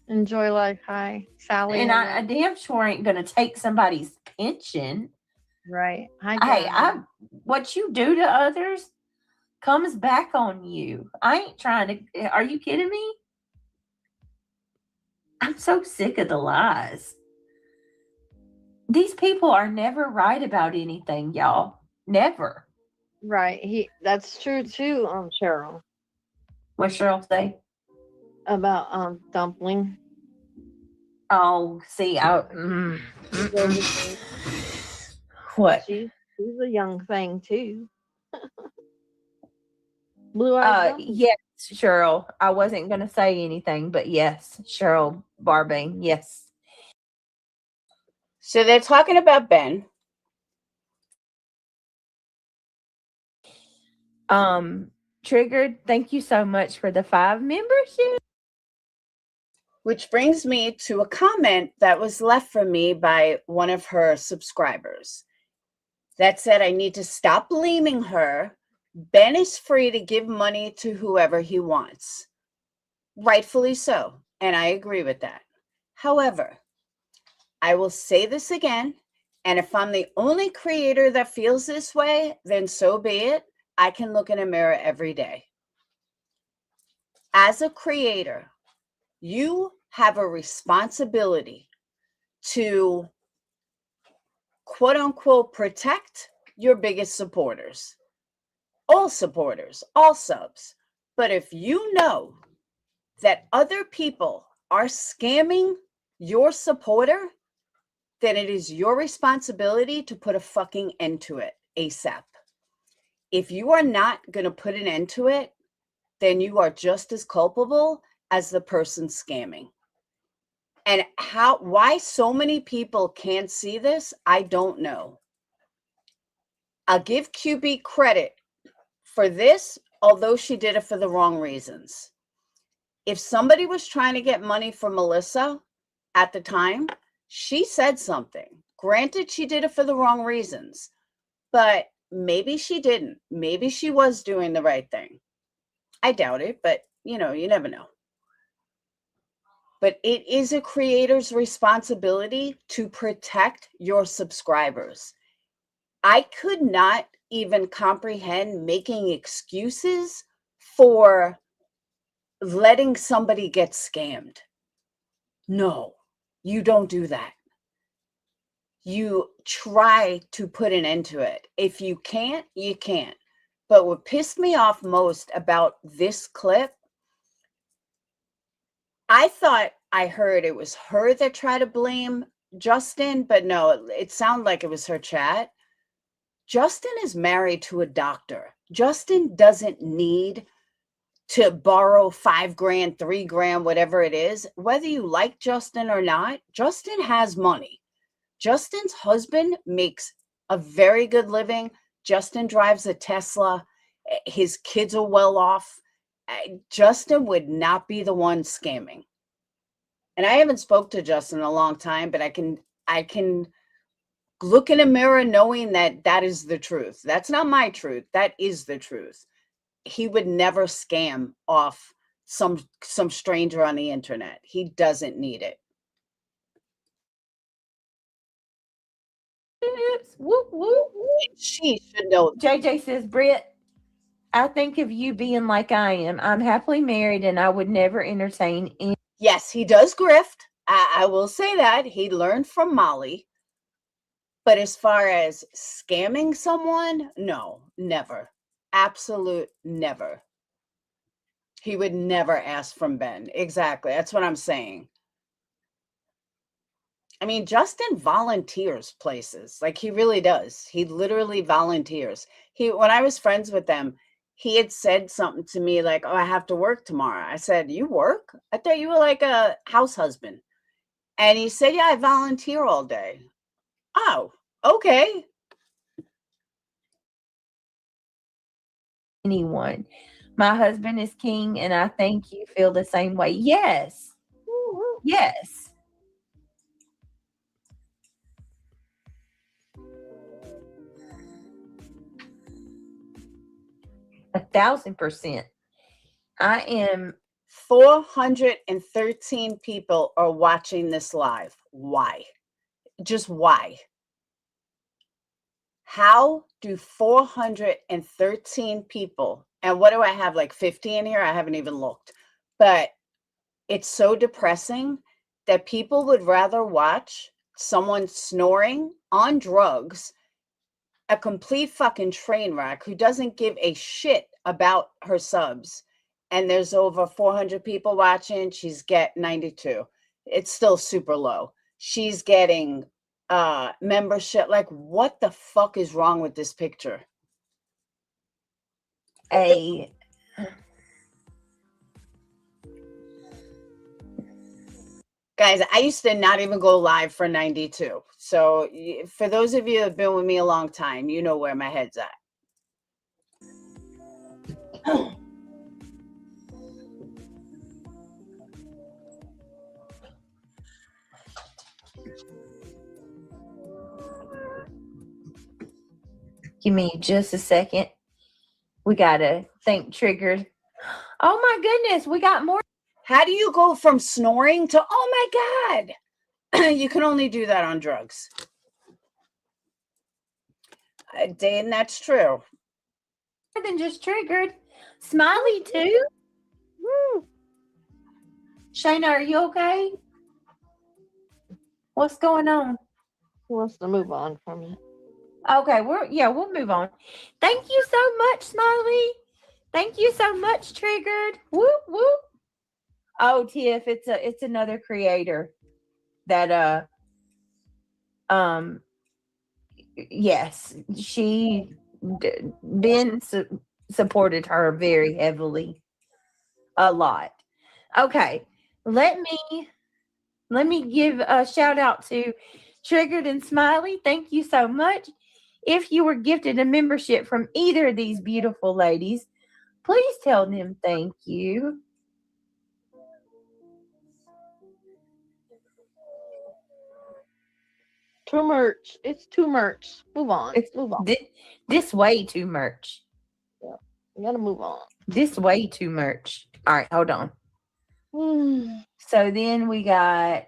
Enjoy life. Hi, Sally. And I damn sure ain't gonna take somebody's pension. Right. Hi, Hey, what you do to others comes back on you. I ain't trying to. Are you kidding me? I'm so sick of the lies. These people are never right about anything, y'all. Never. Right. That's true too, Cheryl. What Cheryl say? About Dumpling. Oh, see, what? She's a young thing too. Blue-eyed Yes, Cheryl. I wasn't gonna say anything, but yes, Cheryl Barbane, yes. So they're talking about Ben. Triggered, thank you so much for the 5 membership. Which brings me to a comment that was left for me by one of her subscribers that said, I need to stop blaming her. Ben is free to give money to whoever he wants. Rightfully so. And I agree with that. However, I will say this again. And if I'm the only creator that feels this way, then so be it. I can look in a mirror every day. As a creator, you have a responsibility to, quote unquote, protect your biggest supporters, all subs. But if you know that other people are scamming your supporter, then it is your responsibility to put a fucking end to it ASAP. If you are not going to put an end to it, then you are just as culpable as the person scamming. And why so many people can't see this, I don't know. I'll give QB credit for this, although she did it for the wrong reasons. If somebody was trying to get money from Melissa at the time, she said something. Granted, she did it for the wrong reasons, but maybe she didn't. Maybe she was doing the right thing. I doubt it, but you never know. But it is a creator's responsibility to protect your subscribers. I could not even comprehend making excuses for letting somebody get scammed. No, you don't do that. You try to put an end to it. If you can't, you can't. But what pissed me off most about this clip, I thought I heard it was her that tried to blame Justin, but no, it sounded like it was her chat. Justin is married to a doctor. Justin doesn't need to borrow $5,000, $3,000, whatever it is. Whether you like Justin or not, Justin has money. Justin's husband makes a very good living. Justin drives a Tesla. His kids are well off. Justin would not be the one scamming. And I haven't spoke to Justin in a long time, but I can look in a mirror knowing that is the truth. That's not my truth. That is the truth. He would never scam off some stranger on the internet. He doesn't need it. Whoop, whoop. She should know. JJ says, Britt, I think of you being like I am. I'm happily married and I would never entertain any. Yes, he does grift. I will say that. He learned from Molly. But as far as scamming someone, no, never. Absolute never. He would never ask from Ben. Exactly. That's what I'm saying. I mean, Justin volunteers places. Like, he really does. He literally volunteers. When I was friends with them, he had said something to me like, oh, I have to work tomorrow. I said, you work? I thought you were like a house husband. And he said, yeah, I volunteer all day. Oh, okay. Anyone. My husband is king and I think you feel the same way. Yes. Yes. A 1,000%. I am 413 people are watching this live. Why? Just why? How do 413 people, and what do I have, like 50 in here? I haven't even looked. But it's so depressing that people would rather watch someone snoring on drugs, a complete fucking train wreck who doesn't give a shit about her subs. And there's over 400 people watching. She's get 92. It's still super low. She's getting membership. Like, what the fuck is wrong with this picture? a Guys, I used to not even go live for 92. So for those of you who have been with me a long time, you know where my head's at. Give me just a second. We gotta think triggered. Oh my goodness, we got more. How do you go from snoring to, oh my God? You can only do that on drugs. Dan, that's true. More than just triggered. Smiley too. Woo. Shayna, are you okay? What's going on? He wants to move on from it. Okay, we'll move on. Thank you so much, Smiley. Thank you so much, Triggered. Whoop whoop. Oh, Tiff, it's another creator that yes, Ben supported her very heavily, a lot. Okay, let me let me give a shout out to Triggered and Smiley. Thank you so much. If you were gifted a membership from either of these beautiful ladies, please tell them thank you. Too much. It's too much. Move on. It's Move on. this way too much. We gotta move on. This way too much. All right, hold on. So then we got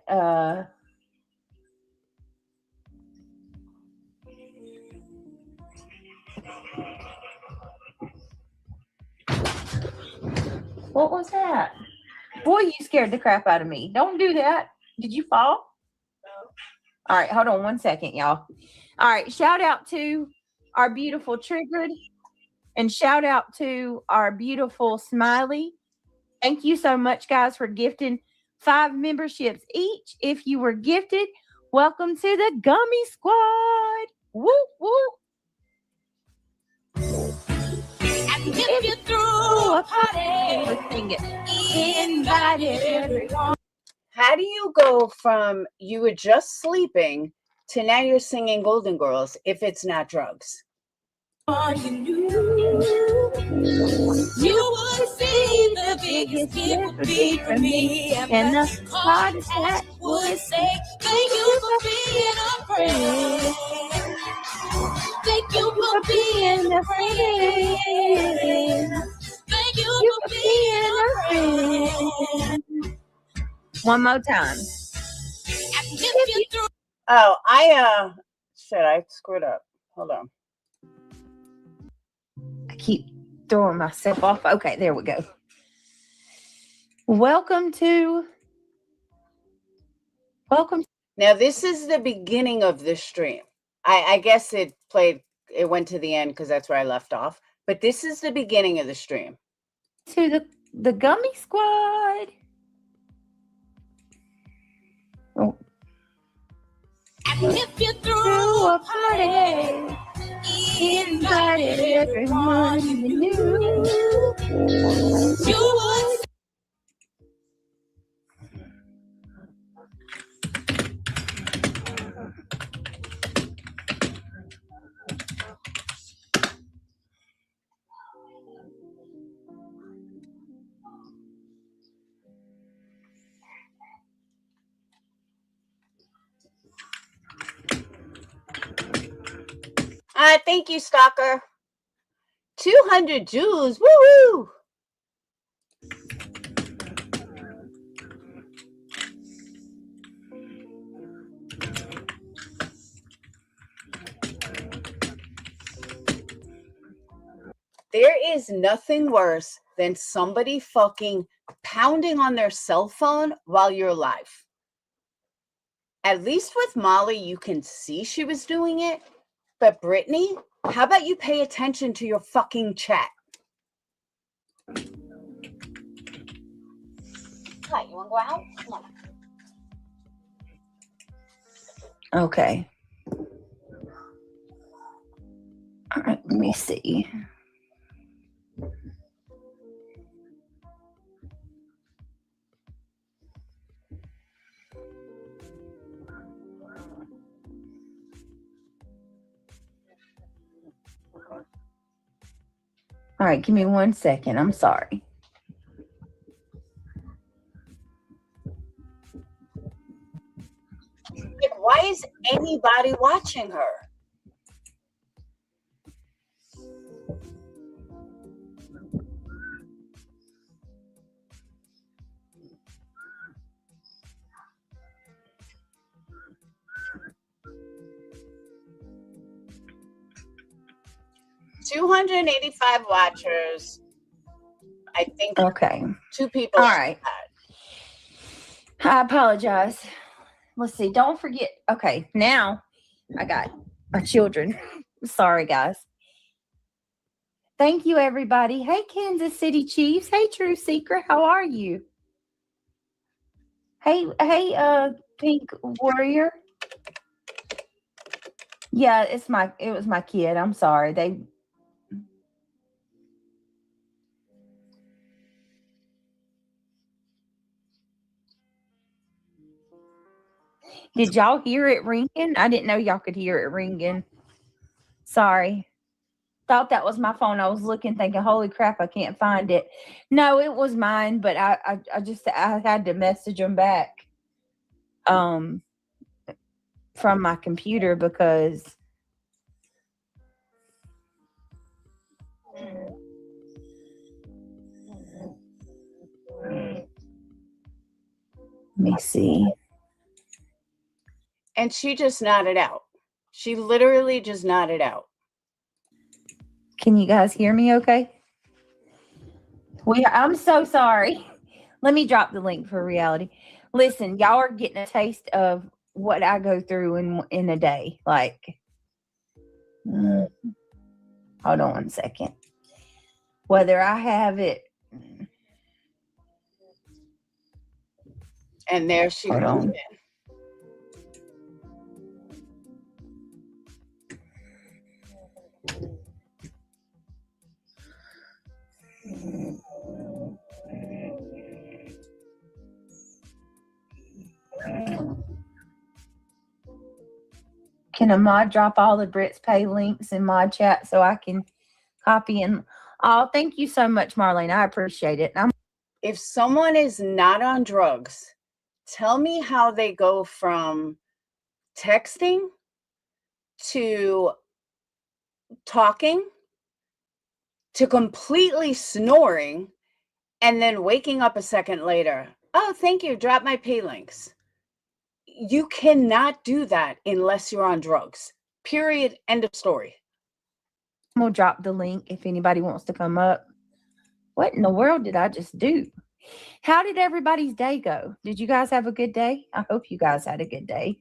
what was that? Boy, you scared the crap out of me. Don't do that. Did you fall? No. All right, hold on 1 second, y'all. All right, shout out to our beautiful Triggered and shout out to our beautiful Smiley. Thank you so much, guys, for gifting 5 memberships each. If you were gifted, welcome to the Gummy Squad. Woo, woo. If you threw a party, let's sing it. Invited everyone. How do you go from you were just sleeping to now you're singing Golden Girls if it's not drugs? You knew you would see the biggest gift would be for me, And the hardest that would say thank you for being a friend. Thank you for being a friend. Thank you for being a friend. One more time. Oh, shit, I screwed up. Hold on. I keep throwing myself off. Okay, there we go. Welcome. Now this is the beginning of the stream. I guess it went to the end because that's where I left off. But this is the beginning of the stream. To the Gummy Squad. Oh. If you threw a party, invited everyone you knew, you would. Thank you, Stalker. 200 Jews. Woo-hoo! There is nothing worse than somebody fucking pounding on their cell phone while you're live. At least with Molly, you can see she was doing it. But Britney, how about you pay attention to your fucking chat? What, you want to go out? Come on. Okay. All right, let me see. All right, give me 1 second. I'm sorry. Like, why is anybody watching her? $285 watchers. I think Okay. 2 people. All right. I apologize. Let's see. Don't forget. Okay, now I got my children. Sorry, guys. Thank you, everybody. Hey, Kansas City Chiefs. Hey, True Secret. How are you? Hey, Pink Warrior. Yeah, it was my kid. I'm sorry. Did y'all hear it ringing? I didn't know y'all could hear it ringing. Sorry. Thought that was my phone. I was looking, thinking, holy crap, I can't find it. No, it was mine, but I had to message them back from my computer because let me see. And she just nodded out. She literally just nodded out. Can you guys hear me okay? I'm so sorry. Let me drop the link for reality. Listen, y'all are getting a taste of what I go through in a day. Like, hold on 1 second. Whether I have it. And there she Hold comes on. in. Can a mod drop all the Brits Pay links in mod chat so I can copy and oh, thank you so much, Marlene. I appreciate it. If someone is not on drugs, tell me how they go from texting to talking to completely snoring and then waking up a second later. Oh, thank you. Drop my pay links. You cannot do that unless you're on drugs. Period. End of story. We'll drop the link if anybody wants to come up. What in the world did I just do? How did everybody's day go? Did you guys have a good day? I hope you guys had a good day.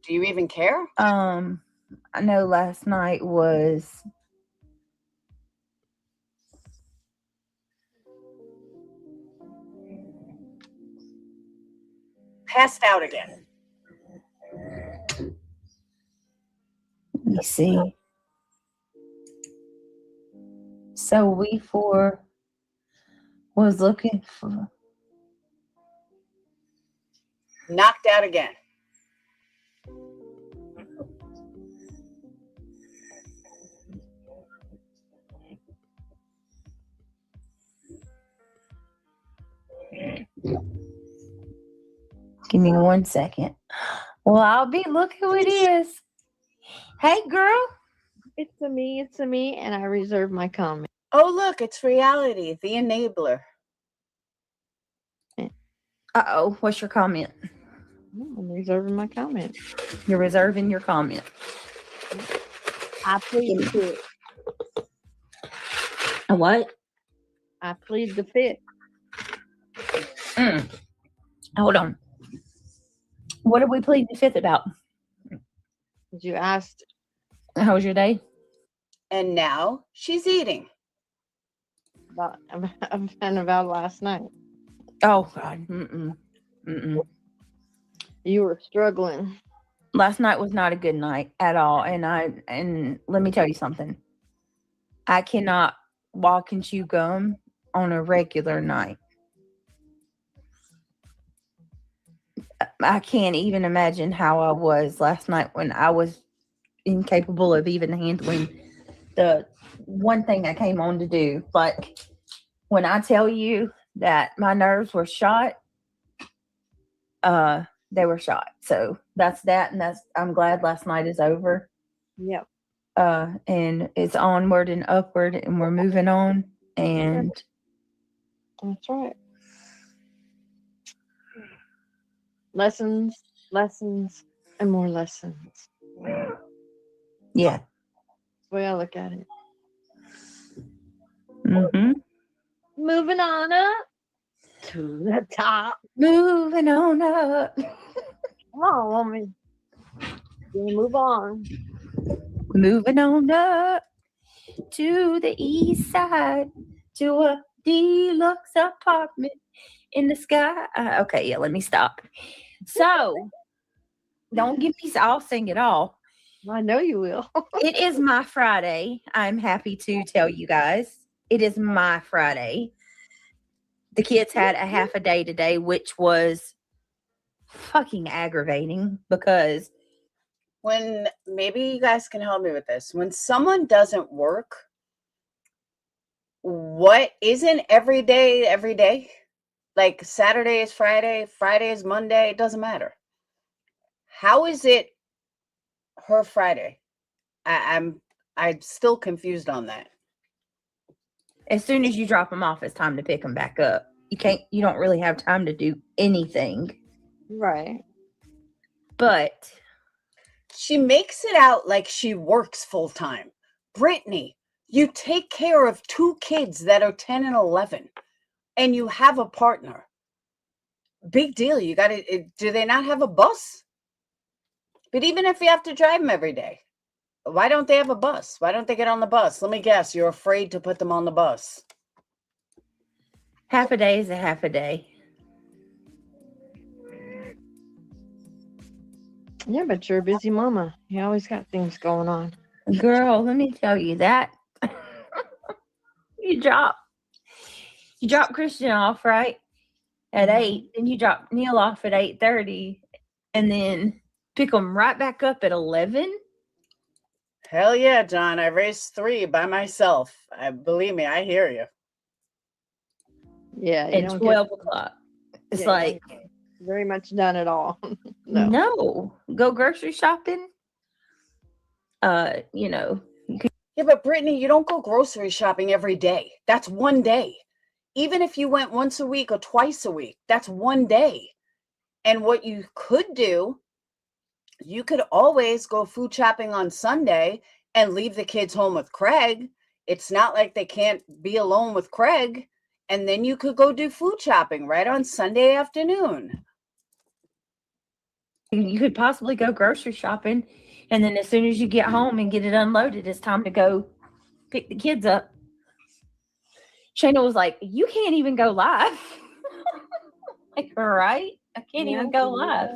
Do you even care? I know last night was Passed out again. let me see. So we four was looking for Knocked out again. Give me 1 second. Well, I'll be. Look who it is. Hey, girl. It's a me, and I reserve my comment. Oh, look, it's reality, the enabler. Uh-oh. What's your comment? I'm reserving my comment. You're reserving your comment. I plead the fifth. A what? I plead the fifth. Hold on. What did we plead the fifth about? You asked. How was your day? And now she's eating. About last night. Oh, God. You were struggling. Last night was not a good night at all. And let me tell you something. I cannot walk and chew gum on a regular night. I can't even imagine how I was last night when I was incapable of even handling the one thing I came on to do. Like, when I tell you that my nerves were shot, they were shot. So that's that. And I'm glad last night is over. Yep. And it's onward and upward, and we're moving on. And that's right. Lessons, and more lessons. Yeah. That's the way I look at it. Moving on up to the top. Moving on up. Come on, woman. Move on. Moving on up to the east side to a deluxe apartment in the sky. Okay, yeah, let me stop. So, don't give me, I'll sing it all. I know you will. It is my Friday. I'm happy to tell you guys. It is my Friday. The kids had a half a day today, which was fucking aggravating because When maybe you guys can help me with this. When someone doesn't work, what isn't every day? Like Saturday is Friday, Friday is Monday, it doesn't matter. How is it her Friday? I'm still confused on that. as soon as you drop them off, it's time to pick them back up. You don't really have time to do anything. Right. But She makes it out like she works full time. Brittany, you take care of 2 kids that are 10 and 11, and you have a partner. Big deal. You got to, do they not have a bus? But even if you have to drive them every day, why don't they have a bus? Why don't they get on the bus? Let me guess, you're afraid to put them on the bus. half a day is a half a day. Yeah, but you're a busy mama. You always got things going on. Girl, let me tell you that you drop Christian off right at 8, then you drop Neil off at 8:30, and then pick them right back up at 11. Hell yeah, John. I raised 3 by myself. Believe me, I hear you. Yeah, you And don't 12 o'clock. It's yeah, you like, don't get very much done at all. No. no, go grocery shopping. You know, Yeah, but Brittany, you don't go grocery shopping every day. That's one day. Even if you went once a week or twice a week, that's one day. And what you could do, you could always go food shopping on Sunday and leave the kids home with Craig. It's not like they can't be alone with Craig. And then you could go do food shopping right on Sunday afternoon. you could possibly go grocery shopping, and then as soon as you get home and get it unloaded, it's time to go pick the kids up. Shayna was like, "You can't even go live." Like, all right, I can't Yeah, even go live.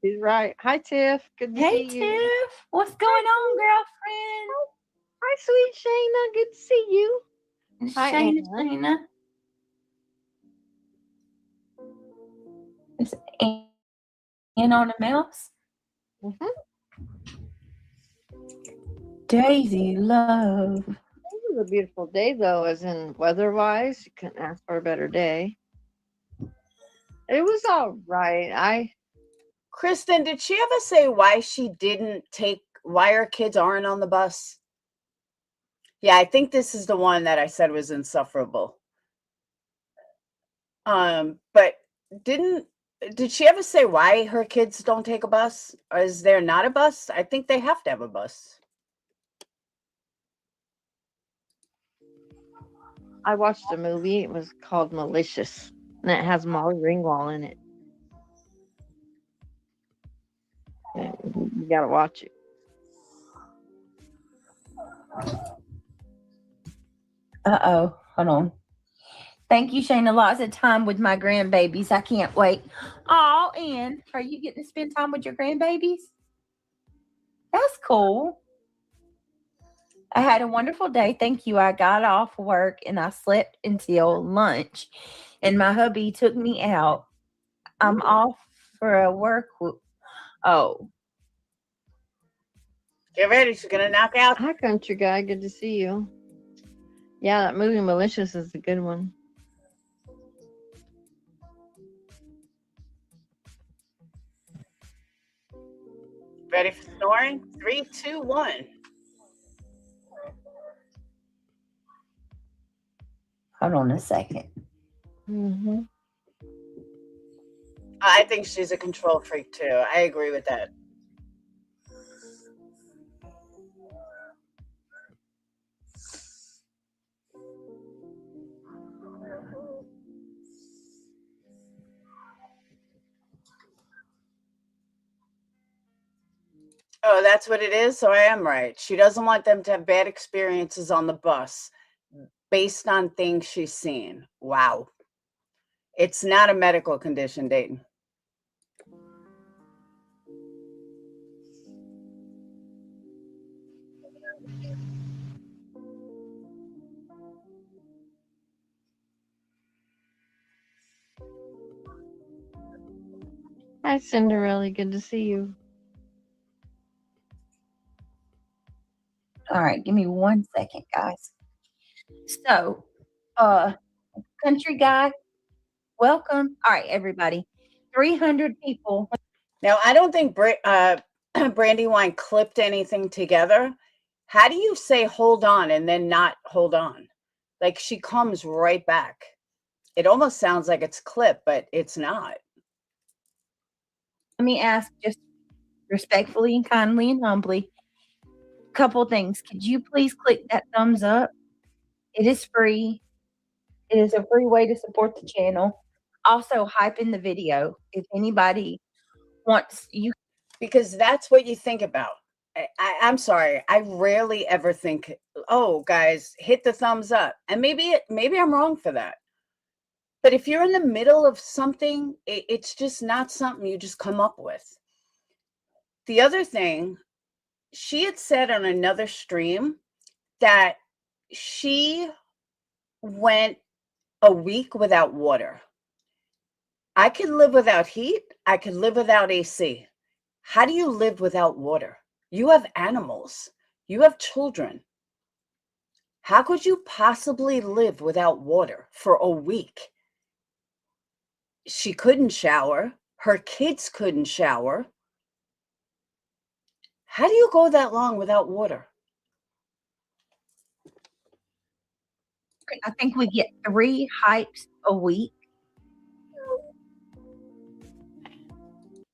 She's right. Hi, Tiff. Good to Hey, see you. Tiff, what's going on, girlfriend? Hi, sweet Shayna. Good to see you. Hi, Shayna, Anna. Shayna. Is Ann on a mouse? Mhm. Daisy love. This is a beautiful day, though, as in weather-wise. You couldn't ask for a better day. It was all right. Kristen, did she ever say why her kids aren't on the bus? Yeah, I think this is the one that I said was insufferable. But did she ever say why her kids don't take a bus? Or is there not a bus? I think they have to have a bus. I watched a movie. It was called Malicious, and it has Molly Ringwald in it. Yeah, you gotta watch it. Uh-oh, hold on. Thank you, Shayna. Lots of time with my grandbabies. I can't wait. Oh, Ann, are you getting to spend time with your grandbabies? That's cool. I had a wonderful day. Thank you. I got off work and I slept until lunch, and my hubby took me out. I'm off for a work. Oh, Get ready, she's gonna knock out. Hi, country guy. Good to see you. Yeah, that movie Malicious is a good one. Ready for snoring? 3, 2, 1. hold on a second. Mm-hmm. I think she's a control freak too. I agree with that. Oh, that's what it is. So I am right. She doesn't want them to have bad experiences on the bus based on things she's seen. Wow. It's not a medical condition, Dayton. Hi, Cinderella. Good to see you. All right, give me 1 second, guys. So, country guy, welcome. All right, everybody. 300 people. Now, I don't think Brandywine clipped anything together. How do you say hold on and then not hold on? Like she comes right back. It almost sounds like it's clipped, but it's not. Let me ask just respectfully and kindly and humbly a couple things. Could you please click that thumbs up? It is free. It is a free way to support the channel. Also, hype in the video. If anybody wants you, Because that's what you think about. I'm sorry. I rarely ever think, oh, guys, hit the thumbs up. And maybe I'm wrong for that. But if you're in the middle of something, it's just not something you just come up with. The other thing, she had said on another stream that she went a week without water. I could live without heat. I could live without AC. How do you live without water? You have animals. You have children. How could you possibly live without water for a week? She couldn't shower. Her kids couldn't shower. How do you go that long without water? I think we get 3 hypes a week.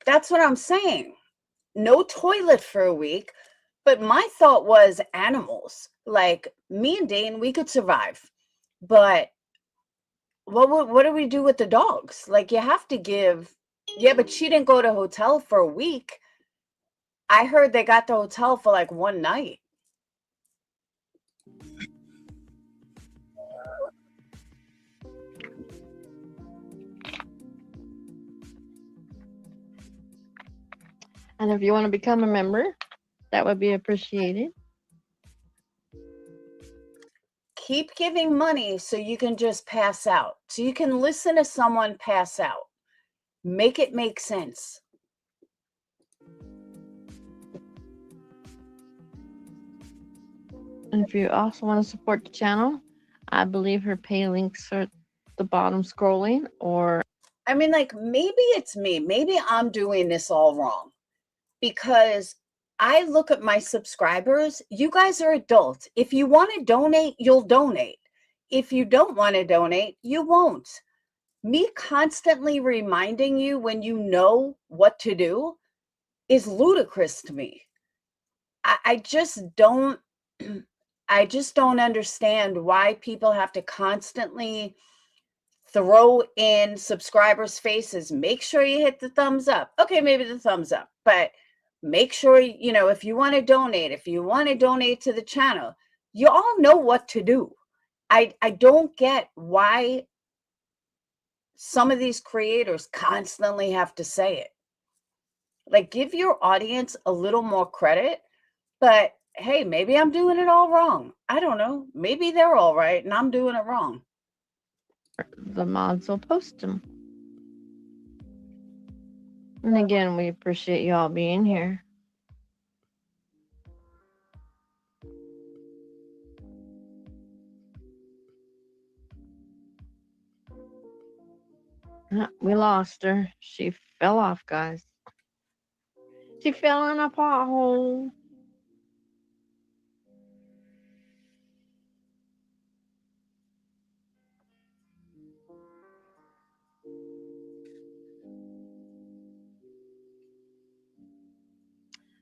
That's what I'm saying. No toilet for a week. But my thought was animals. Like me and Dane, we could survive. But what do we do with the dogs? Like you have to give. Yeah, but she didn't go to a hotel for a week. I heard they got the hotel for like one night. And if you want to become a member, that would be appreciated. Keep giving money so you can just pass out. So you can listen to someone pass out. Make it make sense. And if you also want to support the channel, I believe her pay links are at the bottom scrolling, or I mean, like maybe it's me. Maybe I'm doing this all wrong. Because I look at my subscribers, you guys are adults. If you want to donate, you'll donate. If you don't want to donate, you won't. Me constantly reminding you when you know what to do is ludicrous to me. I just don't I just don't understand why people have to constantly throw in subscribers' faces. Make sure you hit the thumbs up. Okay, maybe the thumbs up, but make sure, if you want to donate to the channel, you all know what to do. I don't get why some of these creators constantly have to say it. Like, give your audience a little more credit, but hey, maybe I'm doing it all wrong. I don't know. Maybe they're all right and I'm doing it wrong. the mods will post them. And again, we appreciate you all being here. We lost her. She fell off, guys. She fell in a pothole.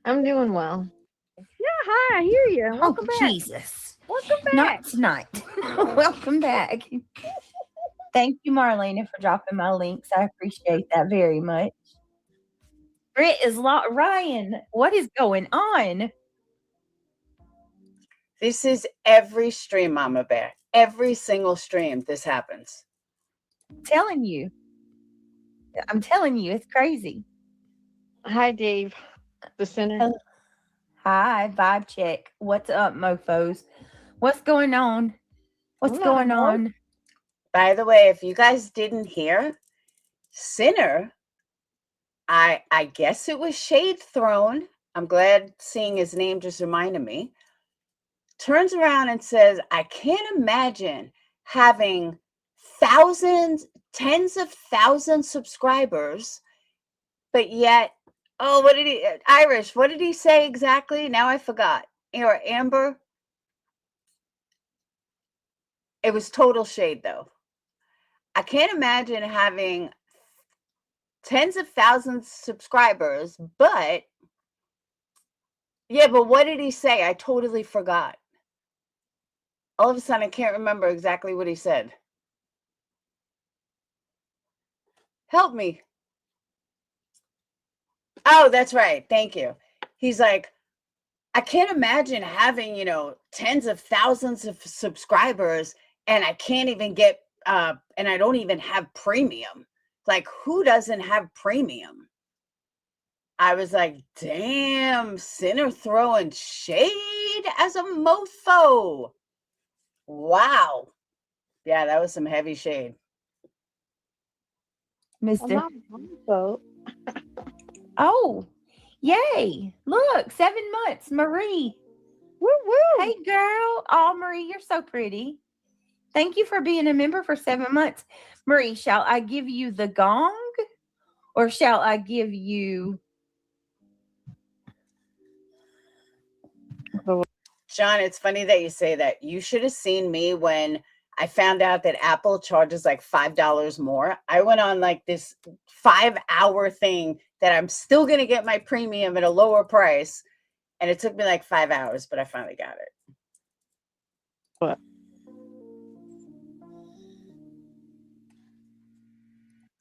I'm doing well. Yeah, hi, I hear you. Welcome back. Jesus. Welcome back. Not tonight. Welcome back. Thank you, Marlena, for dropping my links. I appreciate that very much. Britt is Ryan, what is going on? This is every stream, Mama Bear. Every single stream, this happens. I'm telling you, it's crazy. Hi, Dave, the center. Hello. Hi, vibe check. What's up, mofos? What's going on? What's Hello. going on? By the way, if you guys didn't hear, Sinner I guess it was shade thrown. I'm glad seeing his name just reminded me. Turns around and says, I can't imagine having thousands, tens of thousands subscribers, but yet, oh, what did he, Irish, what did he say exactly? Now I forgot. Or Amber? It was total shade, though. I can't imagine having tens of thousands subscribers, but yeah, but what did he say? I totally forgot. All of a sudden, I can't remember exactly what he said. Help me. Oh, that's right. Thank you. He's like, I can't imagine having, tens of thousands of subscribers and I can't even get, and I don't even have premium. Like, who doesn't have premium? I was like, damn, Sinner throwing shade as a mofo. Wow. Yeah, that was some heavy shade. I'm Mister. not on the boat. Oh, yay. Look, 7 months. Marie. Woo woo. Hey, girl. Oh, Marie, you're so pretty. Thank you for being a member for 7 months. Marie, shall I give you the gong or shall I give you... John, it's funny that you say that. You should have seen me when I found out that Apple charges like $5 more. I went on like this 5-hour thing that I'm still going to get my premium at a lower price. And it took me like 5 hours, but I finally got it. What?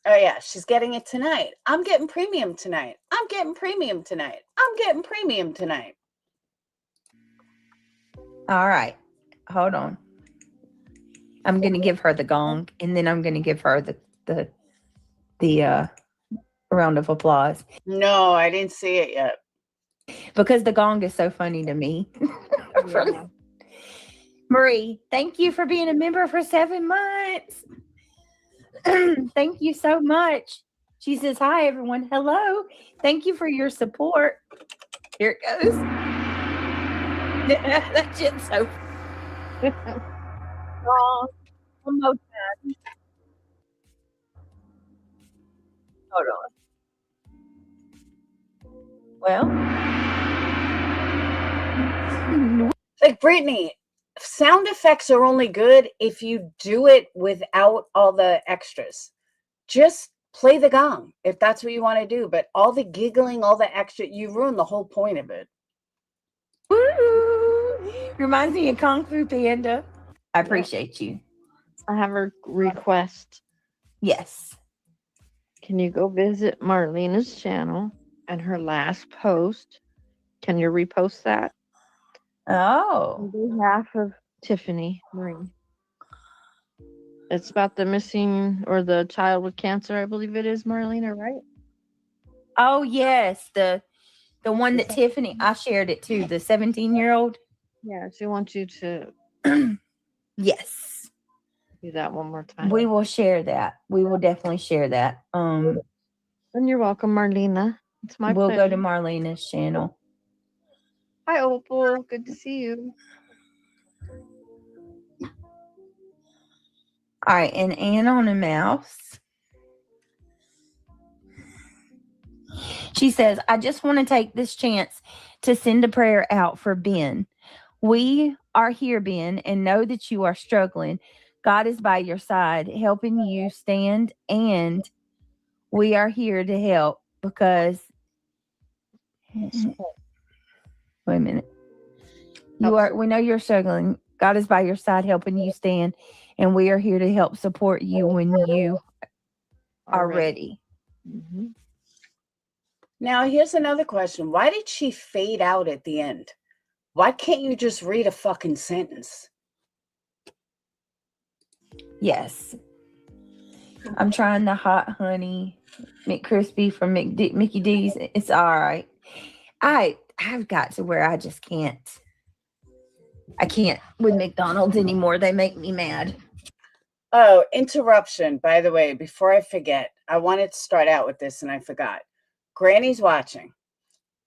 Oh, yeah. She's getting it tonight. I'm getting premium tonight. I'm getting premium tonight. I'm getting premium tonight. All right. Hold on. I'm going to give her the gong and then I'm going to give her the round of applause No, I didn't see it yet. because the gong is so funny to me. Yeah. Marie, thank you for being a member for 7 months. Thank you so much. She says, hi, everyone. Hello. Thank you for your support. Here it goes. That shit's so wrong. One more time. Hold on. Well, Like, Brittany, sound effects are only good if you do it without all the extras. Just play the gong if that's what you want to do. But all the giggling, all the extra, you ruin the whole point of it. woo! Reminds me of Kung Fu Panda. I appreciate you. I have a request. Yes. Can you go visit Marlena's channel and her last post? Can you repost that? Oh. On behalf of Tiffany Marine. It's about the missing or the child with cancer, I believe it is, Marlena, right? Oh, yes. The one that Tiffany, I shared it too. The 17-year-old. Yeah, she wants you to Yes. do that one more time. We will share that. We will definitely share that. And you're welcome, Marlena. It's my We'll pleasure. go to Marlena's channel. Hi, Opal. Good to see you. All right, and Ann on a Mouse. She says, I just want to take this chance to send a prayer out for Ben. We are here, Ben, and know that you are struggling. God is by your side, helping you stand, and we are here to help because... Wait a minute. We know you're struggling. God is by your side, helping you stand, and we are here to help support you when you are ready. Mm-hmm. Now, here's another question. Why did she fade out at the end? Why can't you just read a fucking sentence? Yes. I'm trying the hot honey McCrispy from Mickey D's. It's all right. I've got to where I just can't. I can't with McDonald's anymore. They make me mad. Oh, interruption, by the way, before I forget. I wanted to start out with this and I forgot. Granny's watching.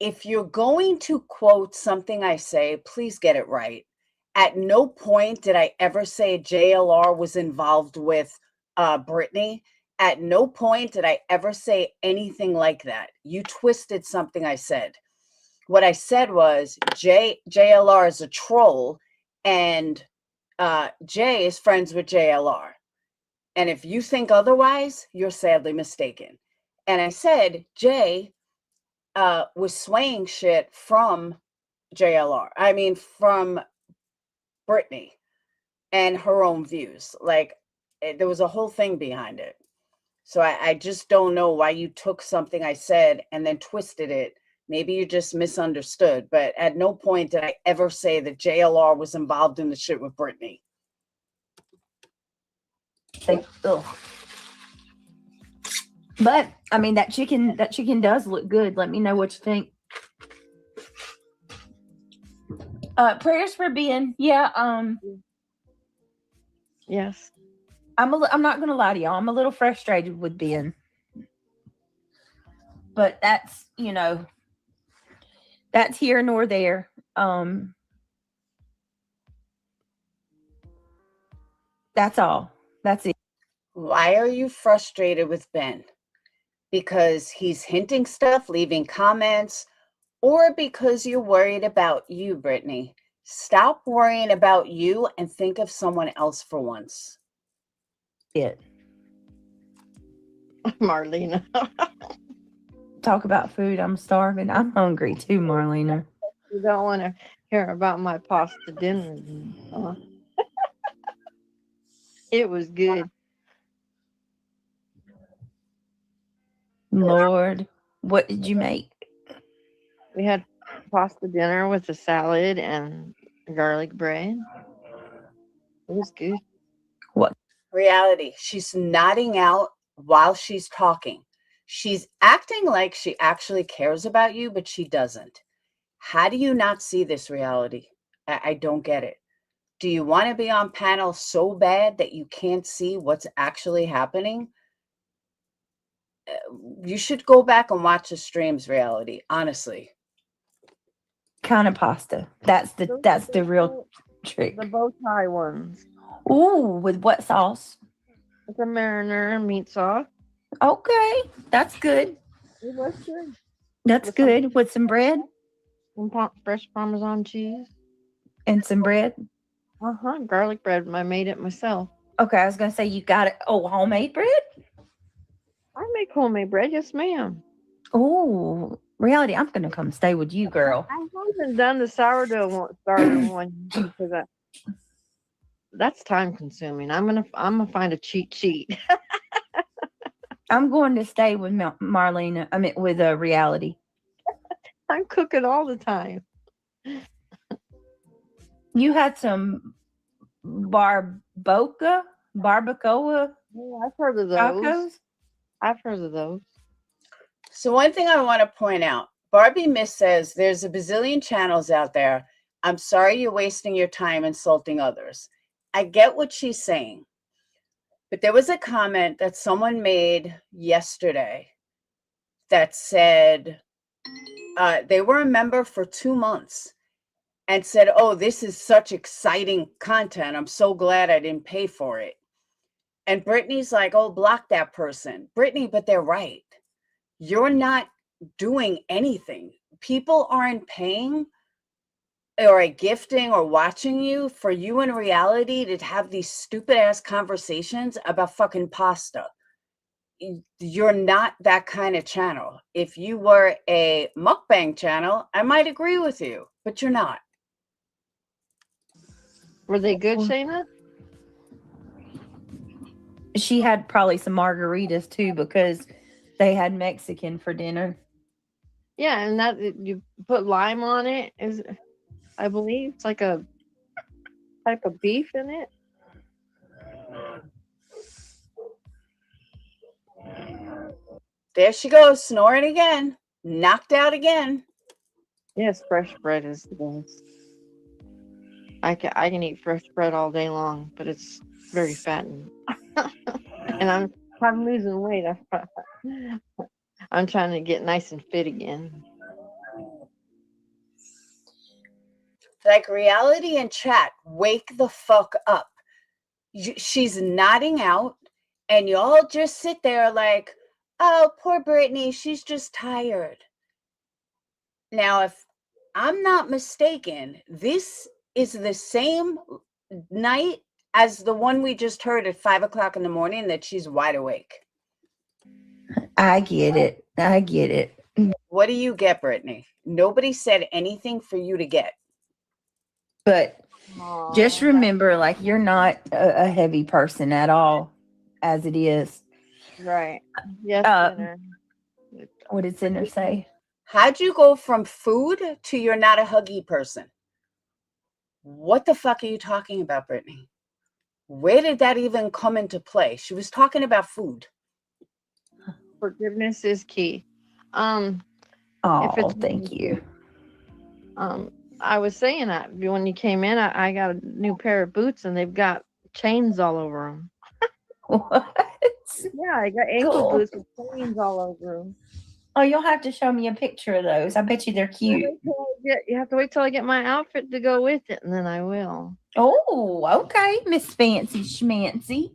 If you're going to quote something I say, please get it right. At no point did I ever say JLR was involved with Britney. At no point did I ever say anything like that. You twisted something I said. What I said was JLR is a troll and Jay is friends with JLR. And if you think otherwise, you're sadly mistaken. And I said Jay was swaying shit from JLR. I mean, from Britney and her own views. Like, there was a whole thing behind it. So I just don't know why you took something I said and then twisted it. Maybe you just misunderstood. But at no point did I ever say that JLR was involved in the shit with Britney. Ugh. But I mean, that chicken does look good. Let me know what you think. Prayers for Ben. Yeah. Yes. I'm not gonna lie to y'all. I'm a little frustrated with Ben. But that's, that's here nor there. That's all. That's it. Why are you frustrated with Ben? Because he's hinting stuff, leaving comments, or because you're worried about you, Brittany? Stop worrying about you and think of someone else for once. It. Marlena. Talk about food. I'm starving. I'm hungry too, Marlena. You don't want to hear about my pasta dinner. Huh? It was good. Lord, what did you make? We had pasta dinner with a salad and garlic bread. It was good. Reality. She's nodding out while she's talking. She's acting like she actually cares about you, but she doesn't. How do you not see this, Reality? I don't get it. Do you want to be on panel so bad that you can't see what's actually happening? You should go back and watch the streams, Reality. Honestly. Kind of pasta. That's the real trick. The bow tie ones. Ooh, with what sauce? It's a mariner meat sauce. Okay, that's good. It was good. That's With some- good. With some bread Some fresh Parmesan cheese. and some bread. Garlic bread. I made it myself. Okay, I was gonna say you got it. Oh, homemade bread. I make homemade bread. Yes, ma'am. Oh, Reality. I'm gonna come stay with you, girl. I haven't done the sourdough starter one because that's time consuming. I'm gonna find a cheat sheet. I'm going to stay with Marlena. I mean, with Reality. I'm cooking all the time. You had some barbacoa. Yeah, I've heard of those. Tacos. I've heard of those. So one thing I want to point out, Barbie Miss says there's a bazillion channels out there. I'm sorry you're wasting your time insulting others. I get what she's saying. But there was a comment that someone made yesterday that said they were a member for 2 months and said, oh, this is such exciting content. I'm so glad I didn't pay for it. And Brittany's like, oh, block that person. Brittany, but they're right. You're not doing anything. People aren't paying or gifting or watching you for you in Reality to have these stupid ass conversations about fucking pasta. You're not that kind of channel. If you were a mukbang channel, I might agree with you, but you're not. Were they good, Shayna? She had probably some margaritas too because they had Mexican for dinner. Yeah, and that you put lime on it is, I believe, it's like a type of beef in it. There she goes, snoring again. Knocked out again. Yes, fresh bread is the best. I can eat fresh bread all day long, but it's very fattening. And I'm losing weight. I'm trying to get nice and fit again. Like reality and chat, wake the fuck up. She's nodding out, and y'all just sit there like, oh, poor Britney, she's just tired. Now, if I'm not mistaken, this is the same night as the one we just heard at 5 o'clock in the morning that she's wide awake. I get it. I get it. What do you get, Britney? Nobody said anything for you to get. But just Aw, remember, like, you're not a heavy person at all, as it is. right. Yes, Uh, Sinner. What did Cinder say? How'd you go from food to you're not a huggy person? What the fuck are you talking about, Britney? Where did that even come into play? She was talking about food. Forgiveness is key. If Oh, it's thank you. I was saying that when you came in, I got a new pair of boots and they've got chains all over them. What? Yeah, I got ankle Cool. boots with chains all over them. Oh, you'll have to show me a picture of those. I bet you they're cute. You have to wait till I get my outfit to go with it, and then I will. Oh, okay, Miss Fancy Schmancy.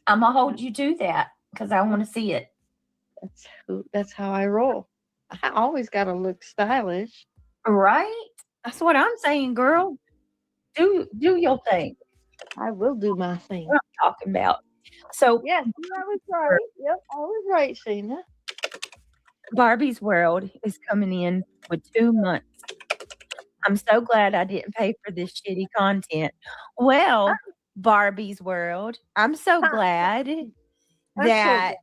I'm gonna hold you to that because I want to see it. That's how I roll. I always got to look stylish. Right? That's what I'm saying, girl. Do your thing. I will do my thing. What I'm talking about. So Yeah, I was right. Yep, I was right, Shayna. Barbie's World is coming in with 2 months. I'm so glad I didn't pay for this shitty content. Well, Barbie's World, I'm so glad that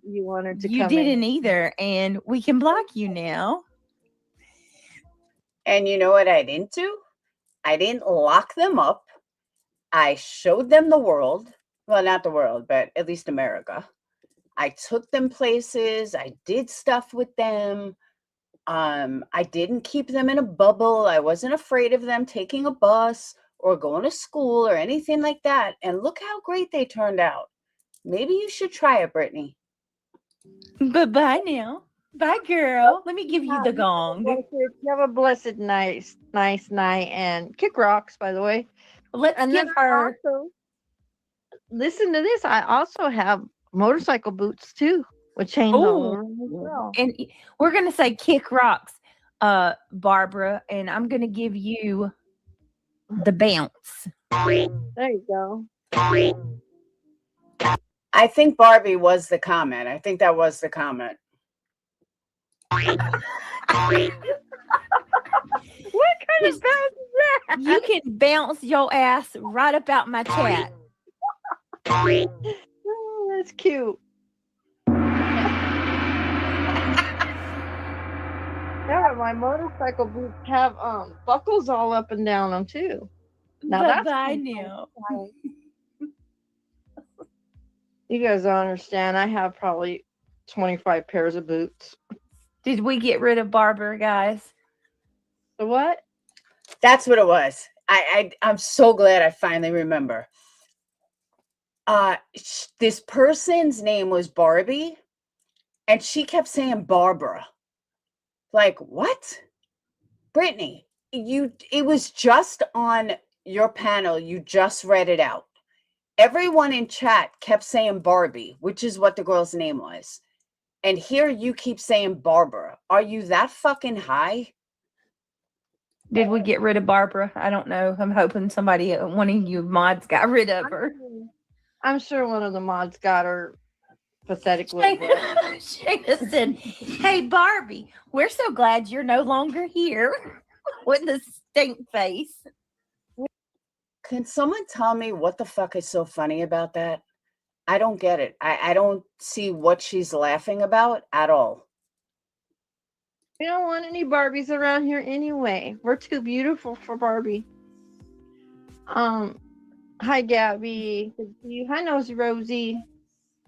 You wanted to you come didn't in. either, and we can block you now. And you know what I didn't do? I didn't lock them up. I showed them the world. Well, not the world, but at least America. I took them places. I did stuff with them. I didn't keep them in a bubble. I wasn't afraid of them taking a bus or going to school or anything like that. And look how great they turned out. Maybe you should try it, Britney. Bye now. Bye, girl. Let me give you the gong. You have a blessed nice night, and kick rocks, by the way. Let's And give then her. also, listen to this. I also have motorcycle boots too, with chains all Oh, over them as well. and we're gonna say kick rocks, Barbara, and I'm gonna give you the bounce. There you go. I think Barbie was the comment. I think that was the comment. What kind of bounce is that? You can bounce your ass right up out my chat. Oh, that's cute. Yeah, but my motorcycle boots have buckles all up and down them too. Now that's Bye kinda now. style. You guys don't understand. I have probably 25 pairs of boots. Did we get rid of Barbara, guys? So what? That's what it was. I'm so glad I finally remember. This person's name was Barbie, and she kept saying Barbara. Like, what? Brittany, it was just on your panel. You just read it out. Everyone in chat kept saying Barbie, which is what the girl's name was. And here you keep saying Barbara. Are you that fucking high? Did we get rid of Barbara? I don't know. I'm hoping somebody, one of you mods, got rid of her. I'm sure one of the mods got her pathetic little butt. Shayna said, "Hey Barbie, we're so glad you're no longer here." With the stink face. Can someone tell me what the fuck is so funny about that? I don't get it. I don't see what she's laughing about at all. We don't want any Barbies around here anyway. We're too beautiful for Barbie. Hi Gabby. Good to see you. Hi Nosy Rosie.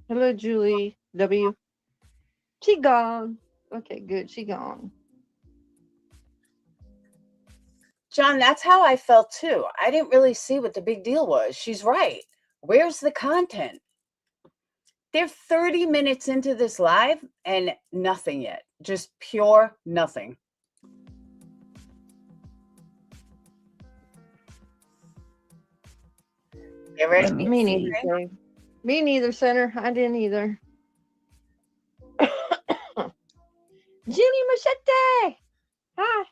Hello Julie W. She gone. Okay, good. She gone. John, that's how I felt too. I didn't really see what the big deal was. She's right. Where's the content? They're 30 minutes into this live and nothing yet. Just pure nothing. You ready? Let me Me see. neither, Dave. Me neither, Center. I didn't either. Julie Machete! Hi.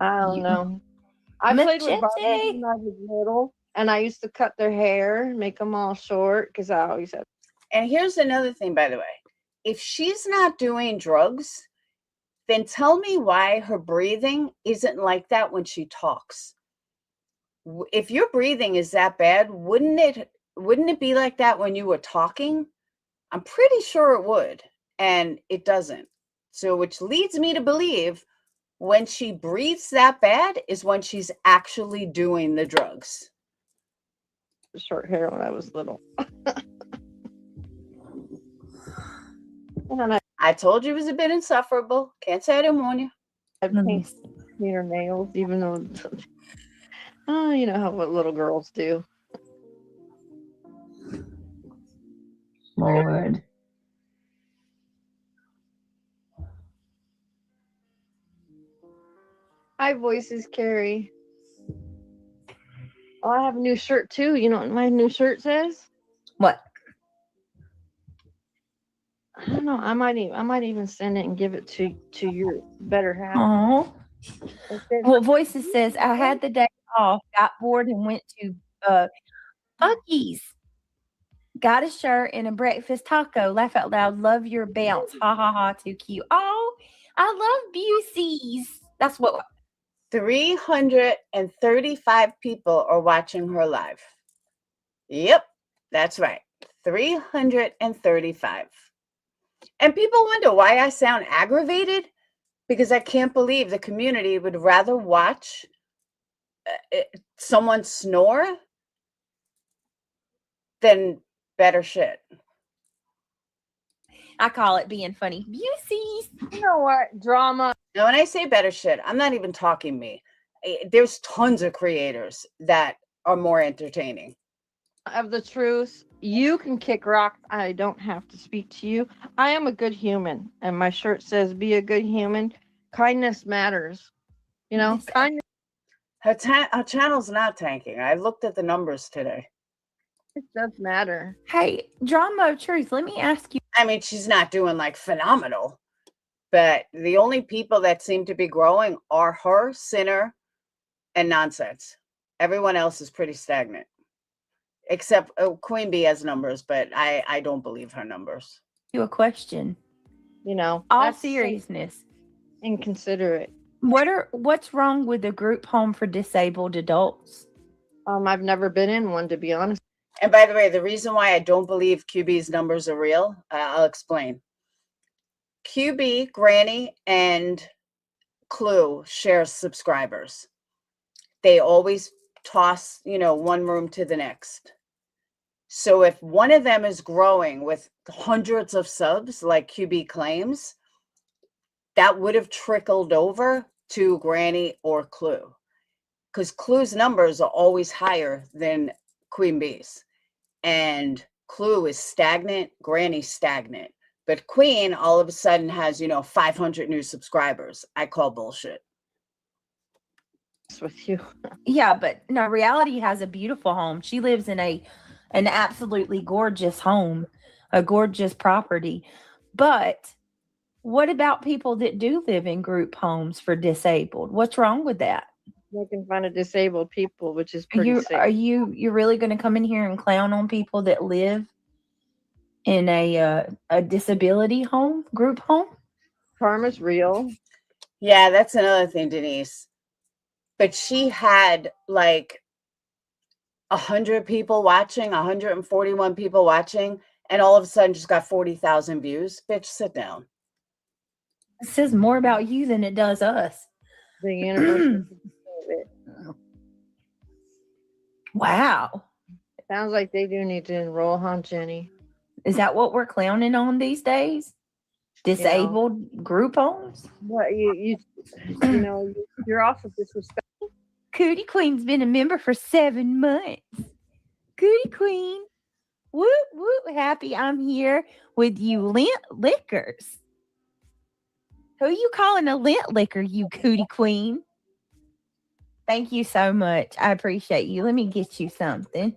I don't know. I played with Barbies when I was little, and I used to cut their hair, make them all short, because I always had. And here's another thing, by the way. If she's not doing drugs, then tell me why her breathing isn't like that when she talks. If your breathing is that bad, wouldn't it be like that when you were talking? I'm pretty sure it would, and it doesn't. So which leads me to believe when she breathes that bad is when she's actually doing the drugs. Short hair when I was little. And I told you it was a bit insufferable. Can't say I didn't warn you. I paint her nails, even though, oh, you know what little girls do. Lord. Hi, Voices, Carrie. Oh, I have a new shirt too. You know what my new shirt says? What? I don't know. I might even send it and give it to your better half. Oh. It says, Well, Voices says, I had the day off, got bored, and went to Buc-ee's. Got a shirt and a breakfast taco. Laugh out loud. Love your bounce. Ha ha ha. Too cute. Oh, I love Busey's. That's what. 335 people are watching her live. Yep, that's right. 335. And people wonder why I sound aggravated, because I can't believe the community would rather watch someone snore than better shit. I call it being funny. Busey's. you know what? Drama. Now, when I say better shit, I'm not even talking me. There's tons of creators that are more entertaining. Of the truth, you can kick rocks. I don't have to speak to you. I am a good human, and my shirt says, "Be a good human. Kindness matters." You know, kindness Her channel's not tanking. I looked at the numbers today. does matter. Hey, drama of truth. Let me ask you. I mean, she's not doing like phenomenal, but the only people that seem to be growing are her, Sinner, and Nonsense. Everyone else is pretty stagnant. Except Queen Bee has numbers, but I don't believe her numbers. You a question. You know, All that's seriousness. inconsiderate. What's wrong with a group home for disabled adults? I've never been in one, to be honest. And by the way, the reason why I don't believe QB's numbers are real, I'll explain. QB, Granny, and Clue share subscribers. They always toss, one room to the next. So if one of them is growing with hundreds of subs, like QB claims, that would have trickled over to Granny or Clue, because Clue's numbers are always higher than Queen Bee's. And Clue is stagnant, Granny's stagnant. But Queen all of a sudden has, 500 new subscribers. I call bullshit. With you. Yeah, but no, Reality has a beautiful home. She lives in an absolutely gorgeous home, a gorgeous property. But what about people that do live in group homes for disabled? What's wrong with that? Making fun of disabled people, which is pretty sick. You're really going to come in here and clown on people that live in a disability home, group home? Karma's real. Yeah, that's another thing, Denise. But she had like 100 people watching, 141 people watching, and all of a sudden just got 40,000 views. Bitch, sit down. It says more about you than it does us. The universe. Wow. Sounds like they do need to enroll, huh, Jenny? Is that what we're clowning on these days? Disabled group homes? What you're also disrespectful. Cootie Queen's been a member for 7 months. Goody Queen. Whoop, whoop. Happy I'm here with you lint lickers. Who you calling a lint licker, you cootie queen? Thank you so much. I appreciate you. Let me get you something.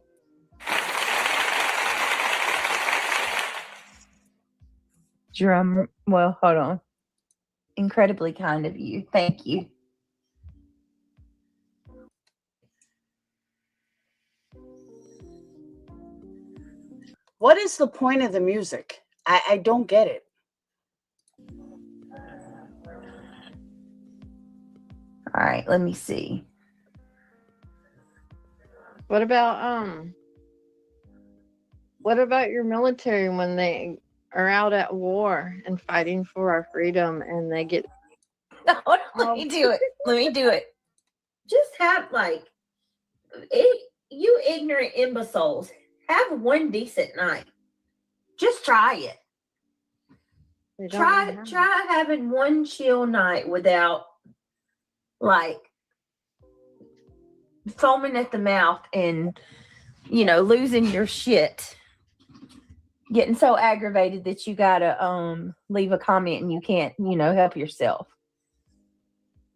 Drum. Well, hold on. Incredibly kind of you. Thank you. What is the point of the music? I don't get it. All right, let me see. What about your military when they are out at war and fighting for our freedom and they get Hold on, let me do it. Let me do it. Just have you ignorant imbeciles, have one decent night. Just try it. they don't Try have- try having one chill night without foaming at the mouth and losing your shit. Getting so aggravated that you gotta leave a comment and you can't, help yourself.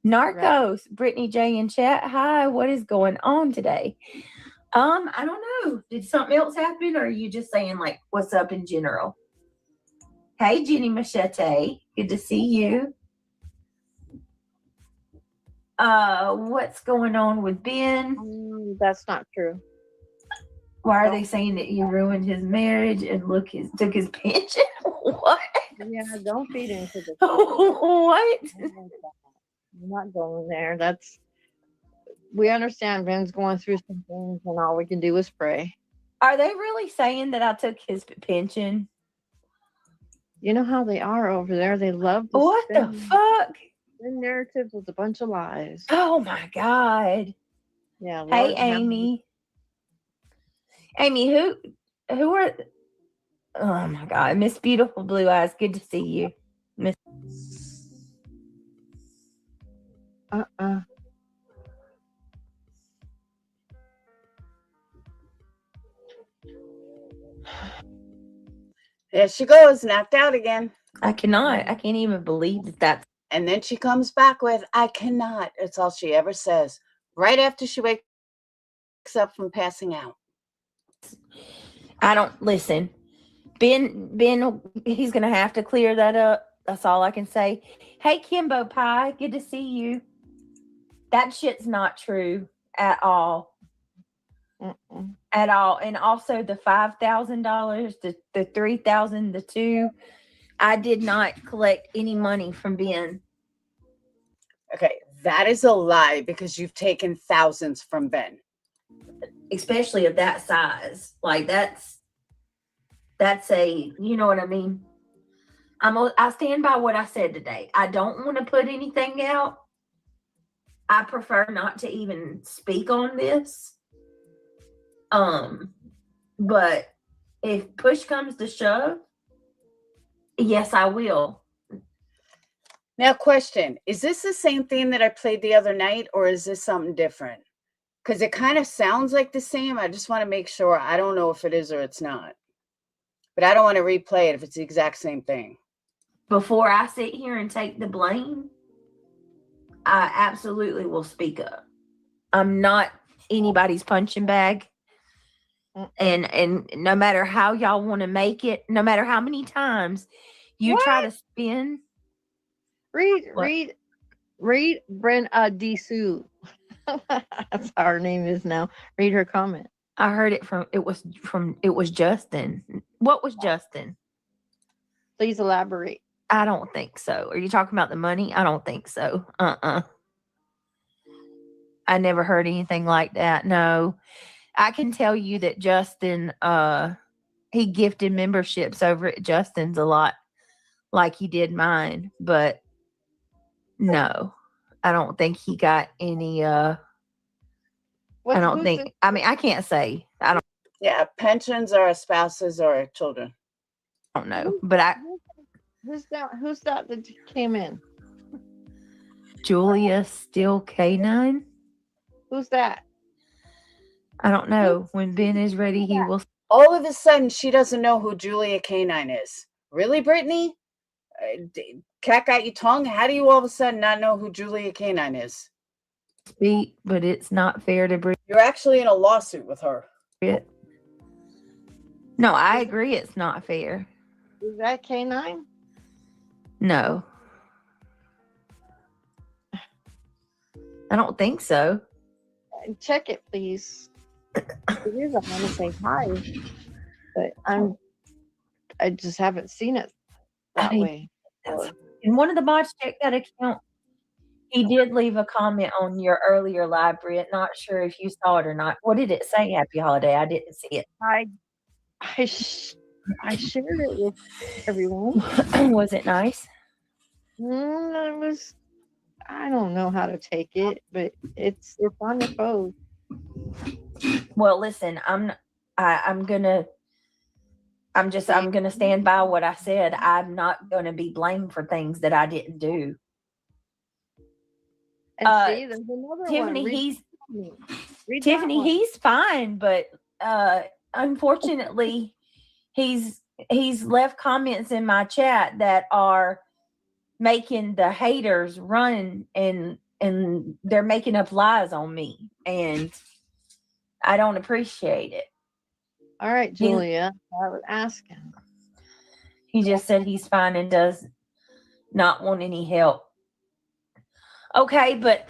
Narcos, Brittany J in chat. Hi, what is going on today? I don't know. Did something else happen, or are you just saying what's up in general? Hey, Jenny Machete, good to see you. What's going on with Ben? That's not true. Why are they saying that you ruined his marriage and took his pension? What? Yeah, don't feed into the. What? I'm not going there. We understand Ben's going through some things, and all we can do is pray. Are they really saying that I took his pension? You know how they are over there. They love to What the fuck? spin narratives with a bunch of lies. Oh my God. Yeah. Hey, Lord have Amy. Amy, who are? Oh my God, Miss Beautiful Blue Eyes. Good to see you, Miss. There she goes, knocked out again. I cannot. I can't even believe that. And then she comes back with, I cannot. That's all she ever says. Right after she wakes up from passing out. I don't listen. Ben, he's gonna have to clear that up. That's all I can say. Hey, Kimbo Pie, good to see you. That shit's not true at all. At all. And also the $5,000, the $3,000, the $2,000. I did not collect any money from Ben. Okay, that is a lie because you've taken thousands from Ben. Especially of that size. That's a, you know what I mean? I stand by what I said today. I don't want to put anything out. I prefer not to even speak on this. But if push comes to shove, yes, I will. Now, question, is this the same theme that I played the other night, or is this something different? Because it kind of sounds like the same. I just want to make sure. I don't know if it is or it's not. But I don't want to replay it if it's the exact same thing. Before I sit here and take the blame, I absolutely will speak up. I'm not anybody's punching bag. And no matter how y'all want to make it, no matter how many times you try to spin. Read Brenda D. Sue. That's how her name is now. Read her comment. I heard it it was Justin. What was Justin? Please elaborate. I don't think so. Are you talking about the money? I don't think so. I never heard anything like that. No. I can tell you that Justin, he gifted memberships over at Justin's a lot like he did mine, but no, I don't think he got any, I can't say. I don't. Yeah, pensions are spouses or children. I don't know, but Who's that came in? Julia Still K9. Who's that? I don't know. When Ben is ready, he will. All of a sudden, she doesn't know who Julia Canine is. Really, Brittany? Cat got your tongue? How do you all of a sudden not know who Julia Canine is? Speak, but it's not fair to bring You're actually in a lawsuit with her. it. No, I agree. It's not fair. Is that canine? No, I don't think so. Check it, please. It is. I want to say hi, but I just haven't seen it that I- way. And one of the mods checked that account. He did leave a comment on your earlier live, Britt. Not sure if you saw it or not. What did it say? Happy holiday. I didn't see it. I shared it with everyone. Was it nice? It was. I don't know how to take it, but it's on your phone. Well, listen, I'm gonna stand by what I said. I'm not gonna be blamed for things that I didn't do. And see, there's another Tiffany, one. Read that one. he's fine, but unfortunately, he's left comments in my chat that are making the haters run, and they're making up lies on me, and I don't appreciate it. All right, Julia, I was asking. He just said he's fine and does not want any help. Okay, but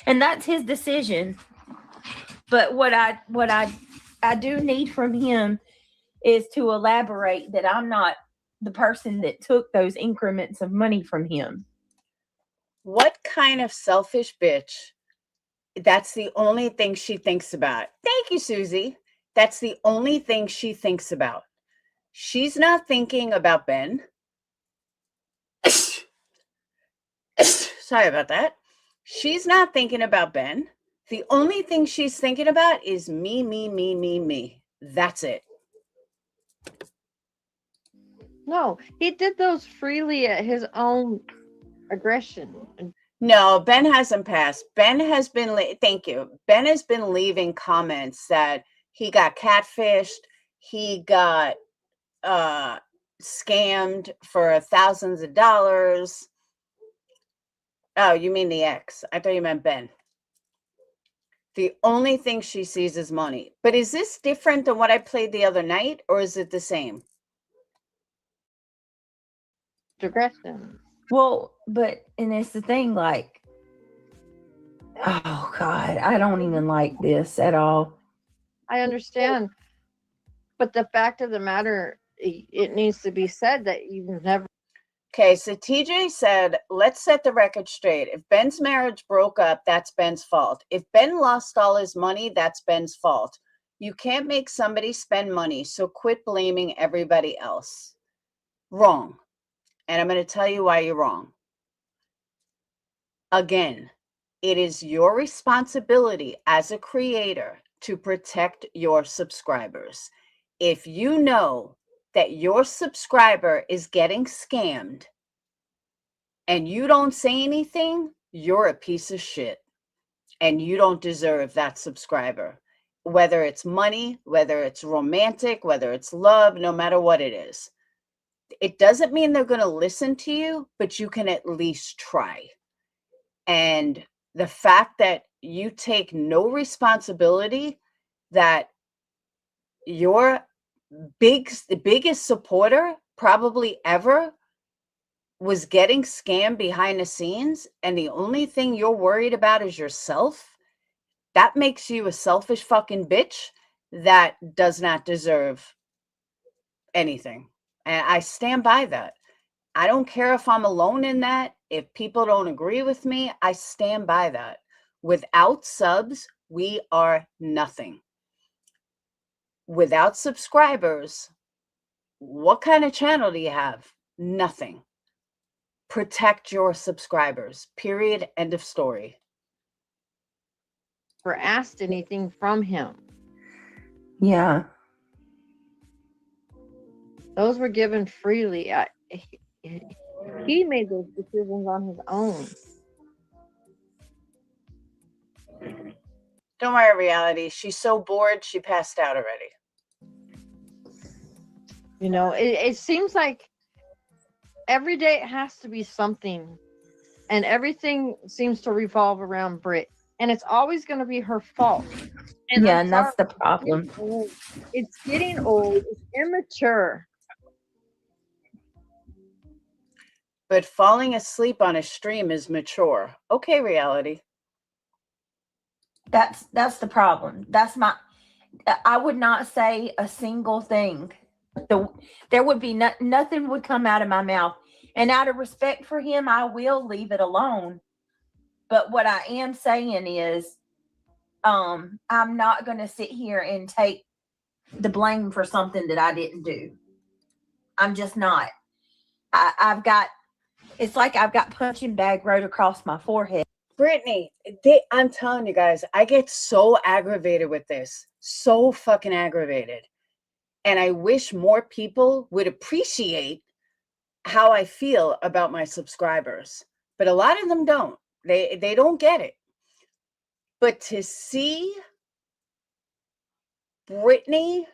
and that's his decision. But what I do need from him is to elaborate that I'm not the person that took those increments of money from him. What kind of selfish bitch? That's the only thing she thinks about. Thank you, Susie. That's the only thing she thinks about. She's not thinking about Ben. Sorry about that. She's not thinking about Ben. The only thing she's thinking about is me, me, me, me, me. That's it. No, he did those freely at his own aggression. No, Ben hasn't passed. Ben has been, thank you. Ben has been leaving comments that he got catfished. He got scammed for thousands of dollars. Oh, you mean the ex? I thought you meant Ben. The only thing she sees is money. But is this different than what I played the other night, or is it the same? Aggression. Well, and it's the thing, like, oh God, I don't even like this at all. I understand. But the fact of the matter, it needs to be said that you've never. Okay, so TJ said, let's set the record straight. If Ben's marriage broke up, that's Ben's fault. If Ben lost all his money, that's Ben's fault. You can't make somebody spend money, so quit blaming everybody else. Wrong. And I'm going to tell you why you're wrong. Again, it is your responsibility as a creator to protect your subscribers. If you know that your subscriber is getting scammed and you don't say anything, you're a piece of shit and you don't deserve that subscriber. Whether it's money, whether it's romantic, whether it's love, no matter what it is. It doesn't mean they're going to listen to you, but you can at least try. And the fact that you take no responsibility, that your biggest supporter probably ever was getting scammed behind the scenes, and the only thing you're worried about is yourself, that makes you a selfish fucking bitch that does not deserve anything. And I stand by that. I don't care if I'm alone in that. If people don't agree with me, I stand by that. Without subs, we are nothing. Without subscribers, what kind of channel do you have? Nothing. Protect your subscribers. Period. End of story. Or asked anything from him. Yeah. Those were given freely. He made those decisions on his own. Don't worry, reality. She's so bored, she passed out already. You know, it seems like every day it has to be something, and everything seems to revolve around Brit, and it's always going to be her fault. And Yeah, I'm and that's sorry, the problem. it's getting old. It's immature. But falling asleep on a stream is mature. Okay, reality. That's the problem. That's my. I would not say a single thing. There would be nothing would come out of my mouth, and out of respect for him, I will leave it alone. But what I am saying is, I'm not going to sit here and take the blame for something that I didn't do. I'm just not. I've got. It's like I've got punching bag right across my forehead. Britney, I'm telling you guys, I get so aggravated with this. So fucking aggravated. And I wish more people would appreciate how I feel about my subscribers. But a lot of them don't. They don't get it. But to see Britney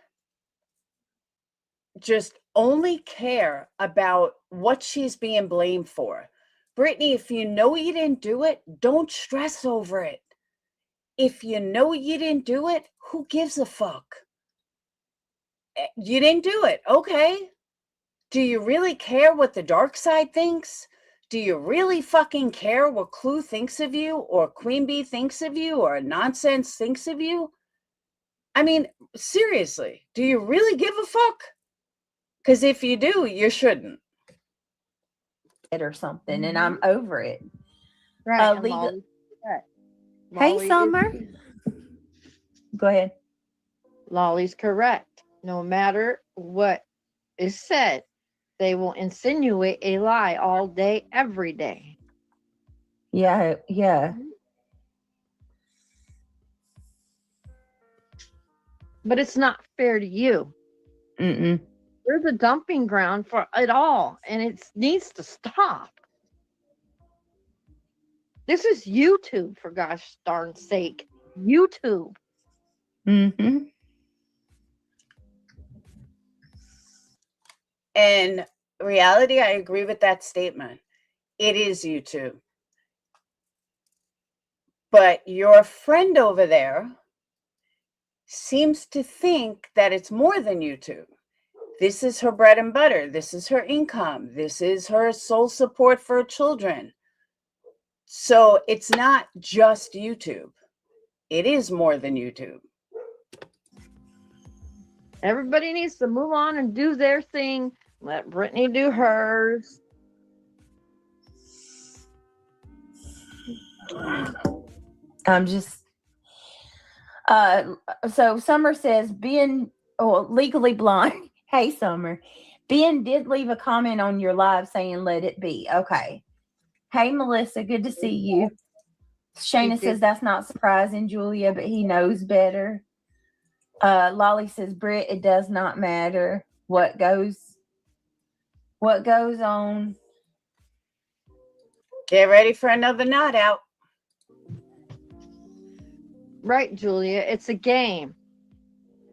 just only care about what she's being blamed for. Britney, if you know you didn't do it, don't stress over it. If you know you didn't do it, who gives a fuck? You didn't do it. Okay. Do you really care what the dark side thinks? Do you really fucking care what Clue thinks of you, or Queen Bee thinks of you, or Nonsense thinks of you? I mean, seriously, do you really give a fuck? Because if you do, you shouldn't. Or something, and I'm over it. Right. And Legal. Molly's correct. Hey, Molly is- Summer. Go ahead. Lolly's correct. No matter what is said, they will insinuate a lie all day, every day. Yeah, yeah. But it's not fair to you. Mm-mm. You're the dumping ground for it all, and it needs to stop. This is YouTube, for gosh darn sake. YouTube. Mm-hmm. And reality, I agree with that statement. It is YouTube. But your friend over there seems to think that it's more than YouTube. This is her bread and butter. This is her income. This is her sole support for children. So it's not just YouTube. It is more than YouTube. Everybody needs to move on and do their thing. Let Britney do hers. I'm just so Summer says being legally blind. Hey, Summer. Ben did leave a comment on your live saying let it be. Okay. Hey, Melissa, good to see you. Shayna says that's not surprising, Julia, but he knows better. Lolly says, Britt, it does not matter what goes on. Get ready for another knot out. Right, Julia. It's a game.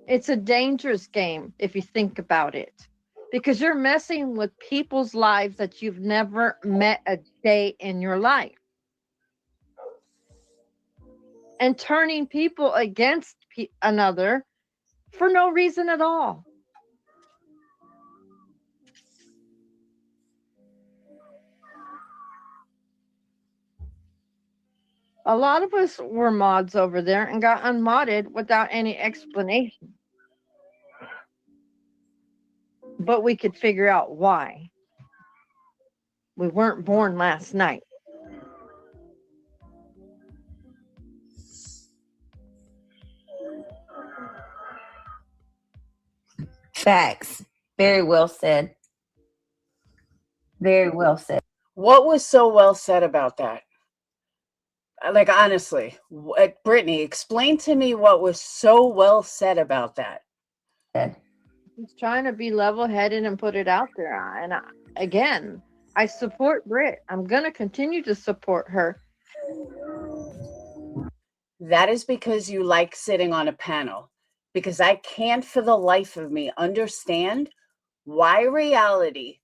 It's a dangerous game if you think about it, because you're messing with people's lives that you've never met a day in your life, and turning people against another for no reason at all. A lot of us were mods over there and got unmodded without any explanation. But we could figure out why. We weren't born last night. Facts. Very well said. Very well said. What was so well said about that? Like, honestly, Brittany, explain to me what was so well said about that. He's trying to be level-headed and put it out there. And again, I support Britt. I'm going to continue to support her. That is because you like sitting on a panel. Because I can't for the life of me understand why reality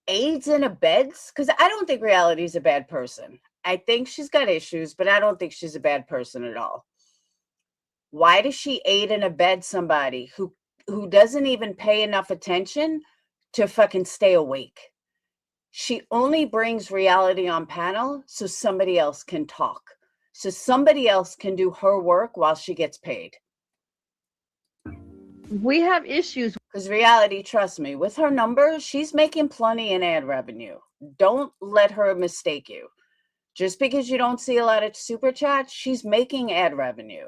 aids and abets. Because I don't think reality is a bad person. I think she's got issues, but I don't think she's a bad person at all. Why does she aid and abet somebody who doesn't even pay enough attention to fucking stay awake? She only brings reality on panel so somebody else can talk, so somebody else can do her work while she gets paid. We have issues. Because reality, trust me, with her numbers, she's making plenty in ad revenue. Don't let her mistake you. Just because you don't see a lot of super chats, she's making ad revenue.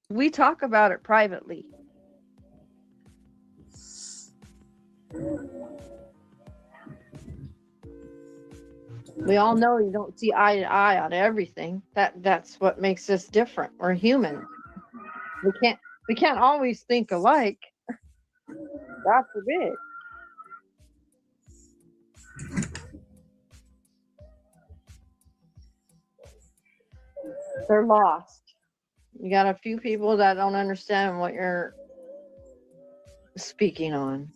We talk about it privately. We all know you don't see eye to eye on everything. That's what makes us different. We're human. We can't always think alike. God forbid. They're lost. You got a few people that don't understand what you're speaking on.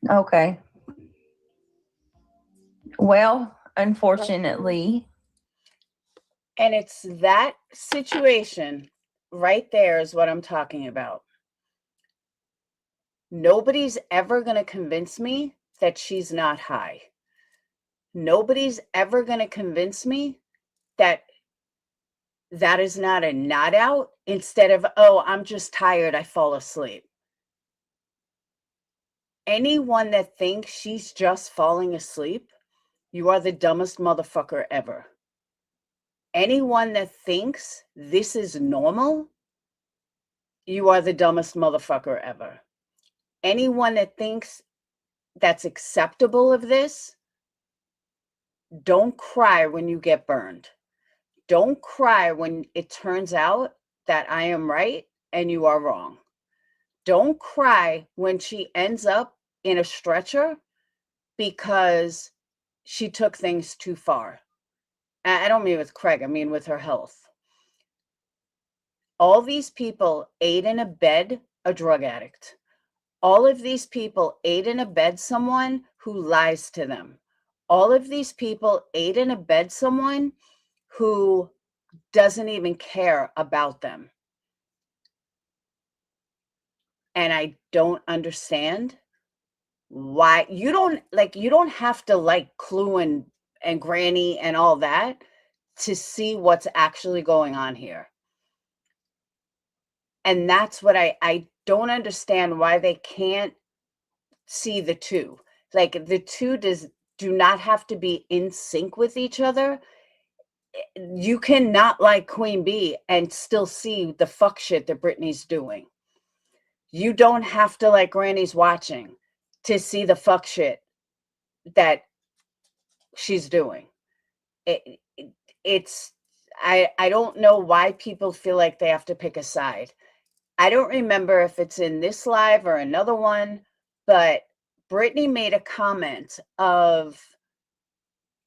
Okay. Well, unfortunately. And it's that situation right there is what I'm talking about. Nobody's ever going to convince me that she's not high. Nobody's ever going to convince me that that is not a nod out instead of, oh, I'm just tired, I fall asleep. Anyone that thinks she's just falling asleep, you are the dumbest motherfucker ever. Anyone that thinks this is normal, you are the dumbest motherfucker ever. Anyone that thinks that's acceptable of this, don't cry when you get burned. Don't cry when it turns out that I am right and you are wrong. Don't cry when she ends up in a stretcher because she took things too far. I don't mean with Craig, I mean with her health. All these people aid and abet a drug addict. All of these people aid and abet someone who lies to them. All of these people aid and abet someone who doesn't even care about them. And I don't understand why you don't have to like Clue and Granny and all that to see what's actually going on here. And that's what I don't understand, why they can't see the two. Like the two do not have to be in sync with each other. You cannot like Queen Bee and still see the fuck shit that Britney's doing. You don't have to like Granny's watching to see the fuck shit that she's doing. I don't know why people feel like they have to pick a side. I don't remember if it's in this live or another one, but Britney made a comment of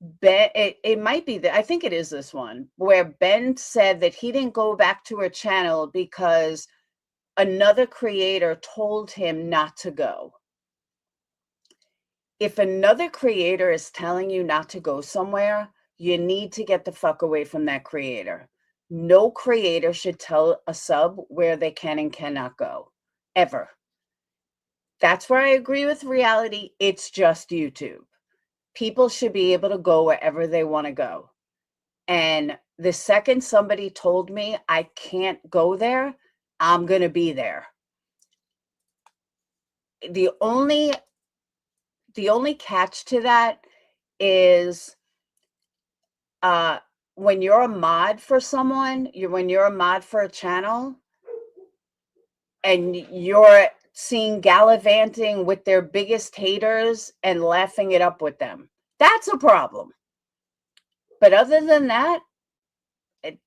Ben. It might be that, I think it is this one, where Ben said that he didn't go back to her channel because another creator told him not to go. If another creator is telling you not to go somewhere, you need to get the fuck away from that creator. No creator should tell a sub where they can and cannot go, ever. That's where I agree with reality. It's just YouTube. People should be able to go wherever they want to go. And the second somebody told me I can't go there, I'm going to be there. The only catch to that is when you're a mod for someone, when you're a mod for a channel and you're seen gallivanting with their biggest haters and laughing it up with them, that's a problem. But other than that,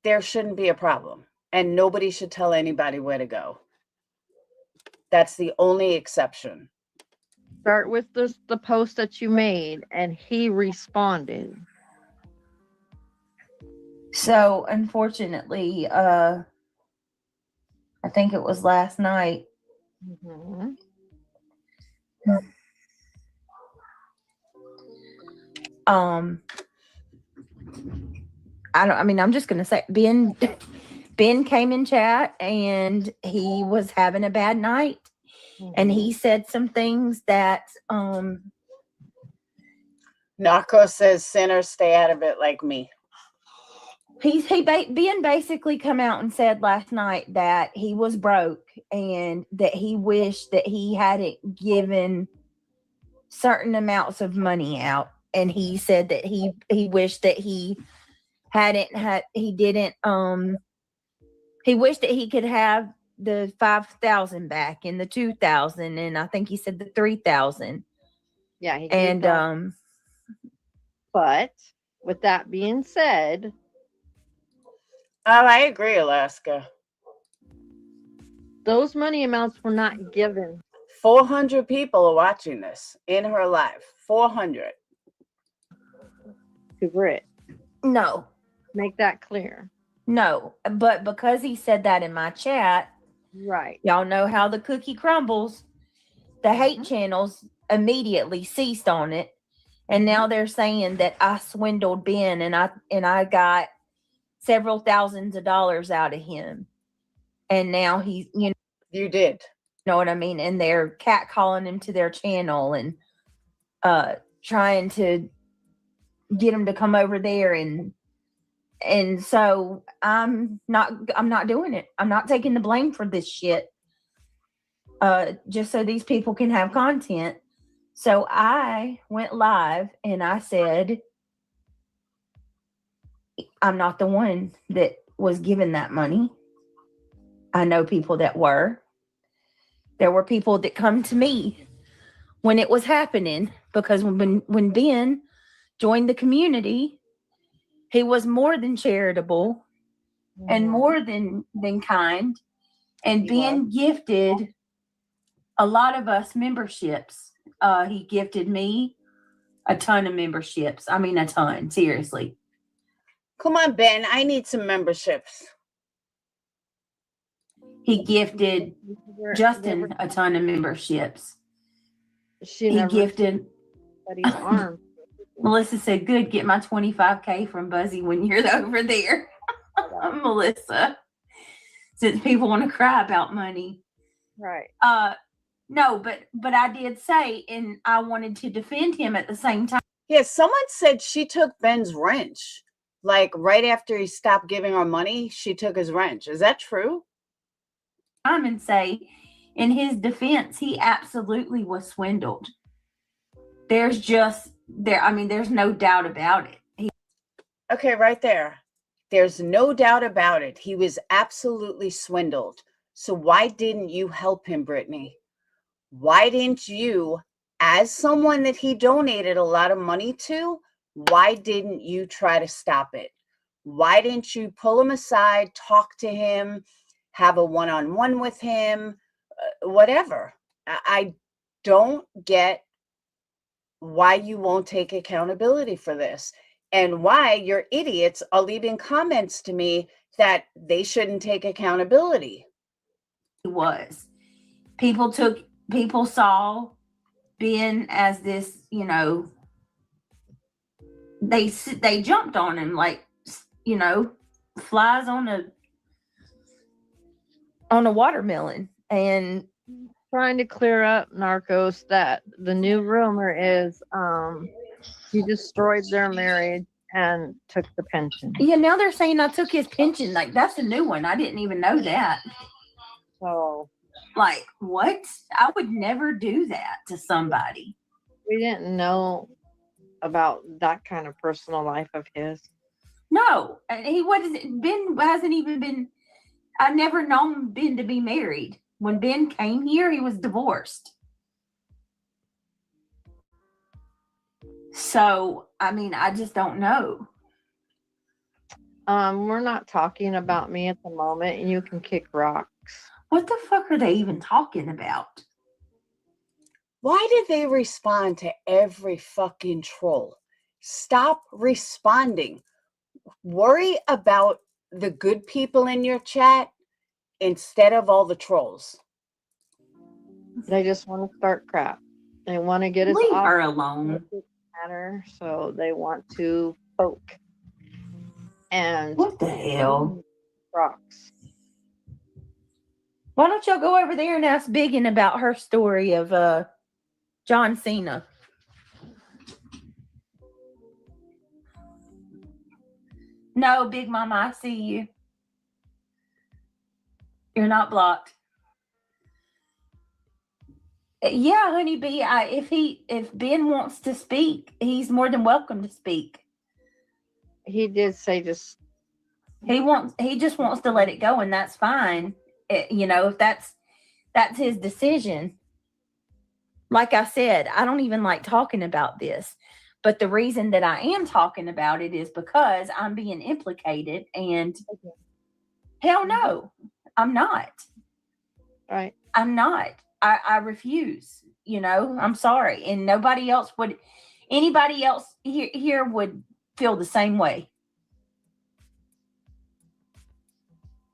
there shouldn't be a problem. And nobody should tell anybody where to go. That's the only exception. Start with the post that you made, and he responded. So unfortunately, I think it was last night. Mm-hmm. I'm just gonna say Ben came in chat and he was having a bad night, and he said some things that Narco says sinners stay out of it like me. Ben basically come out and said last night that he was broke and that he wished that he hadn't given certain amounts of money out, and he said that he wished that he wished that he could have the 5,000 back and the 2,000, and I think he said the 3,000. Yeah, he And but with that being said, I agree, Alaska. those money amounts were not given. 400 people are watching this in her live. 400. To Brit. no, Make that clear. no, but because he said that in my chat, Right. y'all know how the cookie crumbles. The hate channels immediately ceased on it, and now they're saying that I swindled Ben and I got several thousands of dollars out of him, and now he's You did. know what I mean, and they're catcalling him to their channel and trying to get him to come over there, and so I'm not doing it. I'm not taking the blame for this shit. Just so these people can have content. So I went live and I said, I'm not the one that was given that money. I know people that were. There were people that come to me when it was happening, because when Ben joined the community, he was more than charitable and more than kind. And Ben gifted a lot of us memberships. He gifted me a ton of memberships. I mean, a ton, seriously. Come on, Ben. I need some memberships. He gifted Justin a ton of memberships. She He never gifted anybody's arm. Melissa said, good, get my 25K from Buzzy when you're over there. Melissa, since people want to cry about money. Right. No, but I did say, and I wanted to defend him at the same time. Yeah, someone said she took Ben's wrench. Like right after he stopped giving her money, she took his wrench. Is that true? And say, in his defense, he absolutely was swindled. There's no doubt about it. Okay, right there. There's no doubt about it. He was absolutely swindled. So why didn't you help him, Brittany? Why didn't you, as someone that he donated a lot of money to, why didn't you try to stop it? Why didn't you pull him aside, talk to him, have a one-on-one with him, whatever? I don't get why you won't take accountability for this, and why your idiots are leaving comments to me that they shouldn't take accountability. He was. People saw Ben as this, they jumped on him like, flies on a watermelon. And Trying to clear up, Narcos, that the new rumor is he destroyed their marriage and took the pension. yeah, now they're saying I took his pension. Like, that's a new one. I didn't even know that. So, like, what? I would never do that to somebody. we didn't know about that kind of personal life of his. No, Ben hasn't even been. I've never known Ben to be married. When Ben came here, he was divorced. So, I just don't know. We're not talking about me at the moment, and you can kick rocks. What the fuck are they even talking about? Why did they respond to every fucking troll? Stop responding. Worry about the good people in your chat instead of all the trolls. They just want to start crap. They want to get us Leave off her alone. the matter, so they want to poke. And What the hell? rocks. Why don't y'all go over there and ask Biggin about her story of John Cena? No, Big Mama, I see you. You're not blocked. Yeah, honeybee. If Ben wants to speak, he's more than welcome to speak. He did say just He just wants to let it go, and that's fine. If that's his decision. Like I said, I don't even like talking about this, but the reason that I am talking about it is because I'm being implicated, and hell no, I'm not. right. I'm not. I refuse. I'm sorry, and nobody else would. Anybody else here would feel the same way.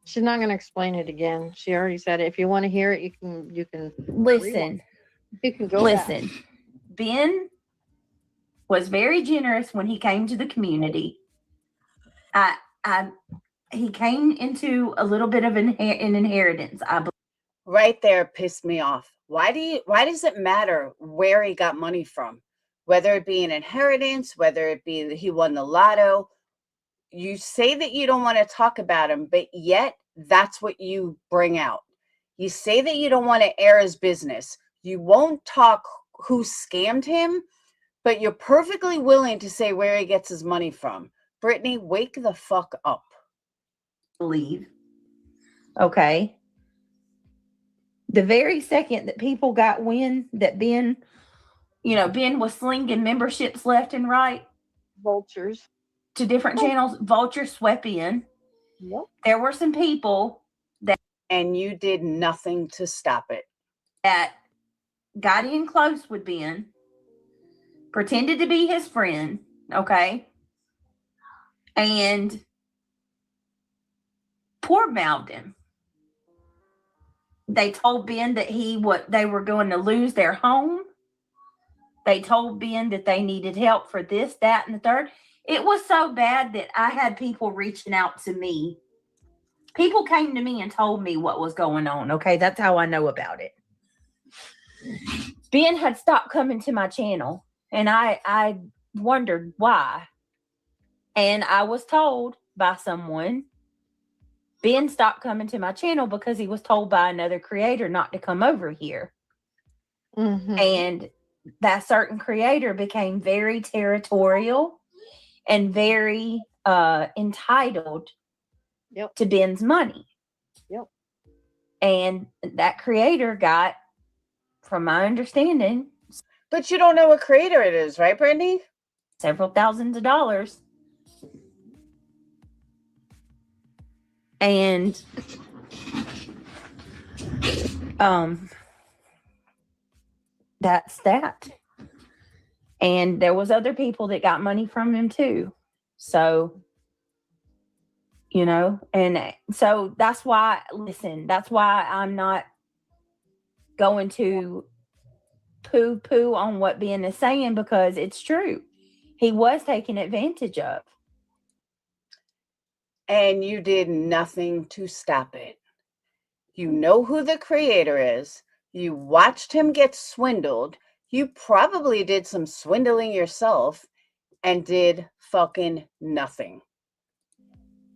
She's not going to explain it again. She already said it. If you want to hear it, you can Listen. You can go Listen, Ben was very generous when he came to the community. He came into a little bit of an inheritance, I believe. Right there pissed me off. Why does it matter where he got money from? Whether it be an inheritance, whether it be that he won the lotto. You say that you don't want to talk about him, but yet that's what you bring out. You say that you don't want to air his business. You won't talk who scammed him, but you're perfectly willing to say where he gets his money from. Britney, wake the fuck up. Believe. Okay. The very second that people got wind that Ben was slinging memberships left and right. vultures to different channels, vultures swept in. Yep. There were some people And you did nothing to stop it. that got in close with Ben, pretended to be his friend, okay, and poor mouthed him. They told Ben that they were going to lose their home. They told Ben that they needed help for this, that, and the third. It was so bad that I had people reaching out to me. People came to me and told me what was going on. Okay, that's how I know about it. Ben had stopped coming to my channel, and I wondered why. And I was told by someone, Ben stopped coming to my channel because he was told by another creator not to come over here. Mm-hmm. And that certain creator became very territorial and very entitled to Ben's money. Yep. And that creator got, from my understanding, But you don't know what creator it is, right, Brittany? several thousands of dollars. And that's that. And there was other people that got money from him too. So, and so that's why I'm not going to poo on what Ben is saying, because it's true. He was taken advantage of. And you did nothing to stop it. You know who the creator is. You watched him get swindled. You probably did some swindling yourself and did fucking nothing.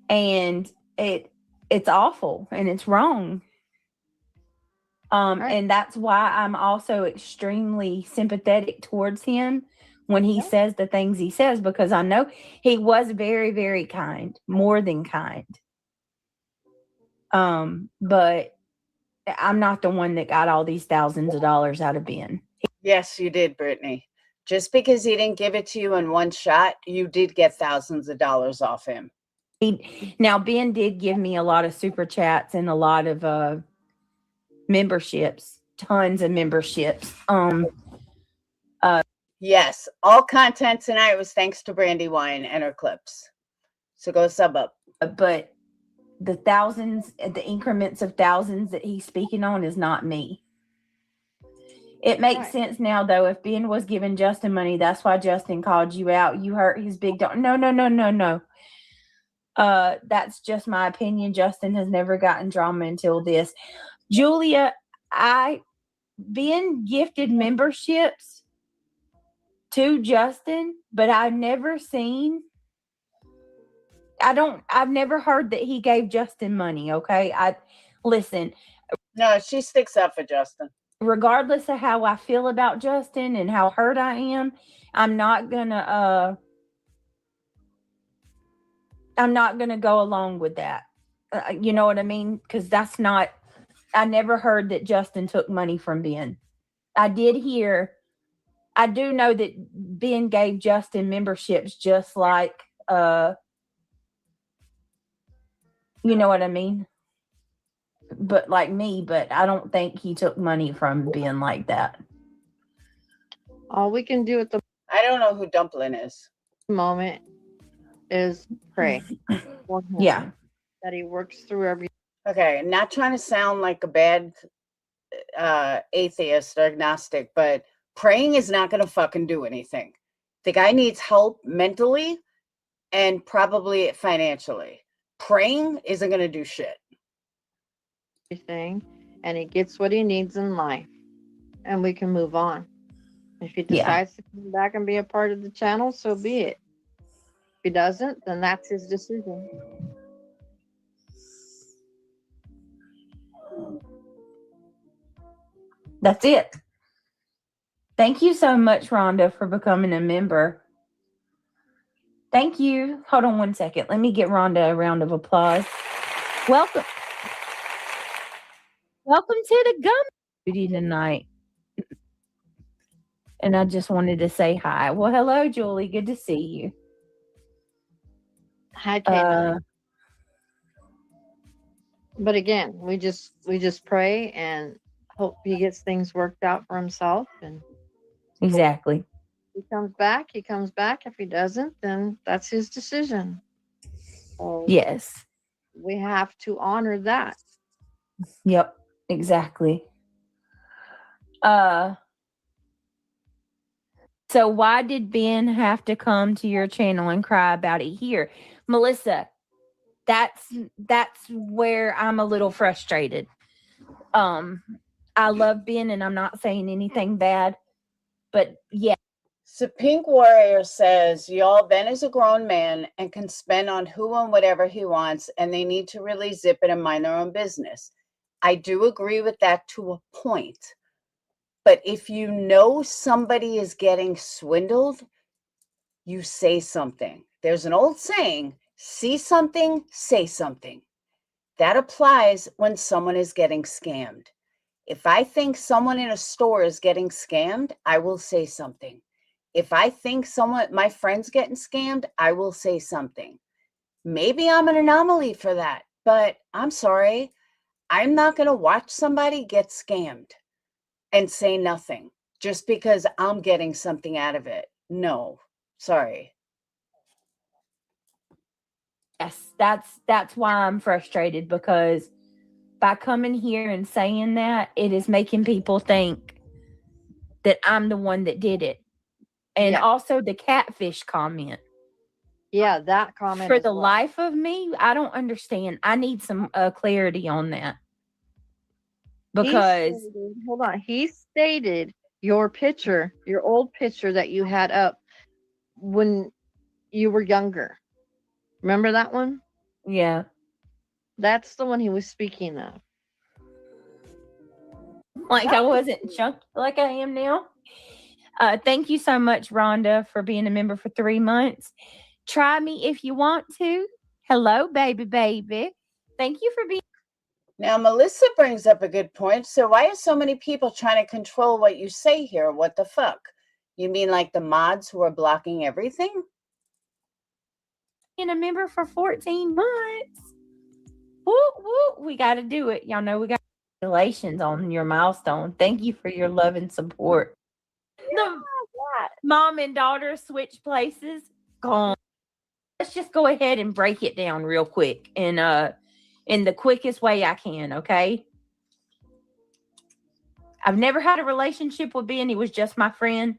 And it's awful and it's wrong. Right. And that's why I'm also extremely sympathetic towards him when he says the things he says, because I know he was very, very kind, more than kind. But I'm not the one that got all these thousands of dollars out of Ben. Yes, you did, Brittany. Just because he didn't give it to you in one shot, you did get thousands of dollars off him. Now, Ben did give me a lot of super chats and a lot of memberships, tons of memberships. Yes, all content tonight was thanks to Brandywine and her clips. So go sub up. But the thousands, the increments of thousands that he's speaking on is not me. It makes Right. sense now, though. If Ben was giving Justin money, that's why Justin called you out. You hurt his big dog. No. That's just my opinion. Justin has never gotten drama until this. Julia, Ben gifted memberships to Justin, but I've never heard that he gave Justin money. Okay. Listen, No, she sticks up for Justin. regardless of how I feel about Justin and how hurt I am, I'm not gonna go along with that. You know what I mean? Because I never heard that Justin took money from Ben. I do know that Ben gave Justin memberships just like, you know what I mean? But like me, but I don't think he took money from Ben like that. All we can do at the I don't know who Dumpling is. moment is pray for him, Yeah. that he works through every. Okay, not trying to sound like a bad atheist or agnostic, but praying is not going to fucking do anything. The guy needs help mentally and probably financially. Praying isn't going to do shit. Everything, and he gets what he needs in life, and we can move on. If he Yeah. decides to come back and be a part of the channel, so be it. If he doesn't, then that's his decision. That's it. Thank you so much, Rhonda, for becoming a member. Thank you. Hold on one second. Let me get Rhonda a round of applause. Welcome. Welcome to the gum duty tonight. And I just wanted to say hi. Well, hello, Julie. Good to see you. Hi, Tina. But again, we just pray and hope he gets things worked out for himself. And Exactly. if he comes back, he comes back. If he doesn't, then that's his decision. So Yes. we have to honor that. Yep. Exactly. So why did Ben have to come to your channel and cry about it here? Melissa, that's where I'm a little frustrated. I love Ben and I'm not saying anything bad, but yeah. So Pink Warrior says, y'all, Ben is a grown man and can spend on who and whatever he wants, and they need to really zip it and mind their own business. I do agree with that to a point. But if you know somebody is getting swindled, you say something. There's an old saying, see something, say something. That applies when someone is getting scammed. If I think someone in a store is getting scammed, I will say something. If I think my friend's getting scammed, I will say something. Maybe I'm an anomaly for that, but I'm sorry. I'm not going to watch somebody get scammed and say nothing just because I'm getting something out of it. No, sorry. Yes, that's why I'm frustrated, because by coming here and saying that, it is making people think that I'm the one that did it. And Yeah. also the catfish comment. Yeah, that comment. For the life of me, I don't understand. I need some clarity on that. Because hold on, he stated your picture, your old picture that you had up when you were younger. Remember that one? yeah. That's the one he was speaking of. Like I wasn't chunky like I am now. Thank you so much, Rhonda, for being a member for 3 months. Try me if you want to. Hello, baby. Thank you for being. Now, Melissa brings up a good point. So why are so many people trying to control what you say here? What the fuck? You mean like the mods who are blocking everything? Being a member for 14 months. Woo, woo. We got to do it. Y'all know we got congratulations on your milestone. Thank you for your love and support. mom and daughter switch places, gone. Let's just go ahead and break it down real quick in the quickest way I can, okay? I've never had a relationship with Ben. He was just my friend.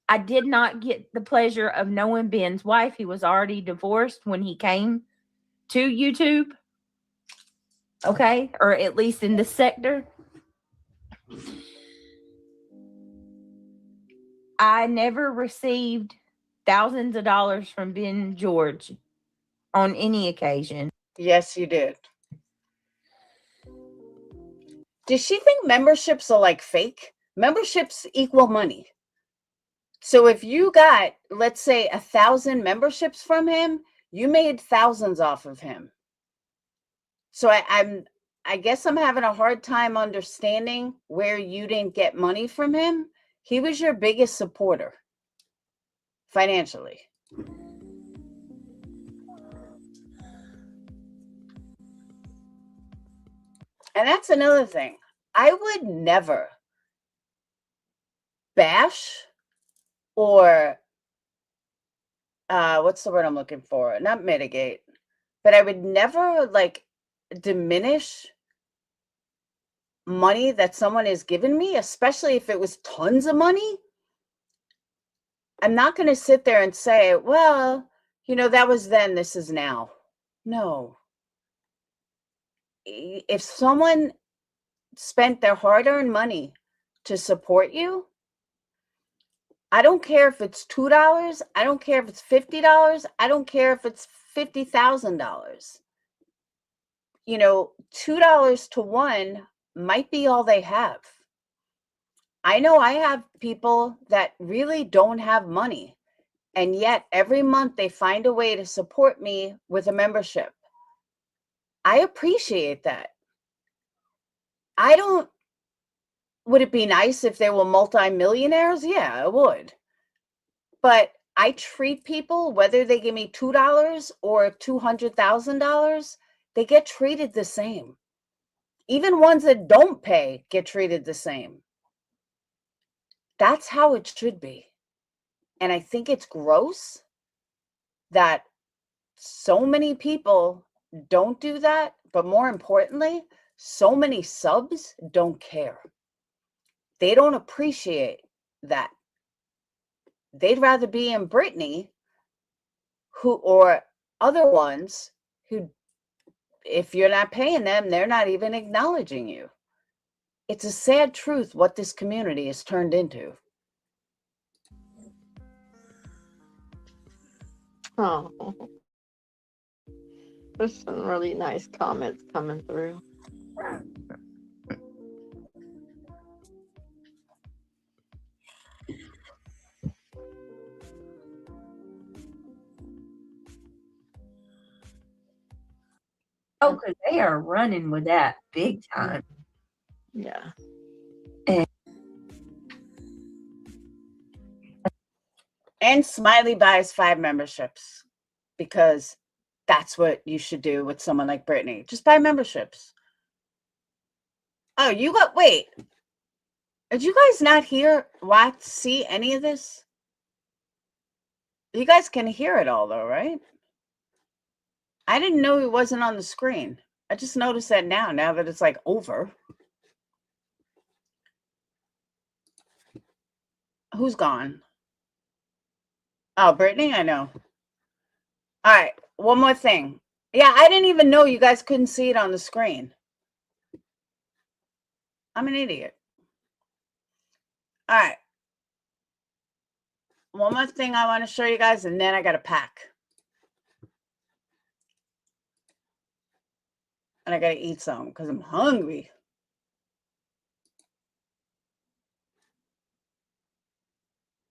I did not get the pleasure of knowing Ben's wife. He was already divorced when he came to YouTube. Okay? Or at least in this sector. I never received thousands of dollars from Ben George on any occasion. Yes, you did. Does she think memberships are like fake? Memberships equal money. So if you got, let's say, 1,000 memberships from him, you made thousands off of him. So I guess I'm having a hard time understanding where you didn't get money from him. He was your biggest supporter financially. And that's another thing. I would never bash or what's the word I'm looking for? Not mitigate, but I would never like diminish money that someone has given me, especially if it was tons of money. I'm not going to sit there and say, well, that was then, this is now. No. If someone spent their hard-earned money to support you, I don't care if it's $2, I don't care if it's $50, I don't care if it's $50,000. $2 to one might be all they have. I know I have people that really don't have money, and yet every month they find a way to support me with a membership. I appreciate that. Would it be nice if they were multimillionaires? Yeah, it would. But I treat people, whether they give me $2 or $200,000, they get treated the same. Even ones that don't pay get treated the same. That's how it should be. And I think it's gross that so many people don't do that. But more importantly, so many subs don't care. They don't appreciate that. They'd rather be in Britney or other ones who, if you're not paying them, they're not even acknowledging you. It's a sad truth what this community has turned into. Oh, there's some really nice comments coming through. Oh, because they are running with that big time. Yeah. And Smiley buys 5 memberships because that's what you should do with someone like Britney. Just buy memberships. Oh, wait. Did you guys not see any of this? You guys can hear it all though, right? I didn't know it wasn't on the screen. I just noticed that now that it's like over. Who's gone? Oh, Brittany, I know. All right, one more thing. Yeah, I didn't even know you guys couldn't see it on the screen. I'm an idiot. All right. One more thing I want to show you guys, and then I got to pack. And I got to eat some because I'm hungry.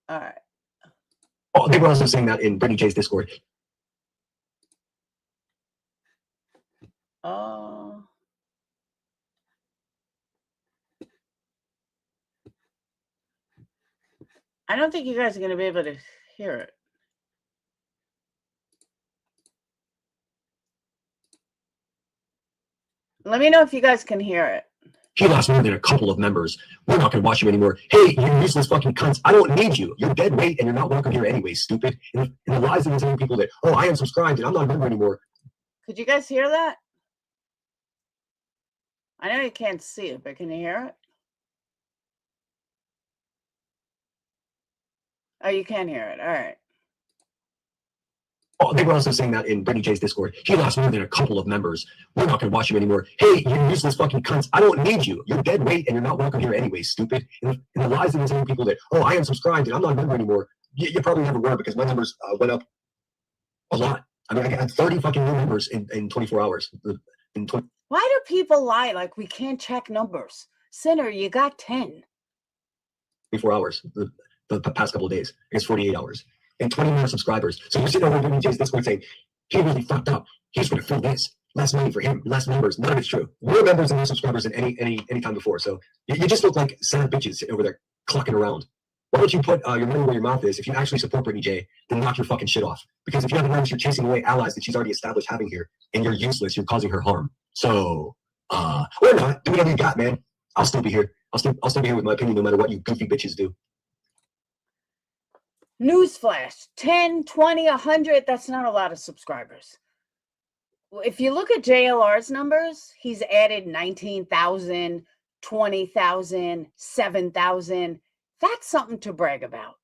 All right. Oh, they were also saying that in Brittany J's Discord. Oh. I don't think you guys are going to be able to hear it. Let me know if you guys can hear it. He lost more than a couple of members. We're not going to watch you anymore. Hey, you useless fucking cunts. I don't need you. You're dead weight and you're not welcome here anyway, stupid. And the lies of these other people that, oh, I unsubscribed and I'm not a member anymore. Could you guys hear that? I know you can't see it, but can you hear it? Oh, you can hear it. All right. Oh, they were also saying that in Britney J's Discord. He lost more than a couple of members. We're not going to watch you anymore. Hey, you useless fucking cunts. I don't need you. You're dead weight and you're not welcome here anyway, stupid. And the lies of these other people that, oh, I unsubscribed and I'm not a member anymore. You probably never were because my numbers went up a lot. I mean, I got 30 fucking new members in 24 hours. Why do people lie like we can't check numbers? Sinner, you got 10. 24 hours. The past couple of days. I guess 48 hours. And 20 more subscribers. So you're sitting over in Jay's Discord saying, he really fucked up. He's going to fill this. Less money for him, less members. None of it's true. More members and more subscribers than any time before. So you just look like sad bitches sitting over there clucking around. Why don't you put your money where your mouth is? If you actually support Britney J, then knock your fucking shit off. Because if you haven't noticed, you're chasing away allies that she's already established having here, and you're useless. You're causing her harm. So, or not. Do whatever you got, man. I'll still be here. I'll still be here with my opinion no matter what you goofy bitches do. Newsflash, 10, 20, 100, that's not a lot of subscribers. If you look at JLR's numbers, he's added 19,000, 20,000, 7,000. That's something to brag about.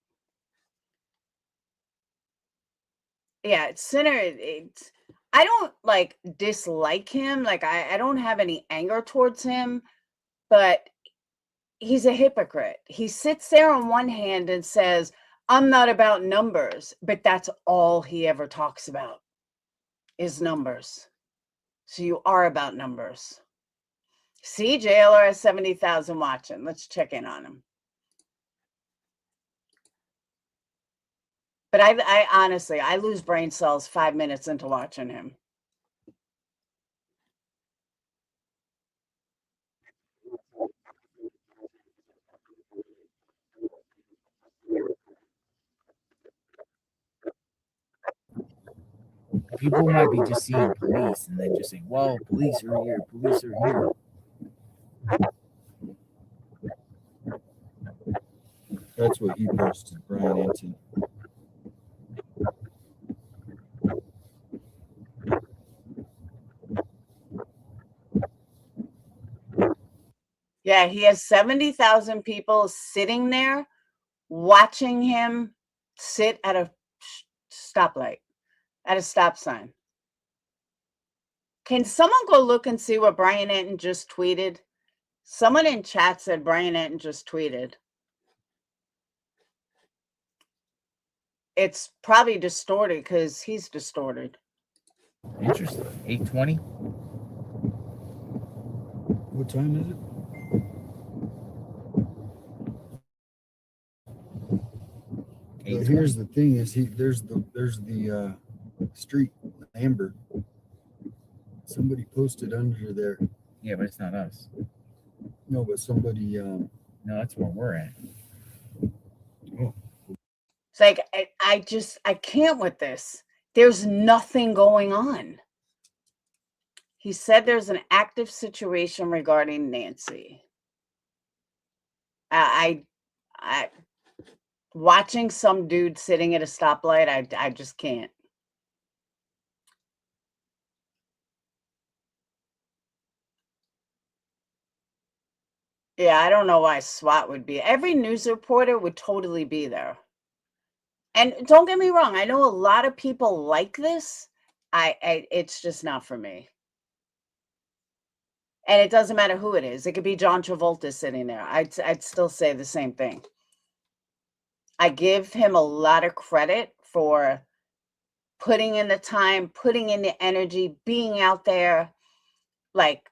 Yeah, it's Sinner. I don't like dislike him. Like I don't have any anger towards him, but he's a hypocrite. He sits there on one hand and says, I'm not about numbers, but that's all he ever talks about is numbers. So you are about numbers. See, JLR has 70,000 watching. Let's check in on him. But I honestly, I lose brain cells 5 minutes into watching him. People might be just seeing police and then just saying, well, police are here, police are here. That's what he posted, Brian Anton. Yeah, he has 70,000 people sitting there watching him sit at a stoplight, at a stop sign. Can someone go look and see what Brian Anton just tweeted? Someone in chat said Brian Anton just tweeted. It's probably distorted because he's distorted. Interesting. 8:20. What time is it? But here's the thing: is there's the street Amber. Somebody posted under there. Yeah, but it's not us. No, but somebody. No, that's where we're at. Oh. It's like I can't with this. There's nothing going on. He said there's an active situation regarding Nancy. I watching some dude sitting at a stoplight, I just can't. Yeah, I don't know why SWAT would be. Every news reporter would totally be there. And don't get me wrong, I know a lot of people like this. It's just not for me. And it doesn't matter who it is. It could be John Travolta sitting there. I'd still say the same thing. I give him a lot of credit for putting in the time, putting in the energy, being out there like,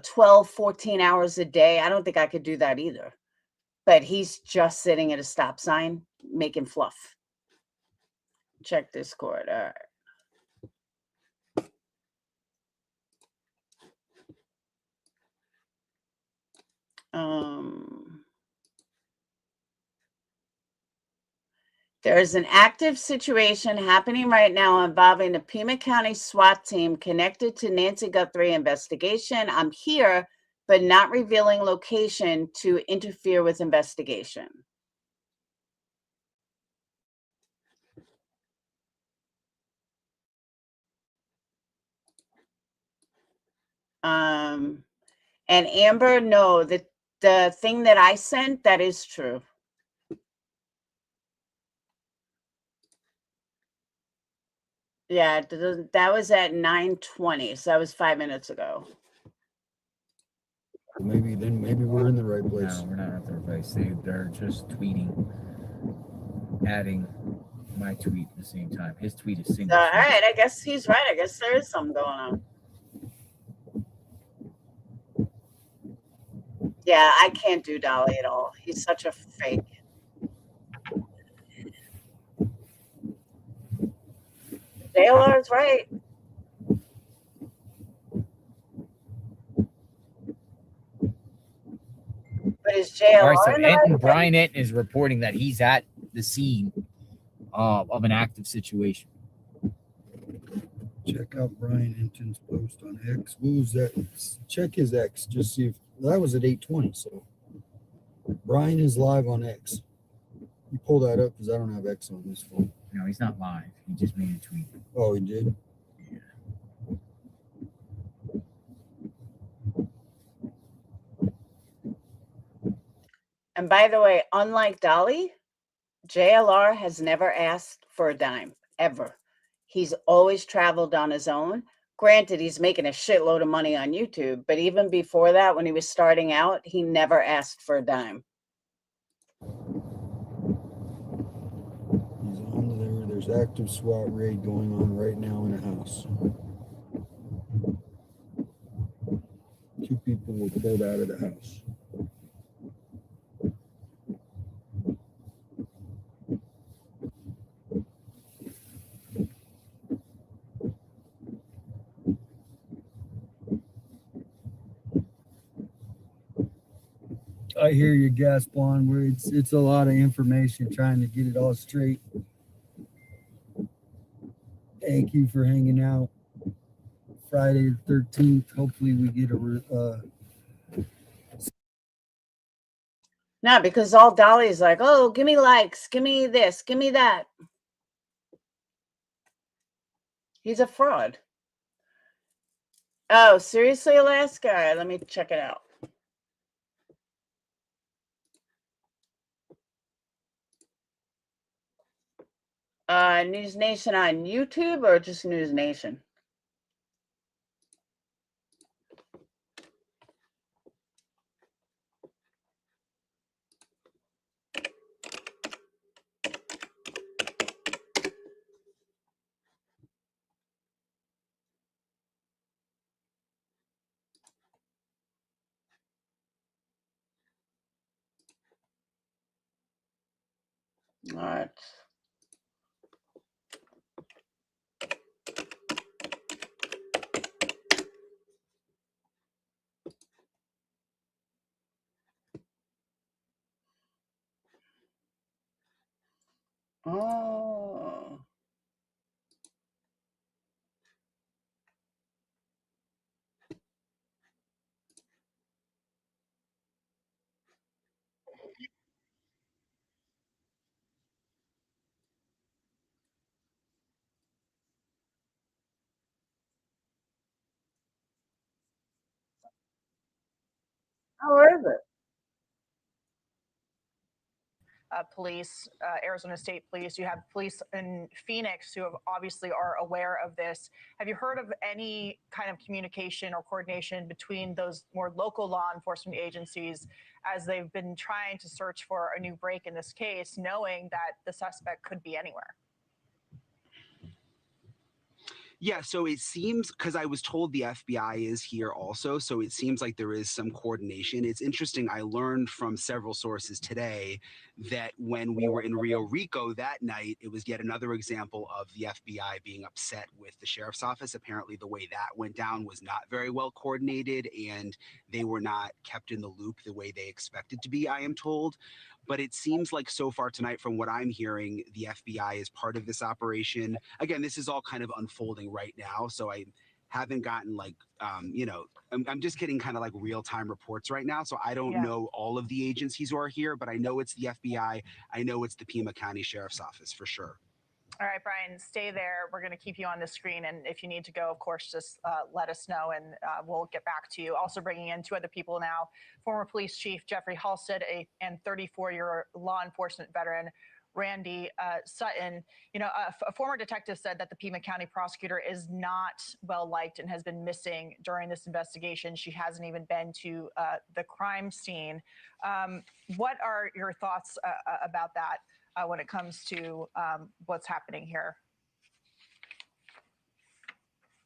12, 14 hours a day. I don't think I could do that either. But he's just sitting at a stop sign making fluff. Check Discord. All right. There is an active situation happening right now involving the Pima County SWAT team connected to Nancy Guthrie investigation. I'm here but not revealing location to interfere with investigation. And Amber, no, the thing that I sent, that is true. Yeah, that was at 9:20, so that was 5 minutes ago. Maybe we're in the right place. No, we're not at the right place. They're just tweeting, adding my tweet at the same time. His tweet is single. All right, I guess he's right. I guess there is something going on. Yeah, I can't do Dolly at all. He's such a fake. JLR's right. But is JLR All right, so in the right Brian Enton is reporting that he's at the scene of an active situation. Check out Brian Hinton's post on X. What was that? Check his X. Just see if that was at 8:20. So Brian is live on X. You pull that up because I don't have X on this phone. No, he's not live. He just made a tweet. Oh, he did. And by the way, unlike Dolly, JLR has never asked for a dime, ever. He's always traveled on his own. Granted, he's making a shitload of money on YouTube, but even before that, when he was starting out, he never asked for a dime. He's on there. There's active SWAT raid going on right now in a house. 2 people were pulled out of the house. I hear you, Gaspon. Where it's a lot of information trying to get it all straight. Thank you for hanging out. Friday the 13th. Hopefully we get a No, because all Dolly's like, oh, give me likes, give me this, give me that. He's a fraud. Oh, seriously, Alaska? All right, let me check it out. News Nation on YouTube or just News Nation? All right. Oh. How is it? Police, Arizona State Police. You have police in Phoenix who have obviously are aware of this. Have you heard of any kind of communication or coordination between those more local law enforcement agencies as they've been trying to search for a new break in this case, knowing that the suspect could be anywhere? Yeah, so it seems, because I was told the FBI is here also, so it seems like there is some coordination. It's interesting, I learned from several sources today that when we were in Rio Rico that night, it was yet another example of the FBI being upset with the sheriff's office. Apparently the way that went down was not very well coordinated, and they were not kept in the loop the way they expected to be, I am told. But it seems like so far tonight, from what I'm hearing, the FBI is part of this operation. Again, this is all kind of unfolding right now, so haven't gotten like, I'm just getting kind of like real time reports right now. So I don't Yeah. know all of the agencies who are here, but I know it's the FBI. I know it's the Pima County Sheriff's Office for sure. All right, Brian, stay there. We're going to keep you on the screen. And if you need to go, of course, just let us know and we'll get back to you. Also bringing in two other people now, former police chief Jeffrey Halstead and 34-year law enforcement veteran Randy Sutton. You know, a former detective said that the Pima County prosecutor is not well liked and has been missing during this investigation. She hasn't even been to the crime scene. What are your thoughts about that when it comes to what's happening here?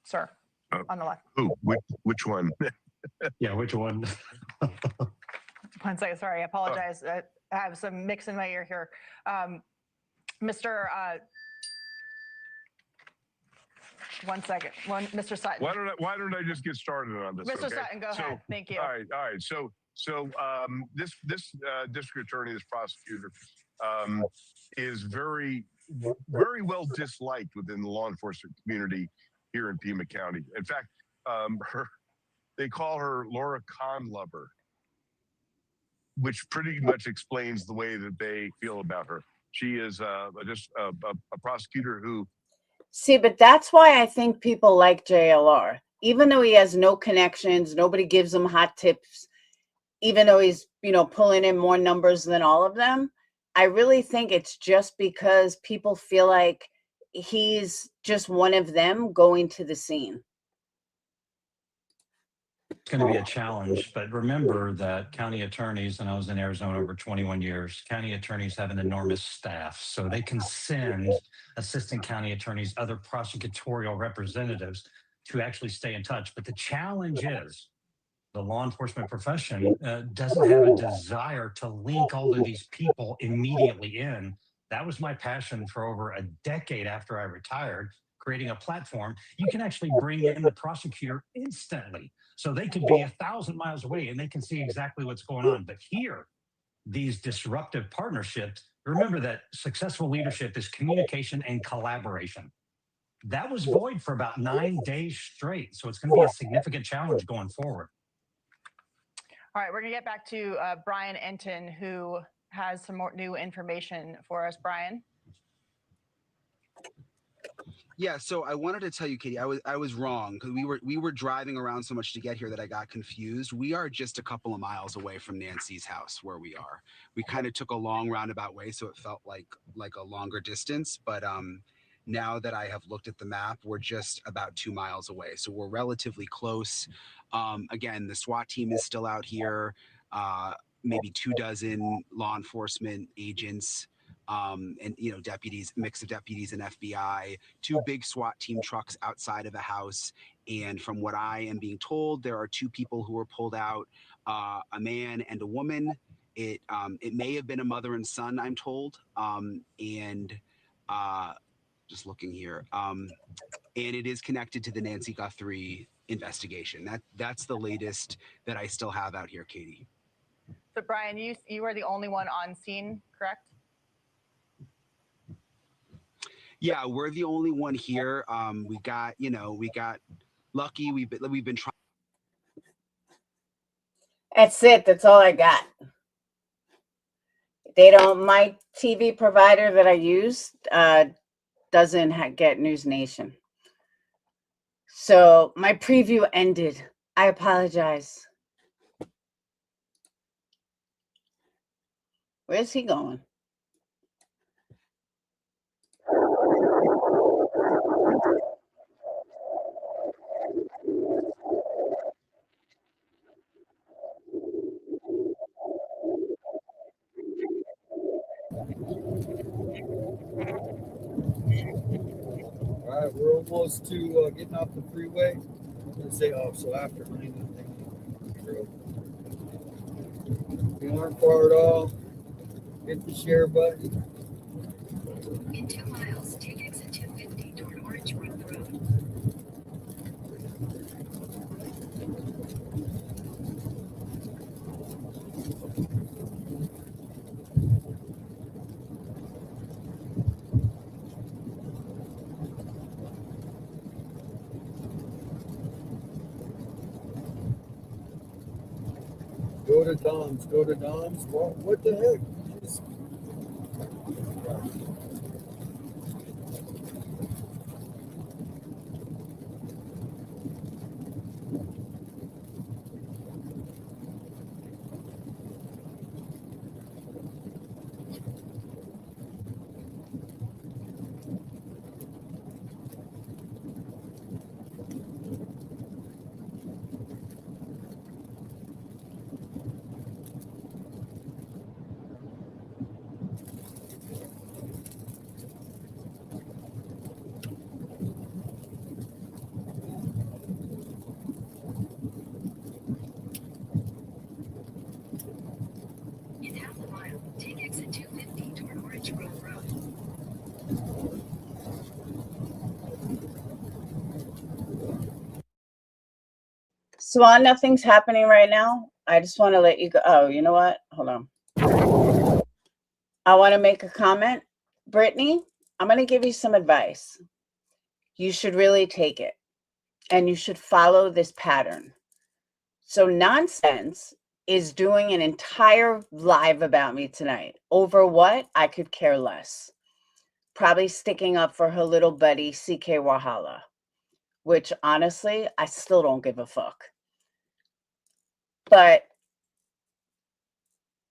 Sir, on the left. Who? Which one? Yeah, which one? 1 second, sorry, I apologize. I have some mix in my ear here. Mr. 1 second, Mr. Sutton. Why don't I just get started on this? Mr. Okay? Sutton, go ahead. Thank you. All right. So this district attorney, this prosecutor, is very well disliked within the law enforcement community here in Pima County. In fact, they call her Laura Kahn Lover, which pretty much explains the way that they feel about her. She is just a prosecutor who. See, but that's why I think people like JLR, even though he has no connections, nobody gives him hot tips, even though he's, pulling in more numbers than all of them. I really think it's just because people feel like he's just one of them going to the scene. It's going to be a challenge, but remember that county attorneys, and I was in Arizona over 21 years, county attorneys have an enormous staff, so they can send assistant county attorneys, other prosecutorial representatives to actually stay in touch. But the challenge is the law enforcement profession doesn't have a desire to link all of these people immediately in. That was my passion for over a decade after I retired, creating a platform. You can actually bring in the prosecutor instantly. So they could be 1,000 miles away and they can see exactly what's going on. But here, these disruptive partnerships, remember that successful leadership is communication and collaboration. That was void for about 9 days straight. So it's going to be a significant challenge going forward. All right, we're going to get back to Brian Enton, who has some more new information for us. Brian? Yeah, so I wanted to tell you, Katie, I was wrong because we were driving around so much to get here that I got confused. We are just a couple of miles away from Nancy's house where we are. We kind of took a long roundabout way, so it felt like a longer distance. But now that I have looked at the map, we're just about 2 miles away, so we're relatively close. Again, the SWAT team is still out here. Maybe 24 law enforcement agents. And deputies, mix of deputies and FBI, 2 big SWAT team trucks outside of a house. And from what I am being told, there are 2 people who were pulled out, a man and a woman. It may have been a mother and son, I'm told. Just looking here. And it is connected to the Nancy Guthrie investigation. That's the latest that I still have out here, Katie. So Brian, you are the only one on scene, correct? Yeah, we're the only one here. We got lucky. We've been trying. That's it. That's all I got. My TV provider that I use doesn't get News Nation. So my preview ended. I apologize. Where's he going? All right, we're almost to getting off the freeway. Let's say so after Honeymoon. You aren't far at all. Hit the share button. In 2 miles, take exit 250 toward Orange Grove Road. Go to Dom's. Go to Dom's. What the heck? Just- In half a mile, take exit 250 toward Orange Grove Road. Swan, nothing's happening right now. I just want to let you go. Oh, you know what? Hold on. I want to make a comment. Brittany, I'm going to give you some advice. You should really take it and you should follow this pattern. So Nonsense is doing an entire live about me tonight. Over what? I could care less. Probably sticking up for her little buddy, CK Wahala, which honestly, I still don't give a fuck. But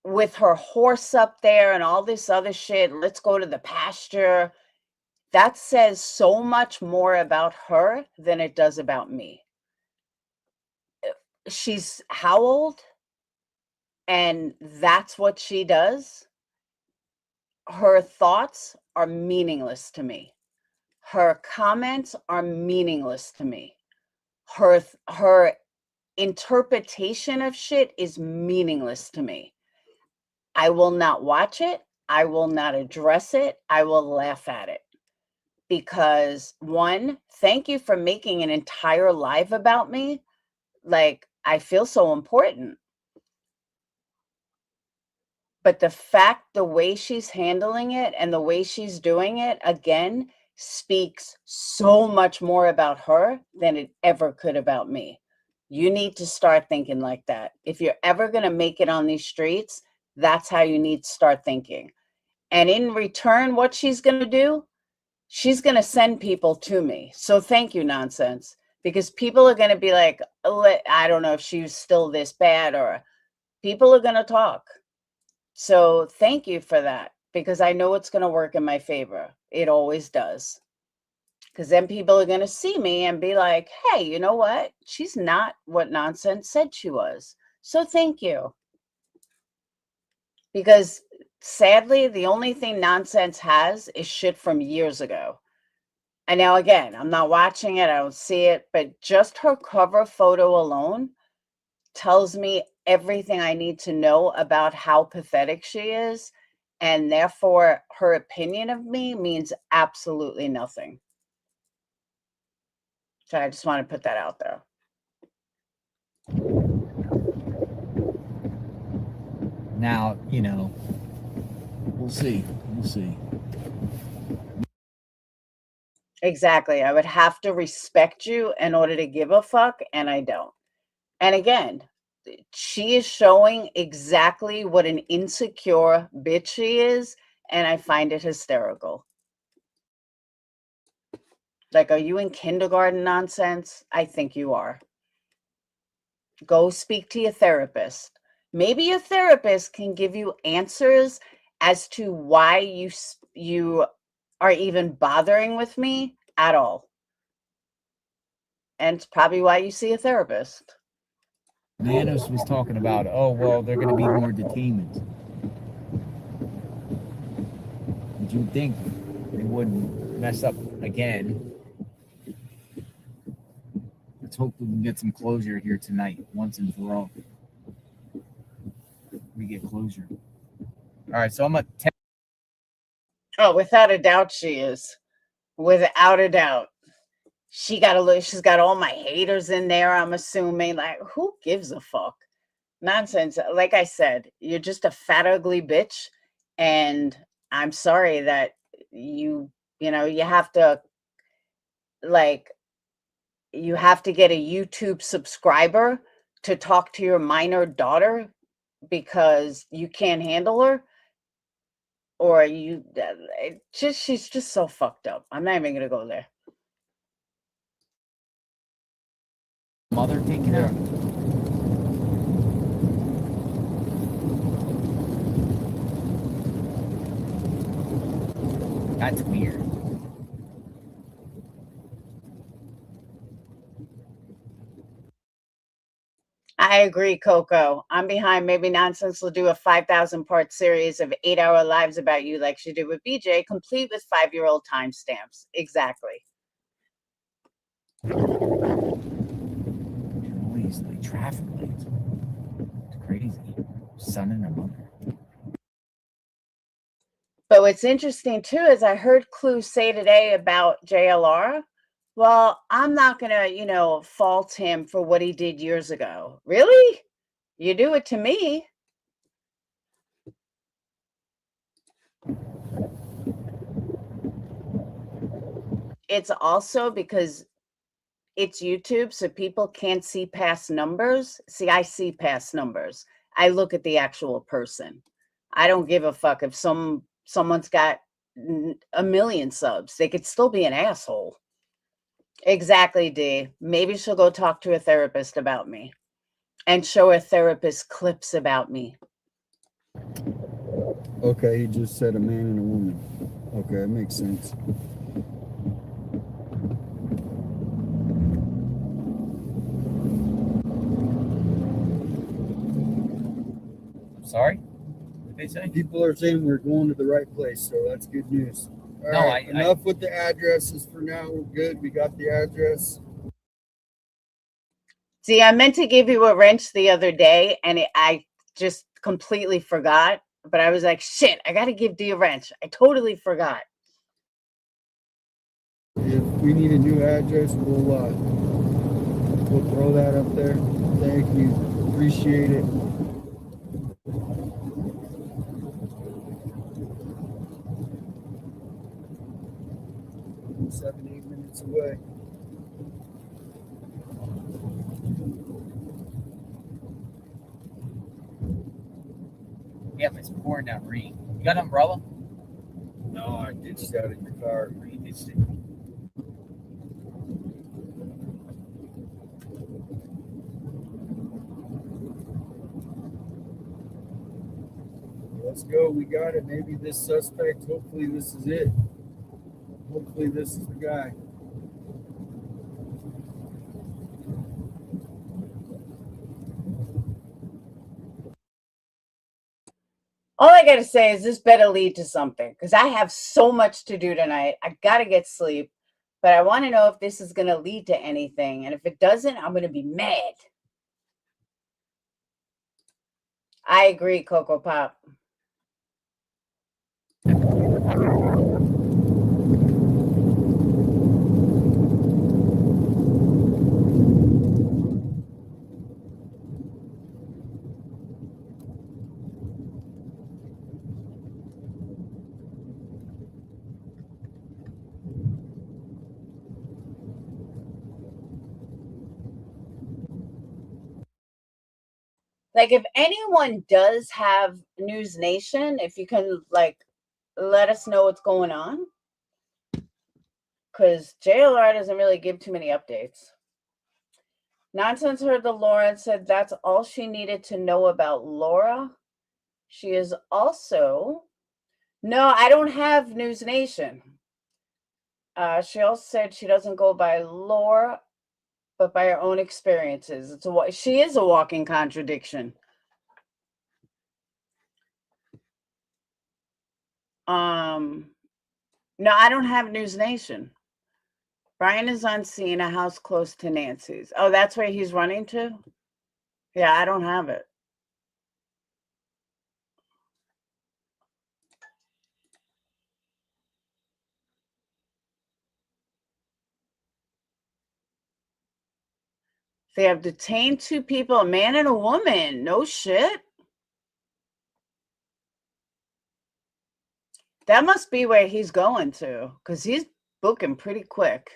with her horse up there and all this other shit, let's go to the pasture, that says so much more about her than it does about me. She's how old? And that's what she does. Her thoughts are meaningless to me. Her comments are meaningless to me. Her interpretation of shit is meaningless to me. I will not watch it. I will not address it. I will laugh at it. Because one, thank you for making an entire live about me. Like, I feel so important. But the way she's handling it and the way she's doing it, again, speaks so much more about her than it ever could about me. You need to start thinking like that. If you're ever going to make it on these streets, that's how you need to start thinking. And in return, what she's going to do, she's going to send people to me. So thank you, Nonsense, because people are going to be like, I don't know if she's still this bad, or people are going to talk. So thank you for that, because I know it's going to work in my favor. It always does. Because then people are going to see me and be like, hey, you know what? She's not what Nonsense said she was. So thank you. Because sadly, the only thing Nonsense has is shit from years ago. And now, again, I'm not watching it. I don't see it. But just her cover photo alone tells me everything I need to know about how pathetic she is. And therefore, her opinion of me means absolutely nothing. So I just want to put that out there. Now, we'll see. We'll see. Exactly. I would have to respect you in order to give a fuck, and I don't. And again, she is showing exactly what an insecure bitch she is, and I find it hysterical. Like, are you in kindergarten, Nonsense? I think you are. Go speak to your therapist. Maybe your therapist can give you answers as to why you are even bothering with me at all. And it's probably why you see a therapist. Nanos was talking about, oh, well, they're going to be more detainments. But you would think they wouldn't mess up again. Let's hope we can get some closure here tonight, once and for all. We get closure. All right, so I'm at 10. Oh, without a doubt she is. Without a doubt. She's got all my haters in there, I'm assuming. Like, who gives a fuck? Nonsense. Like I said, you're just a fat, ugly bitch. And I'm sorry that you have to, like, you have to get a YouTube subscriber to talk to your minor daughter because you can't handle her, or she's just so fucked up. I'm not even gonna go there. Mother taken out. That's weird. I agree, Coco. I'm behind. Maybe Nonsense will do a 5,000 part series of 8-hour lives about you, like she did with BJ, complete with 5-year-old timestamps. Exactly. All these like traffic lights. It's crazy. Son and a mother. But what's interesting too is I heard Clue say today about JLR. Well, I'm not gonna, fault him for what he did years ago. Really? You do it to me. It's also because it's YouTube, so people can't see past numbers. See, I see past numbers. I look at the actual person. I don't give a fuck if someone's got a million subs. They could still be an asshole. Exactly, D. Maybe she'll go talk to a therapist about me and show a therapist clips about me. Okay, he just said a man and a woman. Okay, it makes sense. Sorry? What did they say? People are saying we're going to the right place, so that's good news. All No, right, enough with the addresses for now. We're good. We got the address. See, I meant to give you a wrench the other day, and I just completely forgot. But I was like, shit, I got to give D a wrench. I totally forgot. If we need a new address, we'll throw that up there. Thank you. Appreciate it. Seven, 8 minutes away. Yeah, it's pouring down rain. You got an umbrella? No, I ditched out in your car. You ditched it. Let's go. We got it. Maybe this suspect. Hopefully this is it. Hopefully this is the guy. All I got to say is this better lead to something, because I have so much to do tonight. I got to get sleep, but I want to know if this is going to lead to anything. And if it doesn't, I'm going to be mad. I agree, Coco Pop. Like, if anyone does have News Nation, if you can, let us know what's going on. Because JLR doesn't really give too many updates. Nonsense heard the Lauren said that's all she needed to know about Laura. She is also... No, I don't have News Nation. She also said she doesn't go by Laura, but by her own experiences. She is a walking contradiction. No, I don't have News Nation. Brian is on scene, a house close to Nancy's. Oh, that's where he's running to? Yeah, I don't have it. They have detained 2 people, a man and a woman. No shit. That must be where he's going to, because he's booking pretty quick.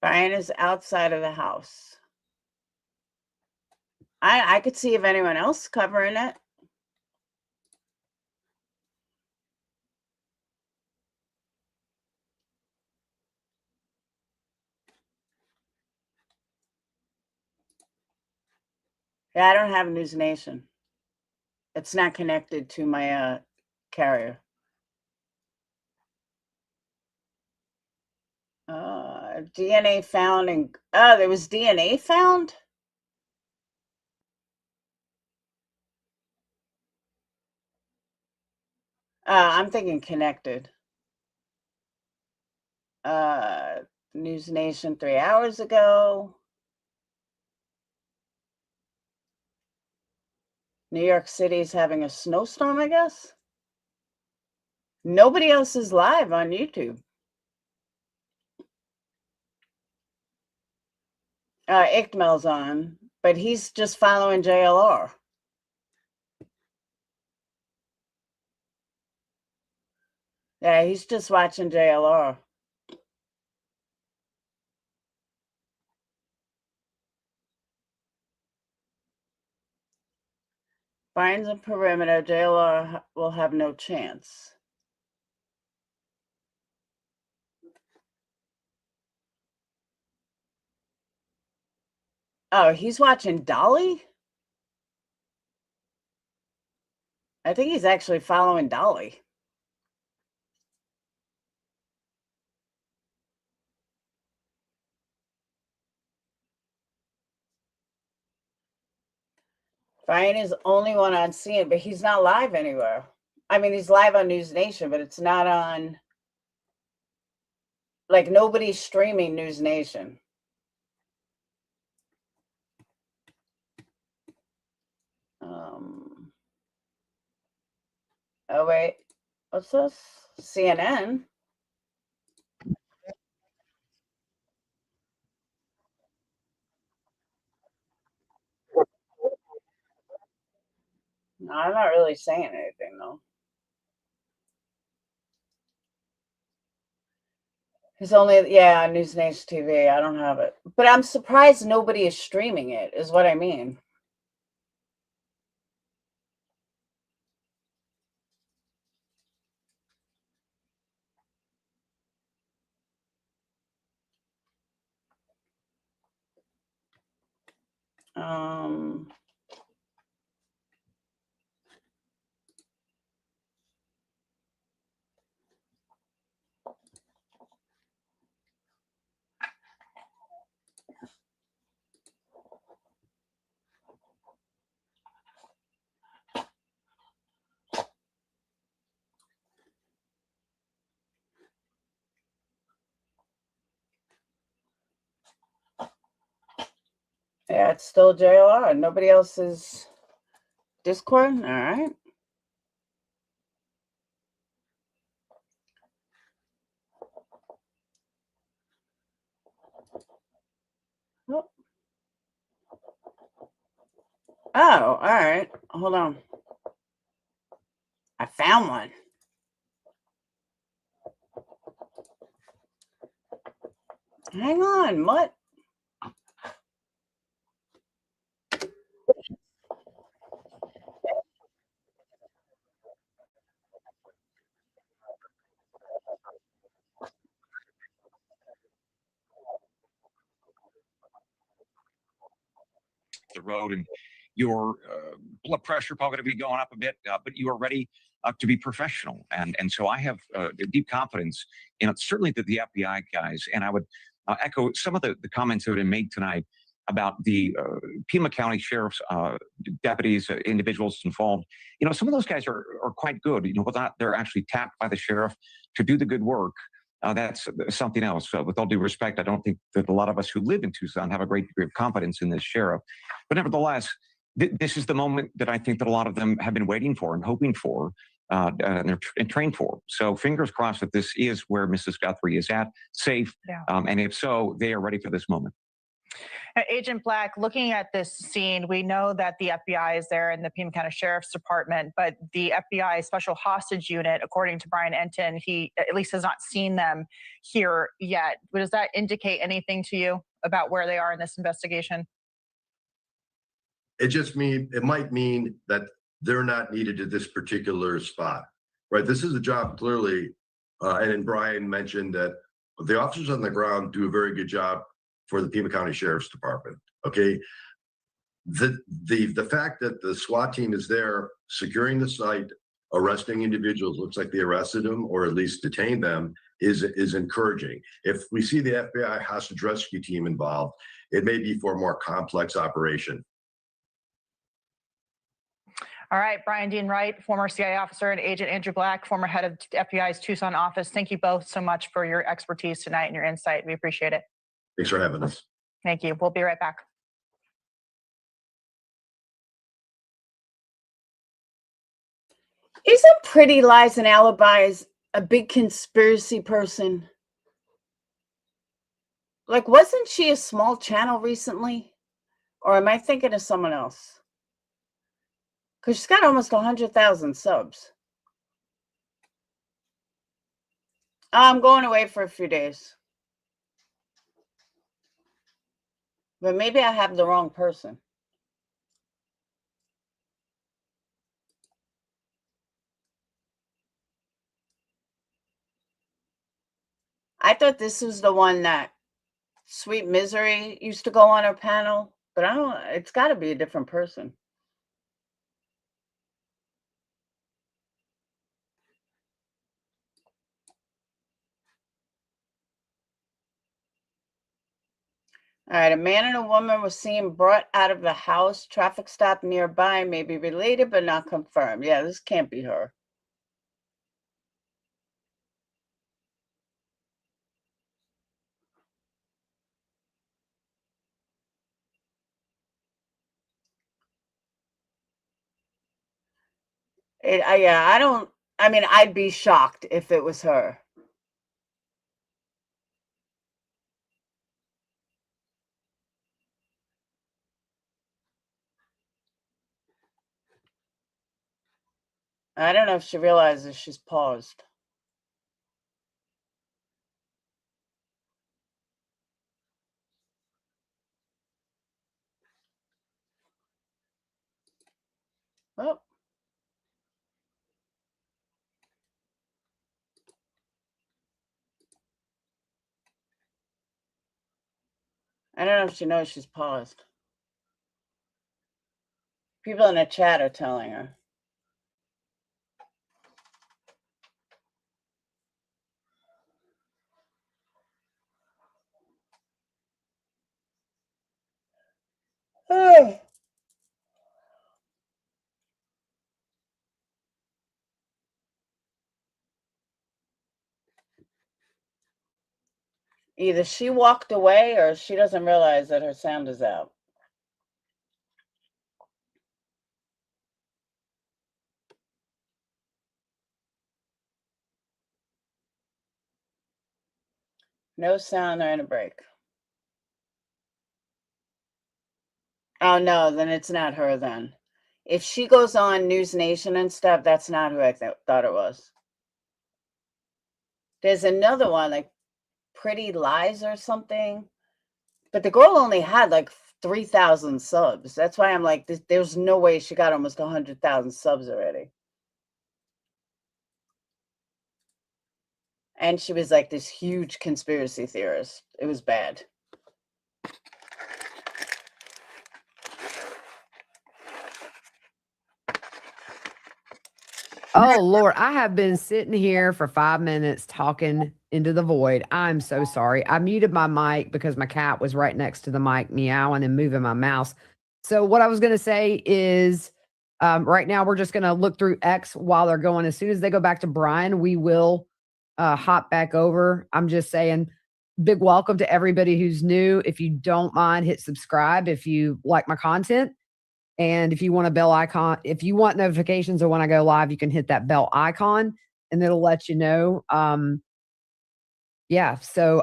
Brian is outside of the house. I could see if anyone else covering it. Yeah, I don't have News Nation. It's not connected to my carrier. DNA found in, oh, there was DNA found? I'm thinking connected. News Nation 3 hours ago. New York City's having a snowstorm, I guess. Nobody else is live on YouTube. Ickmel's on, but he's just following JLR. Yeah, he's just watching JLR. Finds a perimeter, JLR will have no chance. Oh, he's watching Dolly? I think he's actually following Dolly. Brian is the only one on scene, but he's not live anywhere. I mean, he's live on News Nation, but it's not on, like, nobody's streaming News Nation. Oh, wait. What's this? CNN? No, I'm not really saying anything, though. He's only, yeah, News Nation TV. I don't have it. But I'm surprised nobody is streaming it, is what I mean. Yeah, it's still JLR. Nobody else's Discord? All right. Oh, all right. Hold on. I found one. Hang on, what? The road, and your blood pressure probably going to be going up a bit, but you are ready to be professional. And so I have deep confidence in certainly the FBI guys. And I would echo some of the comments that have been made tonight about the Pima County Sheriff's deputies, individuals involved. You know, some of those guys are quite good. You know, without they're actually tapped by the sheriff to do the good work. That's something else. With all due respect, I don't think that a lot of us who live in Tucson have a great degree of confidence in this sheriff. But nevertheless, this is the moment that I think that a lot of them have been waiting for and hoping for and trained for. So fingers crossed that this is where Mrs. Guthrie is at, safe. Yeah. And if so, they are ready for this moment. Agent Black, looking at this scene, we know that the FBI is there in the Pima County Sheriff's Department, but the FBI Special Hostage Unit, according to Brian Enton, he at least has not seen them here yet. Does that indicate anything to you about where they are in this investigation? It might mean that they're not needed at this particular spot, right? This is a job clearly, and then Brian mentioned that the officers on the ground do a very good job for the Pima County Sheriff's Department. Okay, the fact that the SWAT team is there securing the site, arresting individuals, looks like they arrested them or at least detained them, is encouraging. If we see the FBI hostage rescue team involved, it may be for a more complex operation. All right, Brian Dean Wright, former CIA officer, and Agent Andrew Black, former head of FBI's Tucson office. Thank you both so much for your expertise tonight and your insight. We appreciate it. Thanks for having us. Thank you. We'll be right back. Isn't Pretty Lies and Alibis a big conspiracy person? Like, wasn't she a small channel recently? Or am I thinking of someone else? Because she's got almost 100,000 subs. I'm going away for a few days. But maybe I have the wrong person. I thought this was the one that Sweet Misery used to go on her panel, but I don't, it's got to be a different person. All right, a man and a woman were seen brought out of the house. Traffic stop nearby may be related, but not confirmed. Yeah, this can't be her. Yeah, I mean, I'd be shocked if it was her. I don't know if she realizes she's paused. Oh. I don't know if she knows she's paused. People in the chat are telling her. Oh. Either she walked away or she doesn't realize that her sound is out. No sound or in a break. Oh, no, then it's not her then. If she goes on News Nation and stuff, that's not who I thought it was. There's another one, like Pretty Lies or something. But the girl only had like 3,000 subs. That's why I'm like, there's no way she got almost 100,000 subs already. And she was like this huge conspiracy theorist. It was bad. Oh, Lord, I have been sitting here for 5 minutes talking into the void. I'm so sorry. I muted my mic because my cat was right next to the mic meowing and moving my mouse. So what I was going to say is right now we're just going to look through X while they're going. As soon as they go back to Brian, we will hop back over. I'm just saying big welcome to everybody who's new. If you don't mind, hit subscribe if you like my content. And if you want a bell icon, if you want notifications of when I go live, you can hit that bell icon and it'll let you know. Yeah. So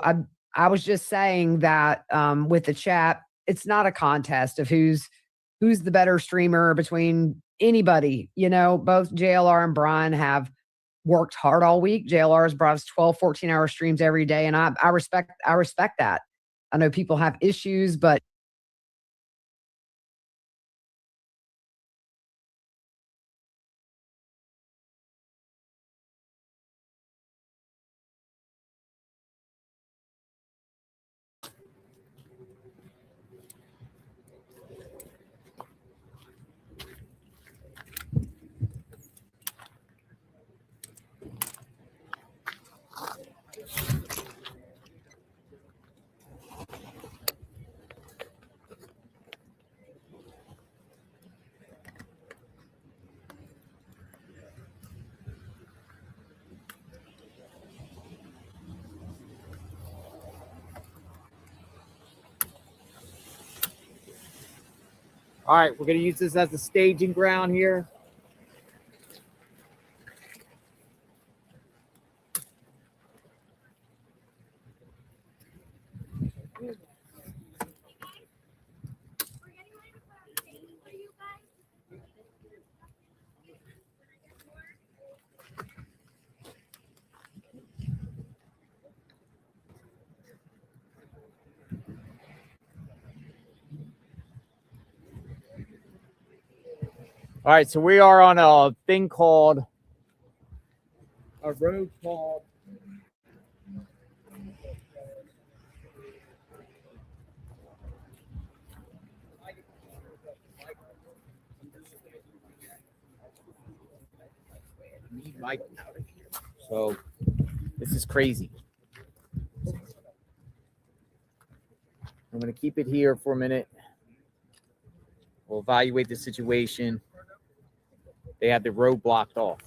I was just saying that with the chat, it's not a contest of who's the better streamer between anybody. You know, both JLR and Brian have worked hard all week. JLR has brought us 12, 14-hour streams every day. And I respect that. I know people have issues, but All right, we're going to use this as a staging ground here. All right, so we are on a thing called a road called Mike. So this is crazy. I'm going to keep it here for a minute. We'll evaluate the situation. They have the road blocked off.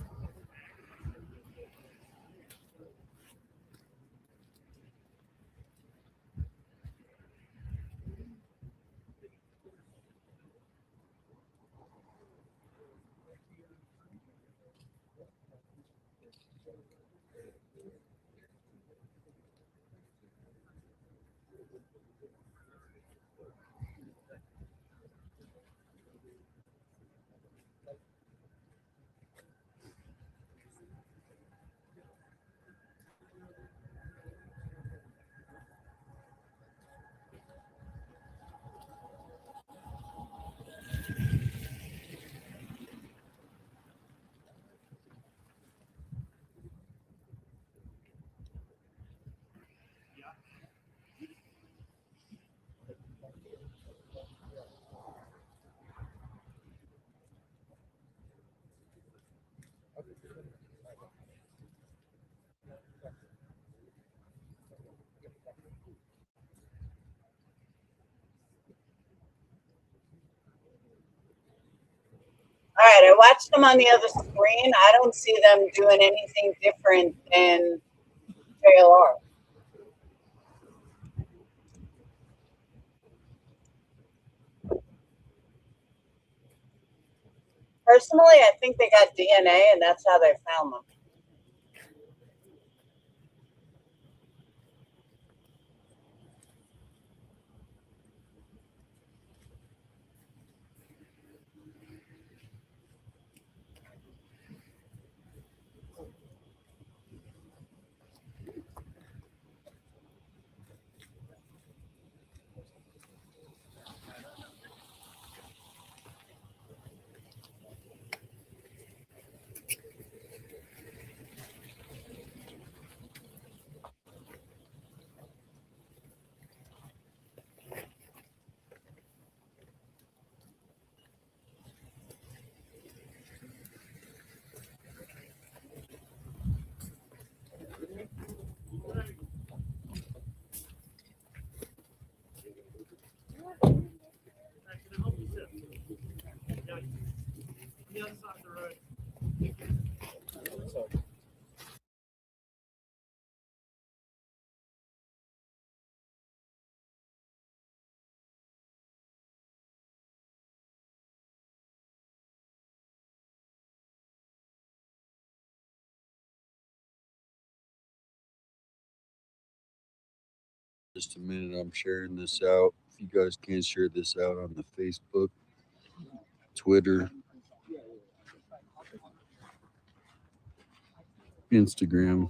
All right, I watched them on the other screen. I don't see them doing anything different than JLR. Personally, I think they got DNA, and that's how they found them. Just a minute, I'm sharing this out. If you guys can share this out on the Facebook, Twitter, Instagram.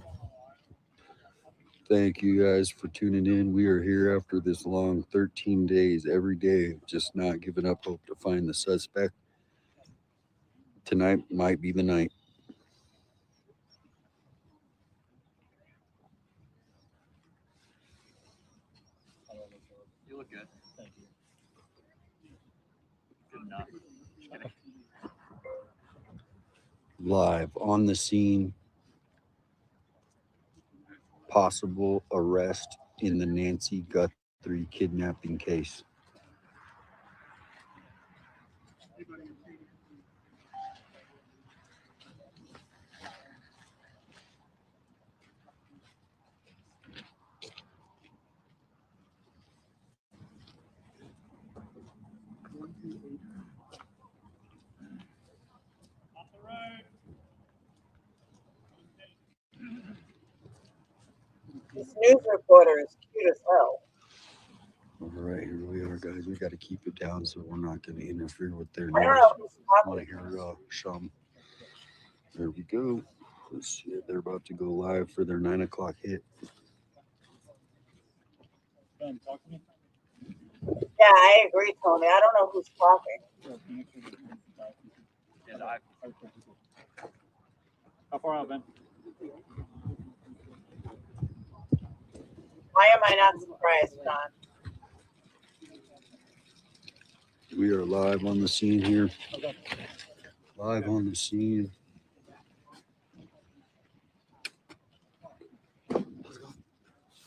Thank you guys for tuning in. We are here after this long 13 days, every day, just not giving up hope to find the suspect. Tonight might be the night. You look good. Thank you. Good enough. Just kidding. Live on the scene, possible arrest in the Nancy Guthrie kidnapping case. This news reporter is cute as hell. All right, here we are, guys. We got to keep it down so we're not going to interfere with their I don't news. know who's I want to talking. hear Shum. There we go. Let's see. They're about to go live for their 9 o'clock hit. Ben, talk to me. Yeah, I agree, Tony. I don't know who's talking. How far out, Ben? Why am I not surprised, John? We are live on the scene here. Live on the scene.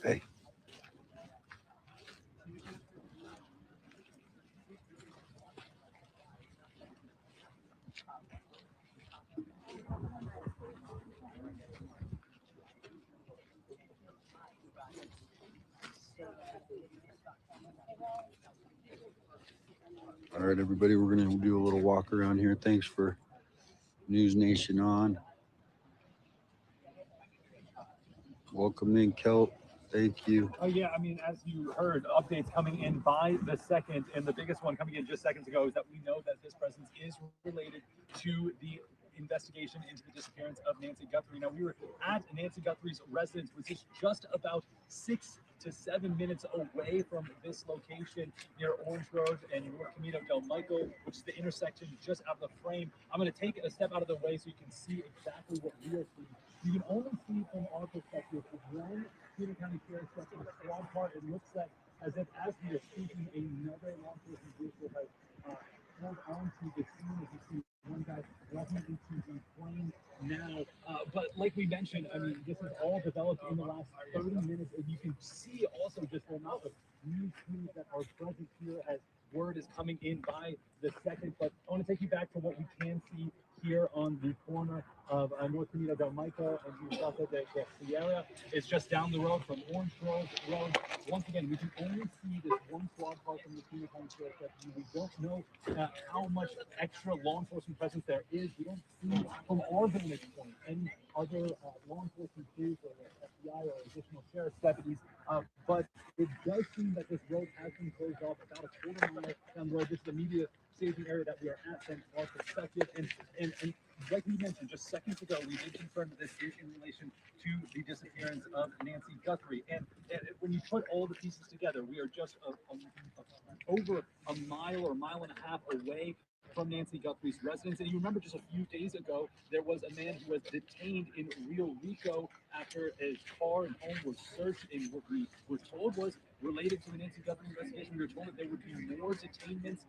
Hey. All right, everybody, we're going to do a little walk around here. Thanks for News Nation on. Welcome in, Kelt. Thank you. Oh yeah, I mean, as you heard, updates coming in by the second, and the biggest one coming in just seconds ago is that we know that this presence is related to the investigation into the disappearance of Nancy Guthrie. Now, we were at Nancy Guthrie's residence, which is just about 6 to 7 minutes away from this location near Orange Grove and North Camino del Michael, which is the intersection just out of the frame. I'm going to take a step out of the way so you can see exactly what we are seeing. You can only see from our perspective one Peter County Sheriff's Deputy squad car. It looks like as if as we are speaking, another law enforcement vehicle has pulled onto the scene. As you see one guy walking into the plane now. But like we mentioned, I mean, this has all developed in the last 30 minutes, and you can see also just the amount of news crews that are present here as word is coming in by the second. But I want to take you back to what we can see here on the corner of North Camino del Michael and the South of the Sierra. It's just down the road from Orange Grove Road. Once again, we can only see this one squad car from the Camino County Sheriff's Deputy. We don't know how much extra law enforcement presence there is. We don't see from our vantage point any other law enforcement crews or FBI or additional sheriff's deputies. But it does seem that this road has been closed off about a quarter mile down the road. This is the media staging area that we are at from our perspective. And like we mentioned just seconds ago, we did confirm that this is in relation to the disappearance of Nancy Guthrie. And when you put all the pieces together, we are just over a mile or mile and a half away from Nancy Guthrie's residence. And you remember just a few days ago, there was a man who was detained in Rio Rico after his car and home was searched. And what we were told was related to the Nancy Guthrie investigation. We were told that there would be more detainments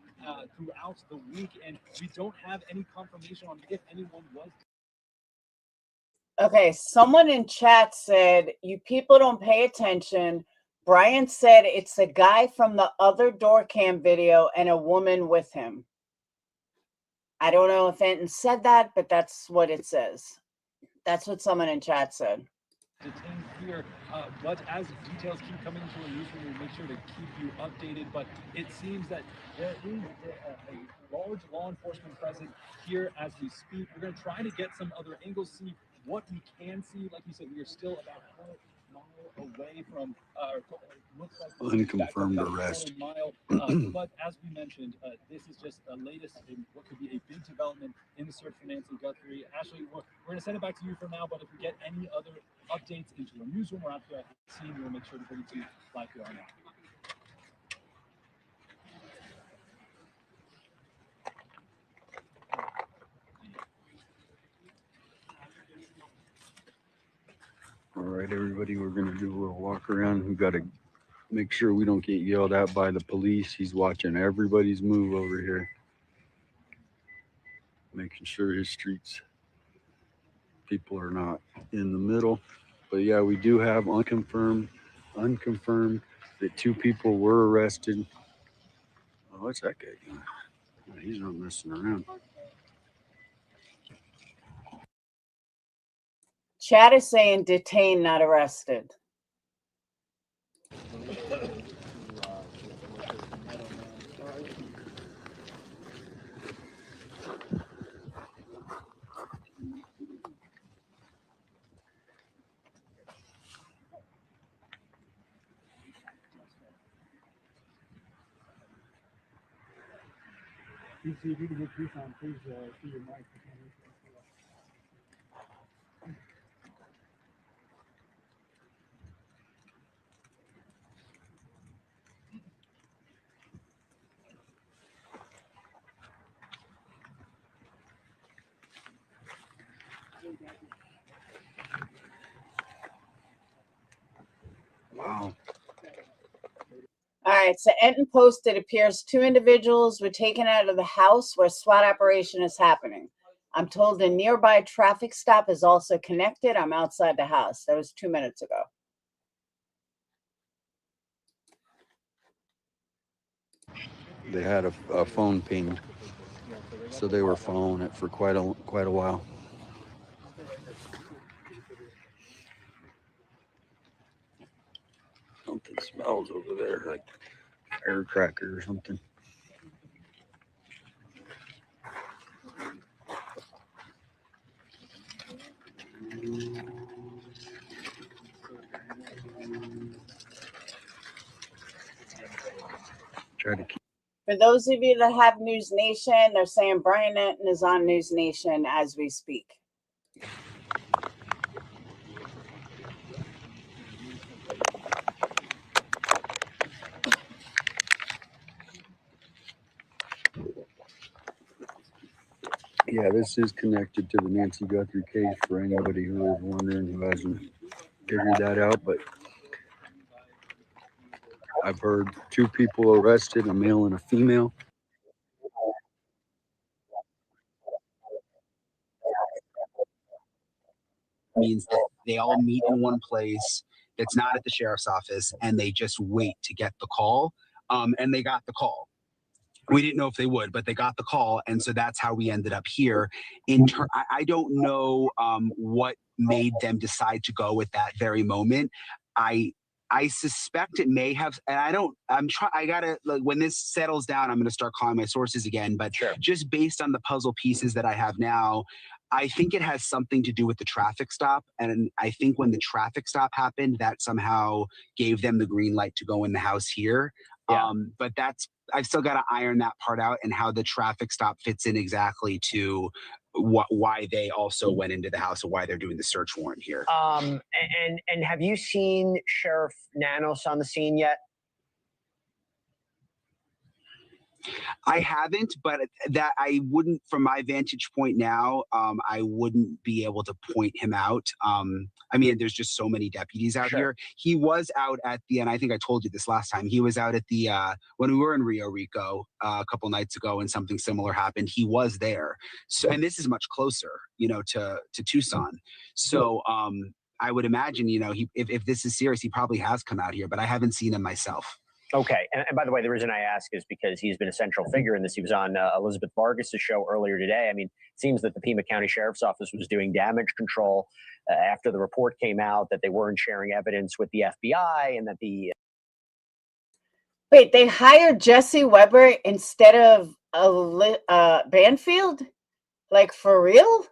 throughout the week, and we don't have any confirmation on if anyone was. Okay, someone in chat said, you people don't pay attention. Brian said it's a guy from the other door cam video and a woman with him. I don't know if Anton said that, but that's what it says. That's what someone in chat said. Detained here, but as details keep coming to a newsroom, we'll make sure to keep you updated. But it seems that there is a large law enforcement present here as we speak. We're going to try to get some other angles, see what we can see. Like you said, we are still about mile away from, looks like Unconfirmed about a arrest. quarter mile. But as we mentioned, this is just the latest in what could be a big development in the search for Nancy Guthrie. Ashley, we're going to send it back to you for now, but if we get any other updates into the newsroom or out here at the scene, we'll make sure to bring it to you live here on now. All right, everybody, we're gonna do a little walk around. We gotta make sure we don't get yelled at by the police. He's watching everybody's move over here, making sure his streets people are not in the middle. But yeah, we do have unconfirmed that 2 people were arrested. Oh, what's that guy doing? He's not messing around. Chat is saying detained, not arrested. If you can get Chris on, please see your mic. Wow. All right, so Enton Post, it appears 2 individuals were taken out of the house where SWAT operation is happening. I'm told a nearby traffic stop is also connected. I'm outside the house. That was 2 minutes ago. They had a phone pinged, so they were following it for quite a while. Something smells over there, like firecracker or something. Try to keep. For those of you that have News Nation, they're saying Brian Enton is on News Nation as we speak. Yeah, this is connected to the Nancy Guthrie case for anybody who is wondering, who hasn't figured that out. But I've heard 2 people arrested, a male and a female. Means that they all meet in one place that's not at the sheriff's office, and they just wait to get the call. And they got the call. We didn't know if they would, but they got the call, and so that's how we ended up here. I don't know what made them decide to go at that very moment. I suspect it may have, and I gotta, like, when this settles down, I'm gonna start calling my sources again. But just based on the puzzle pieces that I have now, I think it has something to do with the traffic stop. And I think when the traffic stop happened, that somehow gave them the green light to go in the house here. But I've still got to iron that part out, and how the traffic stop fits in exactly to why they also went into the house and why they're doing the search warrant here. And have you seen Sheriff Nanos on the scene yet? I haven't, but that I wouldn't, from my vantage point now, I wouldn't be able to point him out. I mean, there's just so many deputies out here. He was out at the, and I think I told you this last time, he was out at the, when we were in Rio Rico a couple nights ago and something similar happened, he was there. So, and this is much closer, to Tucson. So, I would imagine, if this is serious, he probably has come out here, but I haven't seen him myself. Okay. And by the way, the reason I ask is because he's been a central figure in this. He was on Elizabeth Vargas's show earlier today. I mean, it seems that the Pima County Sheriff's Office was doing damage control after the report came out that they weren't sharing evidence with the FBI and that the... Wait, they hired Jesse Weber instead of Banfield? Like, for real?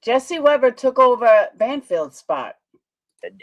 Jesse Weber took over Banfield's spot.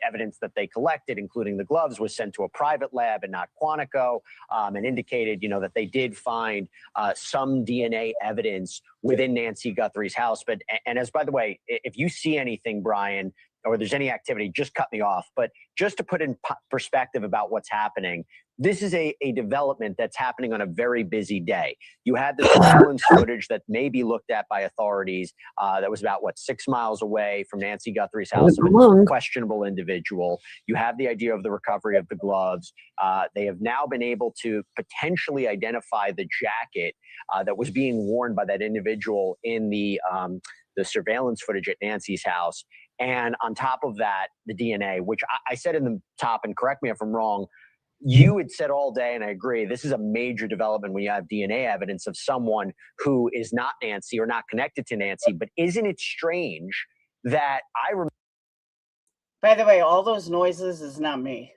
Evidence that they collected, including the gloves, was sent to a private lab and not Quantico, and indicated, that they did find some DNA evidence within Nancy Guthrie's house. But, and as by the way, if you see anything, Brian, or there's any activity, just cut me off. But just to put in perspective about what's happening, this is a development that's happening on a very busy day. You had the surveillance footage that may be looked at by authorities that was about, 6 miles away from Nancy Guthrie's house of a questionable individual. You have the idea of the recovery of the gloves. They have now been able to potentially identify the jacket that was being worn by that individual in the surveillance footage at Nancy's house. And on top of that, the DNA, which I said in the top, and correct me if I'm wrong, you had said all day, and I agree, this is a major development when you have DNA evidence of someone who is not Nancy or not connected to Nancy. But isn't it strange that I remember? By the way, all those noises is not me.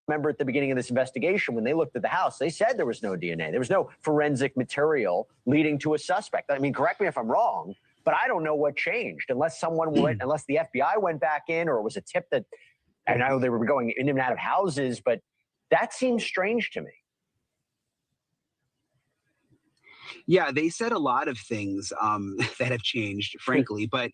Remember at the beginning of this investigation, when they looked at the house, they said there was no DNA. There was no forensic material leading to a suspect. I mean, correct me if I'm wrong, but I don't know what changed unless unless the FBI went back in, or it was a tip that, I know they were going in and out of houses, but that seems strange to me. Yeah, they said a lot of things that have changed, frankly. But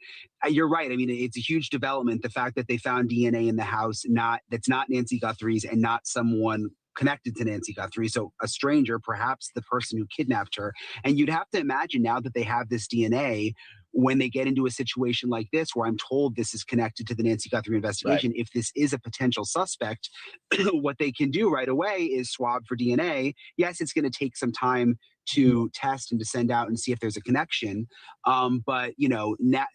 you're right. I mean, it's a huge development. The fact that they found DNA in the house, that's not Nancy Guthrie's and not someone connected to Nancy Guthrie. So a stranger, perhaps the person who kidnapped her. And you'd have to imagine now that they have this DNA, when they get into a situation like this, where I'm told this is connected to the Nancy Guthrie investigation, if this is a potential suspect, what they can do right away is swab for DNA. Yes, it's going to take some time to test and to send out and see if there's a connection. But,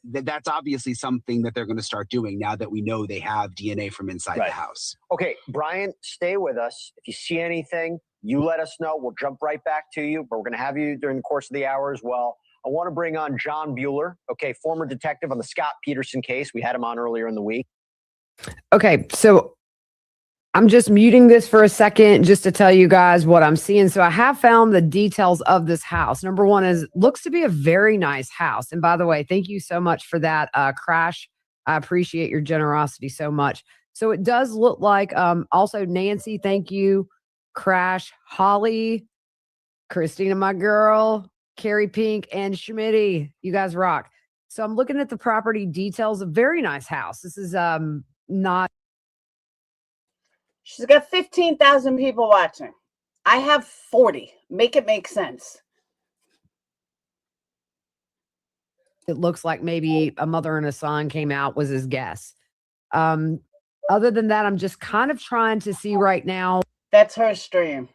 that's obviously something that they're going to start doing now that we know they have DNA from inside the house. Okay, Brian, stay with us. If you see anything, you let us know. We'll jump right back to you, but we're going to have you during the course of the hour as well. I want to bring on John Bueller, former detective on the Scott Peterson case. We had him on earlier in the week. Okay, so I'm just muting this for a second just to tell you guys what I'm seeing. So I have found the details of this house. Number one is, looks to be a very nice house. And by the way, thank you so much for that, Crash. I appreciate your generosity so much. So it does look like, also Nancy, thank you, Crash, Holly, Christina, my girl, Carrie Pink, and Schmitty. You guys rock. So I'm looking at the property details. A very nice house. This is not. She's got 15,000 people watching. I have 40. Make it make sense. It looks like maybe a mother and a son came out, was his guess. Other than that, I'm just kind of trying to see right now. That's her stream.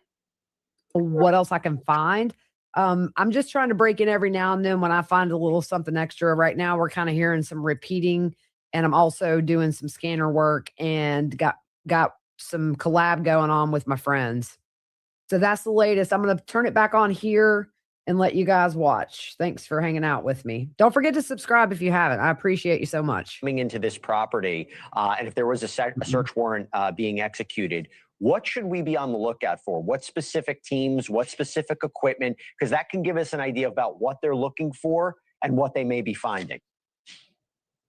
What else I can find. I'm just trying to break in every now and then when I find a little something extra. Right now, we're kind of hearing some repeating, and I'm also doing some scanner work and got some collab going on with my friends. So that's the latest. I'm going to turn it back on here and let you guys watch. Thanks for hanging out with me. Don't forget to subscribe if you haven't. I appreciate you so much. Coming into this property, and if there was a search warrant being executed, what should we be on the lookout for? What specific teams, what specific equipment? Because that can give us an idea about what they're looking for and what they may be finding.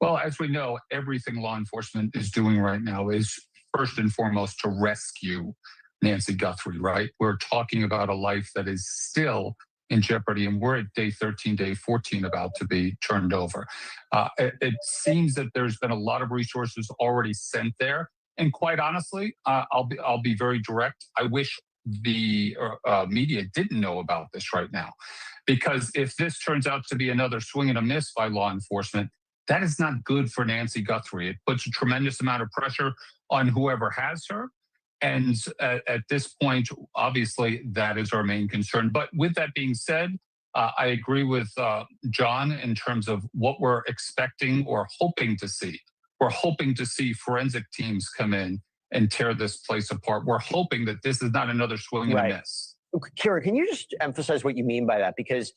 Well, as we know, everything law enforcement is doing right now is first and foremost to rescue Nancy Guthrie, right? We're talking about a life that is still in jeopardy, and we're at day 13, day 14 about to be turned over. It seems that there's been a lot of resources already sent there. And quite honestly, I'll be very direct. I wish the media didn't know about this right now, because if this turns out to be another swing and a miss by law enforcement, that is not good for Nancy Guthrie. It puts a tremendous amount of pressure on whoever has her. And at this point, obviously, that is our main concern. But with that being said, I agree with John in terms of what we're expecting or hoping to see. We're hoping to see forensic teams come in and tear this place apart. We're hoping that this is not another swing and a miss. Kira, can you just emphasize what you mean by that? Because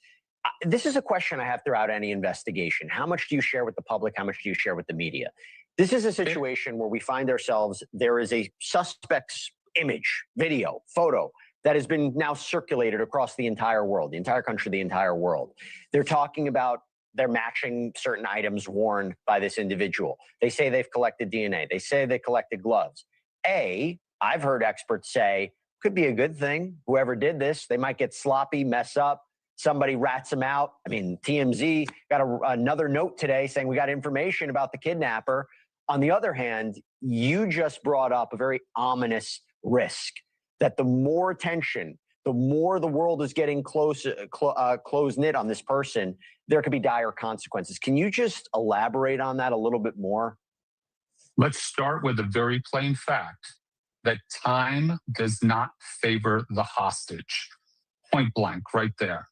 this is a question I have throughout any investigation. How much do you share with the public? How much do you share with the media? This is a situation where we find ourselves, there is a suspect's image, video, photo that has been now circulated across the entire world, the entire country, the entire world. They're talking about they're matching certain items worn by this individual. They say they've collected DNA. They say they collected gloves. I've heard experts say could be a good thing. Whoever did this, they might get sloppy, mess up. Somebody rats them out. I mean, TMZ got another note today saying we got information about the kidnapper. On the other hand, you just brought up a very ominous risk that the more attention, the more the world is getting close-knit on this person, there could be dire consequences. Can you just elaborate on that a little bit more? Let's start with a very plain fact that time does not favor the hostage. Point blank, right there.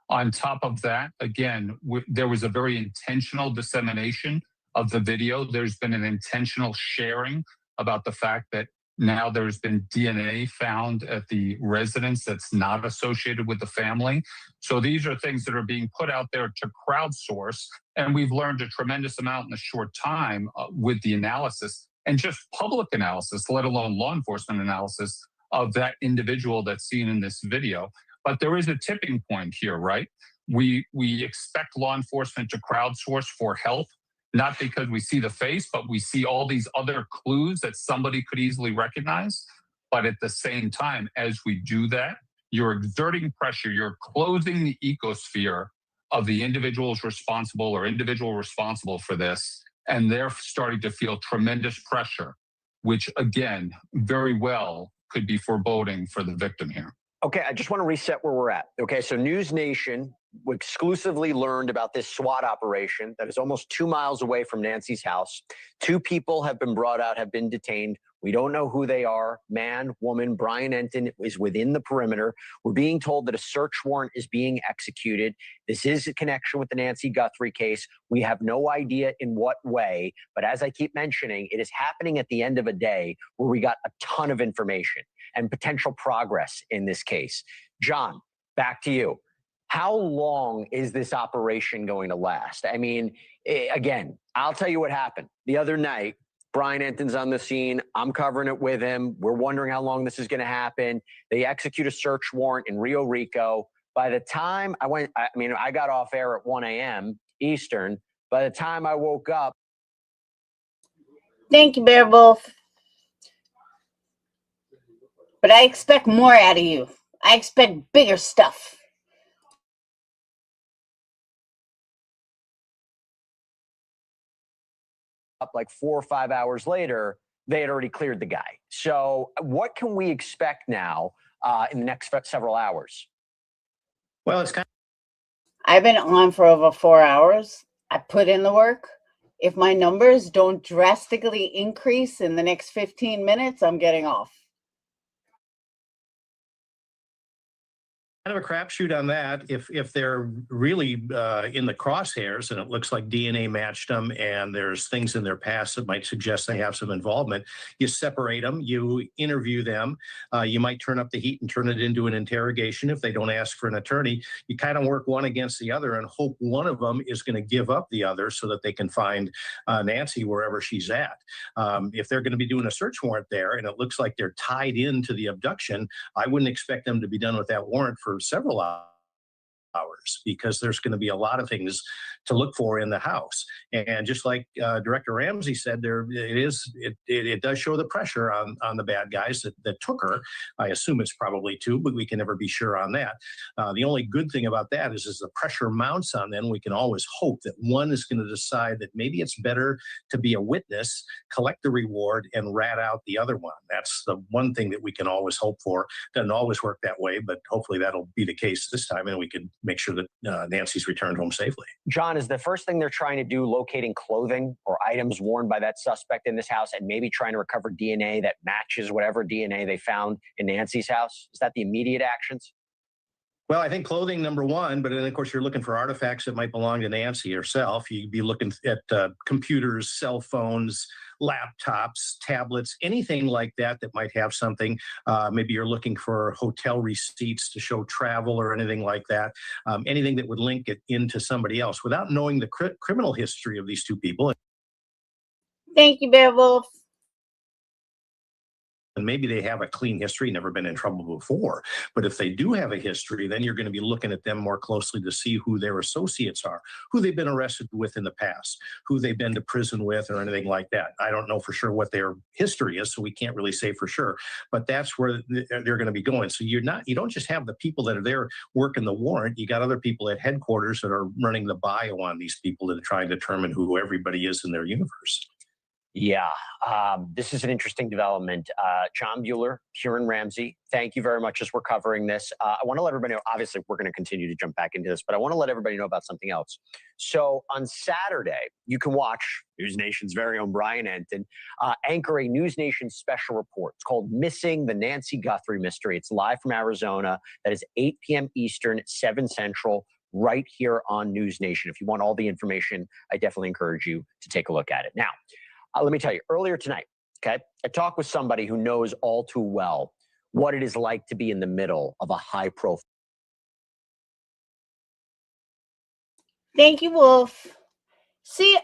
On top of that, again, there was a very intentional dissemination of the video. There's been an intentional sharing about the fact that now there's been DNA found at the residence that's not associated with the family. So these are things that are being put out there to crowdsource. And we've learned a tremendous amount in a short time with the analysis and just public analysis, let alone law enforcement analysis of that individual that's seen in this video. But there is a tipping point here, right? We expect law enforcement to crowdsource for help, not because we see the face, but we see all these other clues that somebody could easily recognize. But at the same time, as we do that, you're exerting pressure, you're closing the ecosphere of the individuals responsible or individual responsible for this, and they're starting to feel tremendous pressure, which again, very well could be foreboding for the victim here. Okay, I just want to reset where we're at. Okay, so News Nation exclusively learned about this SWAT operation that is almost 2 miles away from Nancy's house. 2 people have been brought out, have been detained. We don't know who they are. Man, woman, Brian Enton is within the perimeter. We're being told that a search warrant is being executed. This is a connection with the Nancy Guthrie case. We have no idea in what way, but as I keep mentioning, it is happening at the end of a day where we got a ton of information and potential progress in this case. John, back to you. How long is this operation going to last? I mean, again, I'll tell you what happened. The other night, Brian Enton's on the scene. I'm covering it with him. We're wondering how long this is going to happen. They execute a search warrant in Rio Rico. By the time I got off air at 1 a.m. Eastern. By the time I woke up. Thank you, Bear Wolf. But I expect more out of you. I expect bigger stuff. Up like 4 or 5 hours later, they had already cleared the guy. So what can we expect now in the next several hours? Well, I've been on for over 4 hours. I put in the work. If my numbers don't drastically increase in the next 15 minutes, I'm getting off. Kind of a crapshoot on that. If they're really in the crosshairs and it looks like DNA matched them and there's things in their past that might suggest they have some involvement, you separate them, you interview them, you might turn up the heat and turn it into an interrogation. If they don't ask for an attorney, you kind of work one against the other and hope one of them is going to give up the other so that they can find Nancy wherever she's at. If they're going to be doing a search warrant there and it looks like they're tied into the abduction, I wouldn't expect them to be done with that warrant for several hours because there's going to be a lot of things to look for in the house. And just like Director Ramsey said, it does show the pressure on the bad guys that took her. I assume it's probably 2, but we can never be sure on that. The only good thing about that is the pressure mounts on them. We can always hope that one is going to decide that maybe it's better to be a witness, collect the reward, and rat out the other one. That's the one thing that we can always hope for. Doesn't always work that way, but hopefully that'll be the case this time, and we can make sure that Nancy's returned home safely. John, is the first thing they're trying to do locating clothing or items worn by that suspect in this house and maybe trying to recover DNA that matches whatever DNA they found in Nancy's house? Is that the immediate actions? Well, I think clothing, number one, but then, of course, you're looking for artifacts that might belong to Nancy herself. You'd be looking at computers, cell phones, laptops, tablets, anything like that might have something. Maybe you're looking for hotel receipts to show travel or anything like that. Anything that would link it into somebody else without knowing the criminal history of these 2 people. Thank you, Bear Wolf. and maybe they have a clean history, never been in trouble before. But if they do have a history, then you're going to be looking at them more closely to see who their associates are, who they've been arrested with in the past, who they've been to prison with, or anything like that. I don't know for sure what their history is, so we can't really say for sure. But that's where they're going to be going. So you don't just have the people that are there working the warrant. You got other people at headquarters that are running the bio on these people to try and determine who everybody is in their universe. Yeah, this is an interesting development. John Bueller, Kieran Ramsey, thank you very much as we're covering this. I want to let everybody know, obviously, we're going to continue to jump back into this, but I want to let everybody know about something else. So on Saturday, you can watch News Nation's very own Brian Enton anchor a News Nation special report. It's called Missing the Nancy Guthrie Mystery. It's live from Arizona. That is 8 p.m. Eastern, 7 Central, right here on News Nation. If you want all the information, I definitely encourage you to take a look at it. Now, let me tell you, earlier tonight, okay, I talked with somebody who knows all too well what it is like to be in the middle of a high-profile. Thank you, Wolf. See,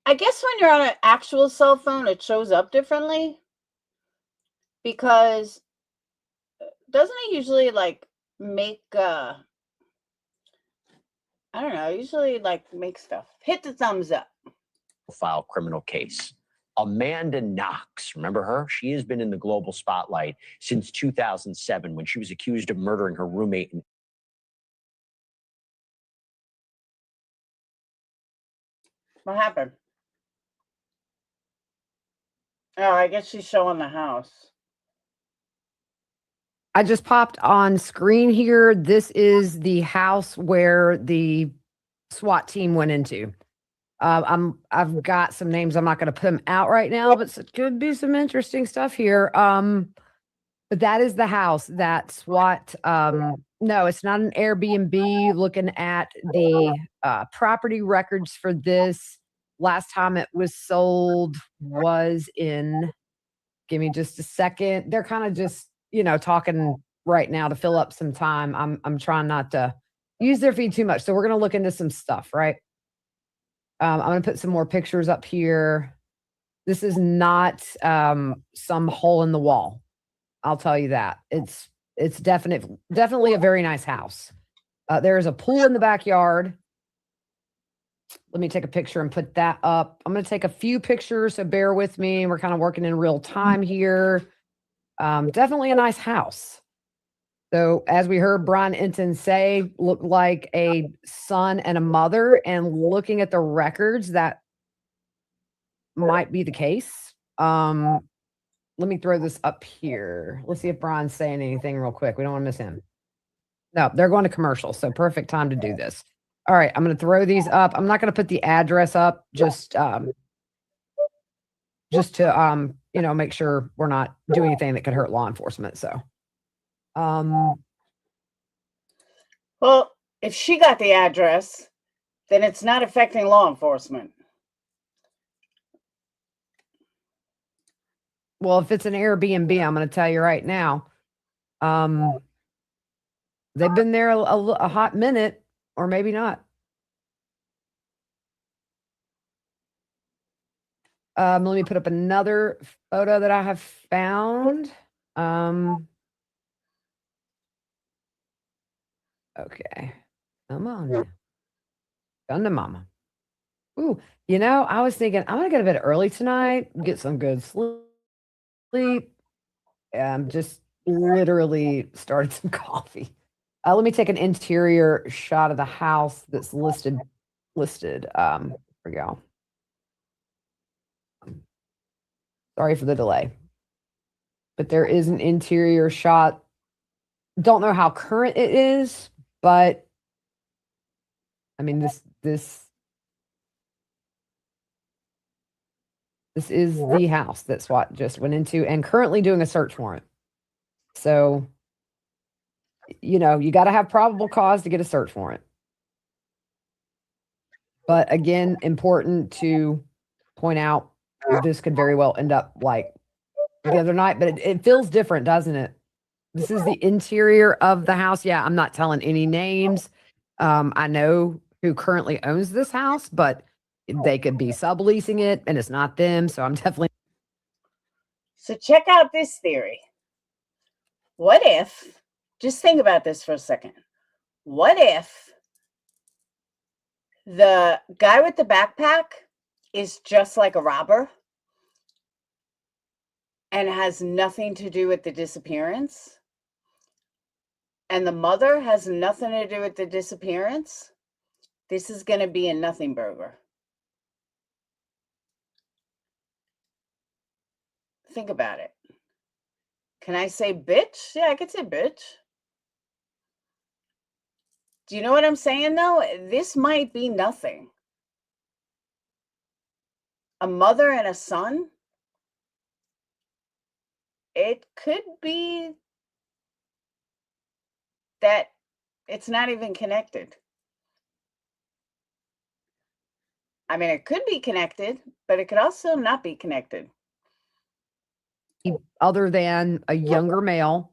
I guess when you're on an actual cell phone, it shows up differently. Because doesn't it usually like make I don't know, usually like make stuff. Hit the thumbs up. File criminal case. Amanda Knox, remember her? She has been in the global spotlight since 2007 when she was accused of murdering her roommate. What happened? Oh, I guess she's showing the house. I just popped on screen here. This is the house where the SWAT team went into. I've got some names. I'm not going to put them out right now, but it could be some interesting stuff here. But that is the house that SWAT. No, it's not an Airbnb. Looking at the property records for this, last time it was sold was in. Give me just a second. They're kind of just talking right now to fill up some time. I'm trying not to use their feed too much, so we're going to look into some stuff, right? I'm going to put some more pictures up here. This is not some hole in the wall. I'll tell you that. It's definitely a very nice house. There is a pool in the backyard. Let me take a picture and put that up. I'm going to take a few pictures, so bear with me. We're kind of working in real time here. Definitely a nice house. So as we heard Brian Enton say, looked like a son and a mother, and looking at the records, that might be the case. Let me throw this up here. Let's see if Brian's saying anything real quick. We don't want to miss him. No, they're going to commercial, so perfect time to do this. All right, I'm going to throw these up. I'm not going to put the address up, just to make sure we're not doing anything that could hurt law enforcement. So, well, if she got the address, then it's not affecting law enforcement. Well, if it's an Airbnb, I'm going to tell you right now, they've been there a hot minute, or maybe not. Let me put up another photo that I have found. Okay. Come on. Done to mama. Ooh, I was thinking I'm going to go to bed early tonight, get some good sleep. Just literally started some coffee. Let me take an interior shot of the house that's listed. Here we go. Sorry for the delay. But there is an interior shot. Don't know how current it is, but I mean this is the house that SWAT just went into and currently doing a search warrant. So, you got to have probable cause to get a search warrant. But again, important to point out, this could very well end up like the other night, but it feels different, doesn't it? This is the interior of the house. Yeah, I'm not telling any names. I know who currently owns this house, but they could be subleasing it and it's not them. So I'm definitely. So check out this theory. What if, just think about this for a second. What if the guy with the backpack is just like a robber and has nothing to do with the disappearance? And the mother has nothing to do with the disappearance? This is going to be a nothing burger. Think about it. Can I say bitch? Yeah, I could say bitch. Do you know what I'm saying, though? This might be nothing. A mother and a son? It could be that it's not even connected. I mean, it could be connected, but it could also not be connected. Other than a younger male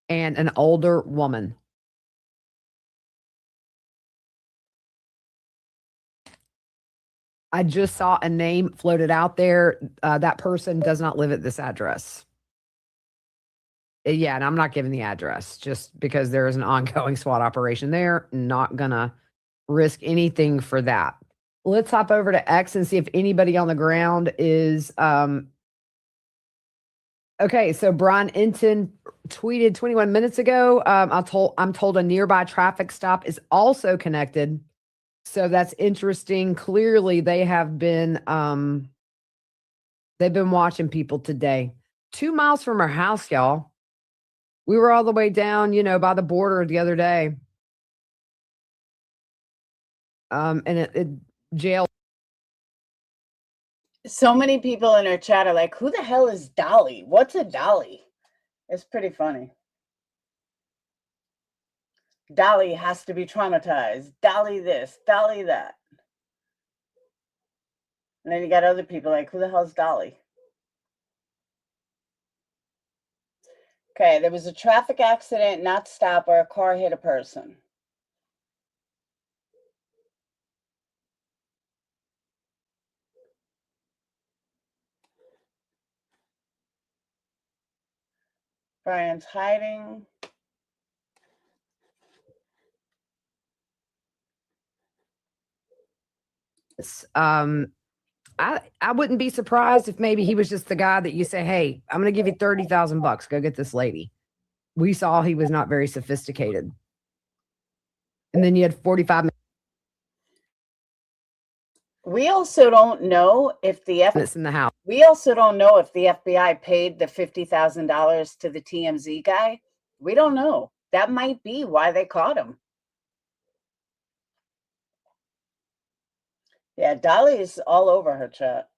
and an older woman. I just saw a name floated out there. That person does not live at this address. Yeah, and I'm not giving the address just because there is an ongoing SWAT operation there. Not gonna risk anything for that. Let's hop over to X and see if anybody on the ground is okay. So Brian Enton tweeted 21 minutes ago. I'm told a nearby traffic stop is also connected. So that's interesting. Clearly, they've been watching people today. 2 miles from our house, y'all. We were all the way down, by the border the other day. And it jail. So many people in our chat are like, who the hell is Dolly? What's a Dolly? It's pretty funny. Dolly has to be traumatized. Dolly this, Dolly that. And then you got other people like, who the hell's Dolly? Okay, there was a traffic accident, not stop, where a car hit a person. Brian's hiding. I wouldn't be surprised if maybe he was just the guy that you say, hey, I'm going to give you $30,000. Go get this lady. We saw he was not very sophisticated. And then you had 45 minutes. We also don't know if the In the house. We also don't know if the FBI paid the $50,000 to the TMZ guy. We don't know. That might be why they caught him. Yeah, Dolly is all over her chat.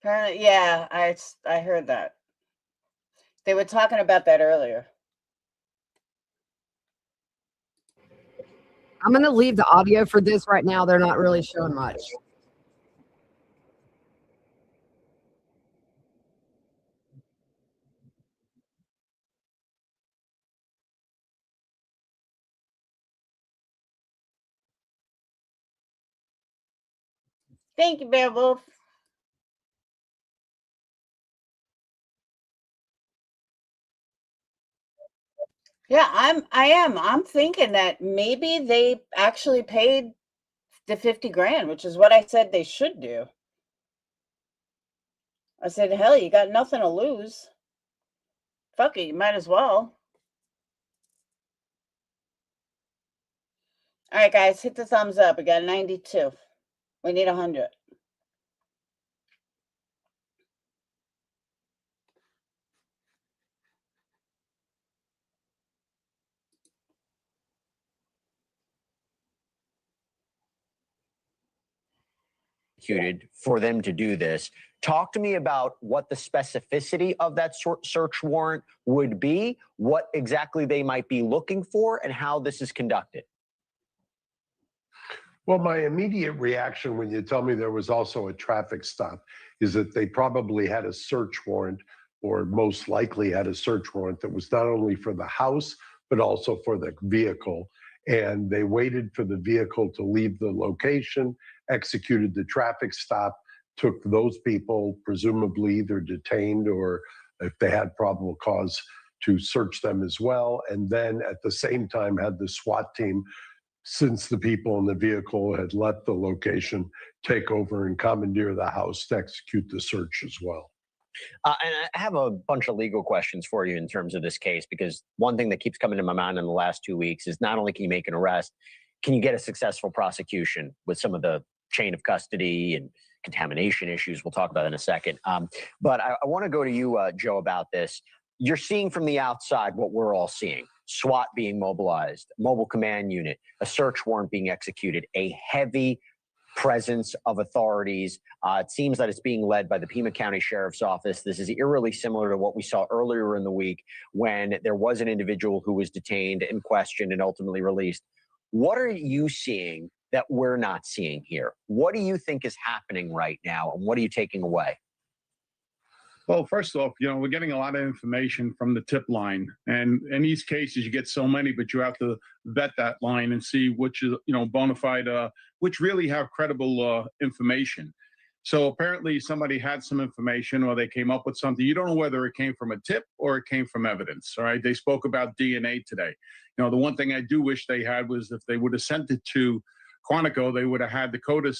Apparently, yeah, I heard that. They were talking about that earlier. I'm going to leave the audio for this right now. They're not really showing much. Thank you, Beowulf. Yeah, I'm thinking that maybe they actually paid the 50 grand, which is what I said they should do. I said, hell, you got nothing to lose. Fuck it, you might as well. All right, guys, hit the thumbs up. We got 92. We need 100. For them to do this. Talk to me about what the specificity of that search warrant would be, what exactly they might be looking for, and how this is conducted. Well, my immediate reaction when you tell me there was also a traffic stop is that they probably had a search warrant, or most likely had a search warrant that was not only for the house, but also for the vehicle. And they waited for the vehicle to leave the location, executed the traffic stop, took those people, presumably either detained or if they had probable cause, to search them as well. And then at the same time had the SWAT team, since the people in the vehicle had left the location, take over and commandeer the house to execute the search as well. And I have a bunch of legal questions for you in terms of this case, because one thing that keeps coming to my mind in the last 2 weeks is not only can you make an arrest, can you get a successful prosecution with some of the chain of custody and contamination issues we'll talk about in a second. But I want to go to you, Joe, about this. You're seeing from the outside what we're all seeing. SWAT being mobilized, mobile command unit, a search warrant being executed, a heavy presence of authorities. It seems that it's being led by the Pima County Sheriff's Office. This is eerily similar to what we saw earlier in the week when there was an individual who was detained and questioned and ultimately released. What are you seeing that we're not seeing here? What do you think is happening right now, and what are you taking away? Well, first off, we're getting a lot of information from the tip line, and in these cases, you get so many, but you have to vet that line and see which is, bona fide, which really have credible information. So apparently, somebody had some information, or they came up with something. You don't know whether it came from a tip or it came from evidence. All right, they spoke about DNA today. The one thing I do wish they had was if they would have sent it to Quantico, they would have had the CODIS,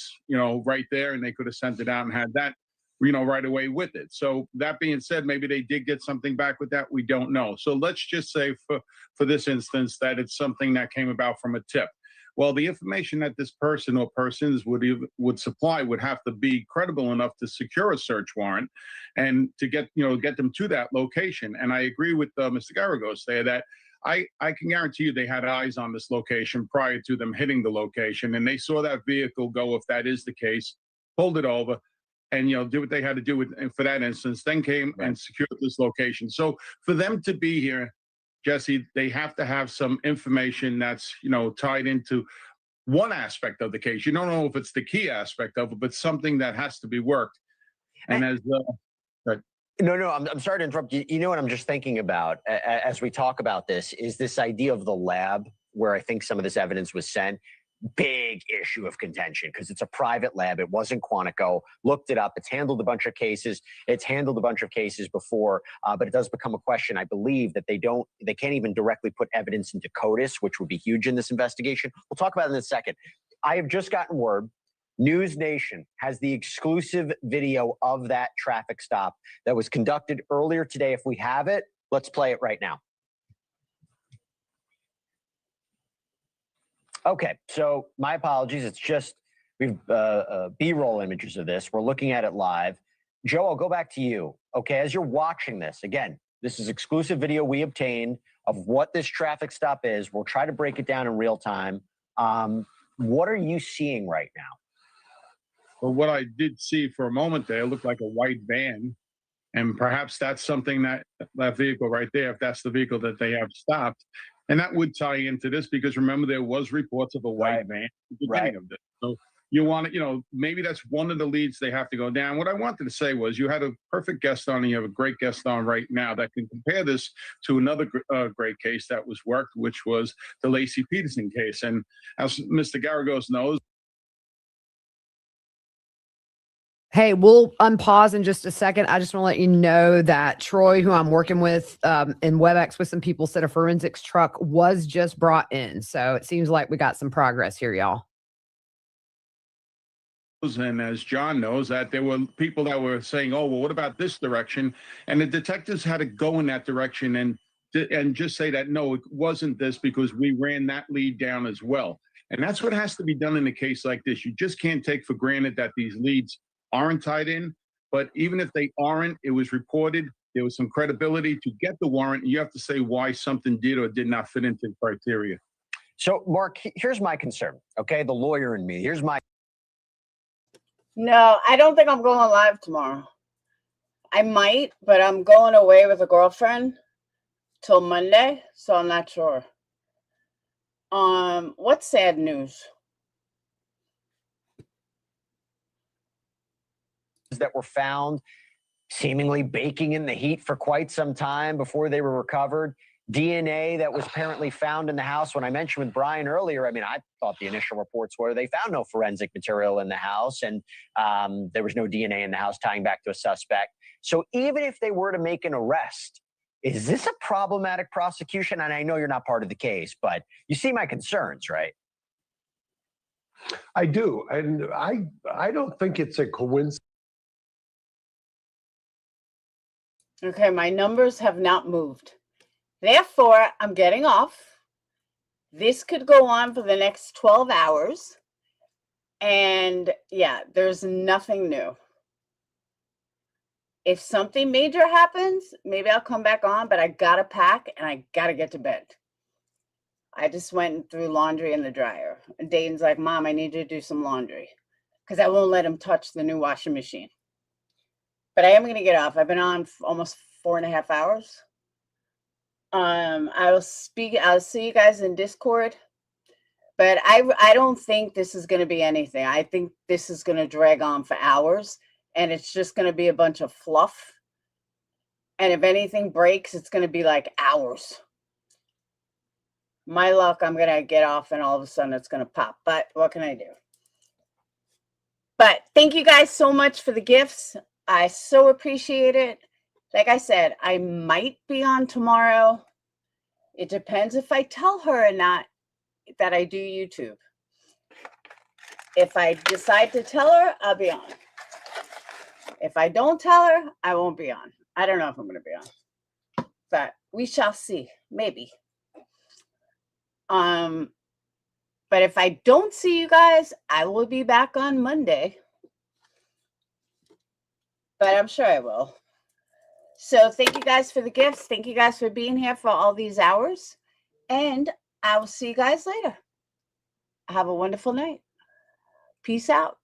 right there, and they could have sent it out and had that, right away with it. So that being said, maybe they did get something back with that. We don't know. So let's just say for this instance that it's something that came about from a tip. Well, the information that this person or persons would supply would have to be credible enough to secure a search warrant and to get them to that location. And I agree with Mr. Garagos there that I can guarantee you they had eyes on this location prior to them hitting the location, and they saw that vehicle go, if that is the case, pulled it over, and do what they had to do for that instance, then came and secured this location. So for them to be here, Jesse, they have to have some information that's tied into one aspect of the case. You don't know if it's the key aspect of it, but something that has to be worked. And as No, I'm sorry to interrupt you. You know what I'm just thinking about as we talk about this is this idea of the lab where I think some of this evidence was sent. Big issue of contention because it's a private lab. It wasn't Quantico. Looked it up. It's handled a bunch of cases. It's handled a bunch of cases before, but it does become a question. I believe that they can't even directly put evidence into CODIS, which would be huge in this investigation. We'll talk about it in a second. I have just gotten word. News Nation has the exclusive video of that traffic stop that was conducted earlier today. If we have it, let's play it right now. Okay, so my apologies. It's just we've B-roll images of this. We're looking at it live. Joe, I'll go back to you. Okay, as you're watching this, again, this is exclusive video we obtained of what this traffic stop is. We'll try to break it down in real time. What are you seeing right now? Well, what I did see for a moment there looked like a white van, and perhaps that's something that vehicle right there, if that's the vehicle that they have stopped. And that would tie into this because remember, there was reports of a white van at the beginning of this. So you want to, maybe that's one of the leads they have to go down. What I wanted to say was you had a perfect guest on and you have a great guest on right now that can compare this to another great case that was worked, which was the Lacey Peterson case. And as Mr. Garagos knows, Hey, we'll unpause in just a second. I just want to let you know that Troy, who I'm working with in WebEx with some people, said a forensics truck was just brought in. So it seems like we got some progress here, y'all. and as John knows, that there were people that were saying, oh, well, what about this direction? And the detectives had to go in that direction and just say that, no, it wasn't this because we ran that lead down as well. And that's what has to be done in a case like this. You just can't take for granted that these leads aren't tied in, but even if they aren't, it was reported, there was some credibility to get the warrant. You have to say why something did or did not fit into the criteria. So, Mark, here's my concern, okay? The lawyer in me, here's my... No, I don't think I'm going live tomorrow. I might, but I'm going away with a girlfriend till Monday, so I'm not sure. What's sad news? That were found seemingly baking in the heat for quite some time before they were recovered. DNA that was apparently found in the house. When I mentioned with Brian earlier, I mean, I thought the initial reports were they found no forensic material in the house, and there was no DNA in the house tying back to a suspect. So even if they were to make an arrest, is this a problematic prosecution? And I know you're not part of the case, but you see my concerns, right? I do. And I don't think it's a coincidence. Okay, my numbers have not moved. Therefore, I'm getting off. This could go on for the next 12 hours. And yeah, there's nothing new. If something major happens, maybe I'll come back on, but I gotta pack and I gotta get to bed. I just went through laundry in the dryer. And Dayton's like, Mom, I need you to do some laundry because I won't let him touch the new washing machine. But I am going to get off. I've been on almost 4.5 hours. I'll see you guys in Discord. But I don't think this is going to be anything. I think this is going to drag on for hours. And it's just going to be a bunch of fluff. And if anything breaks, it's going to be like hours. My luck, I'm going to get off and all of a sudden it's going to pop. But what can I do? But thank you guys so much for the gifts. I so appreciate it. Like I said, I might be on tomorrow. It depends if I tell her or not that I do YouTube. If I decide to tell her, I'll be on. If I don't tell her, I won't be on. I don't know if I'm going to be on. But we shall see. Maybe. But if I don't see you guys, I will be back on Monday. But I'm sure I will. So thank you guys for the gifts. Thank you guys for being here for all these hours. And I will see you guys later. Have a wonderful night. Peace out.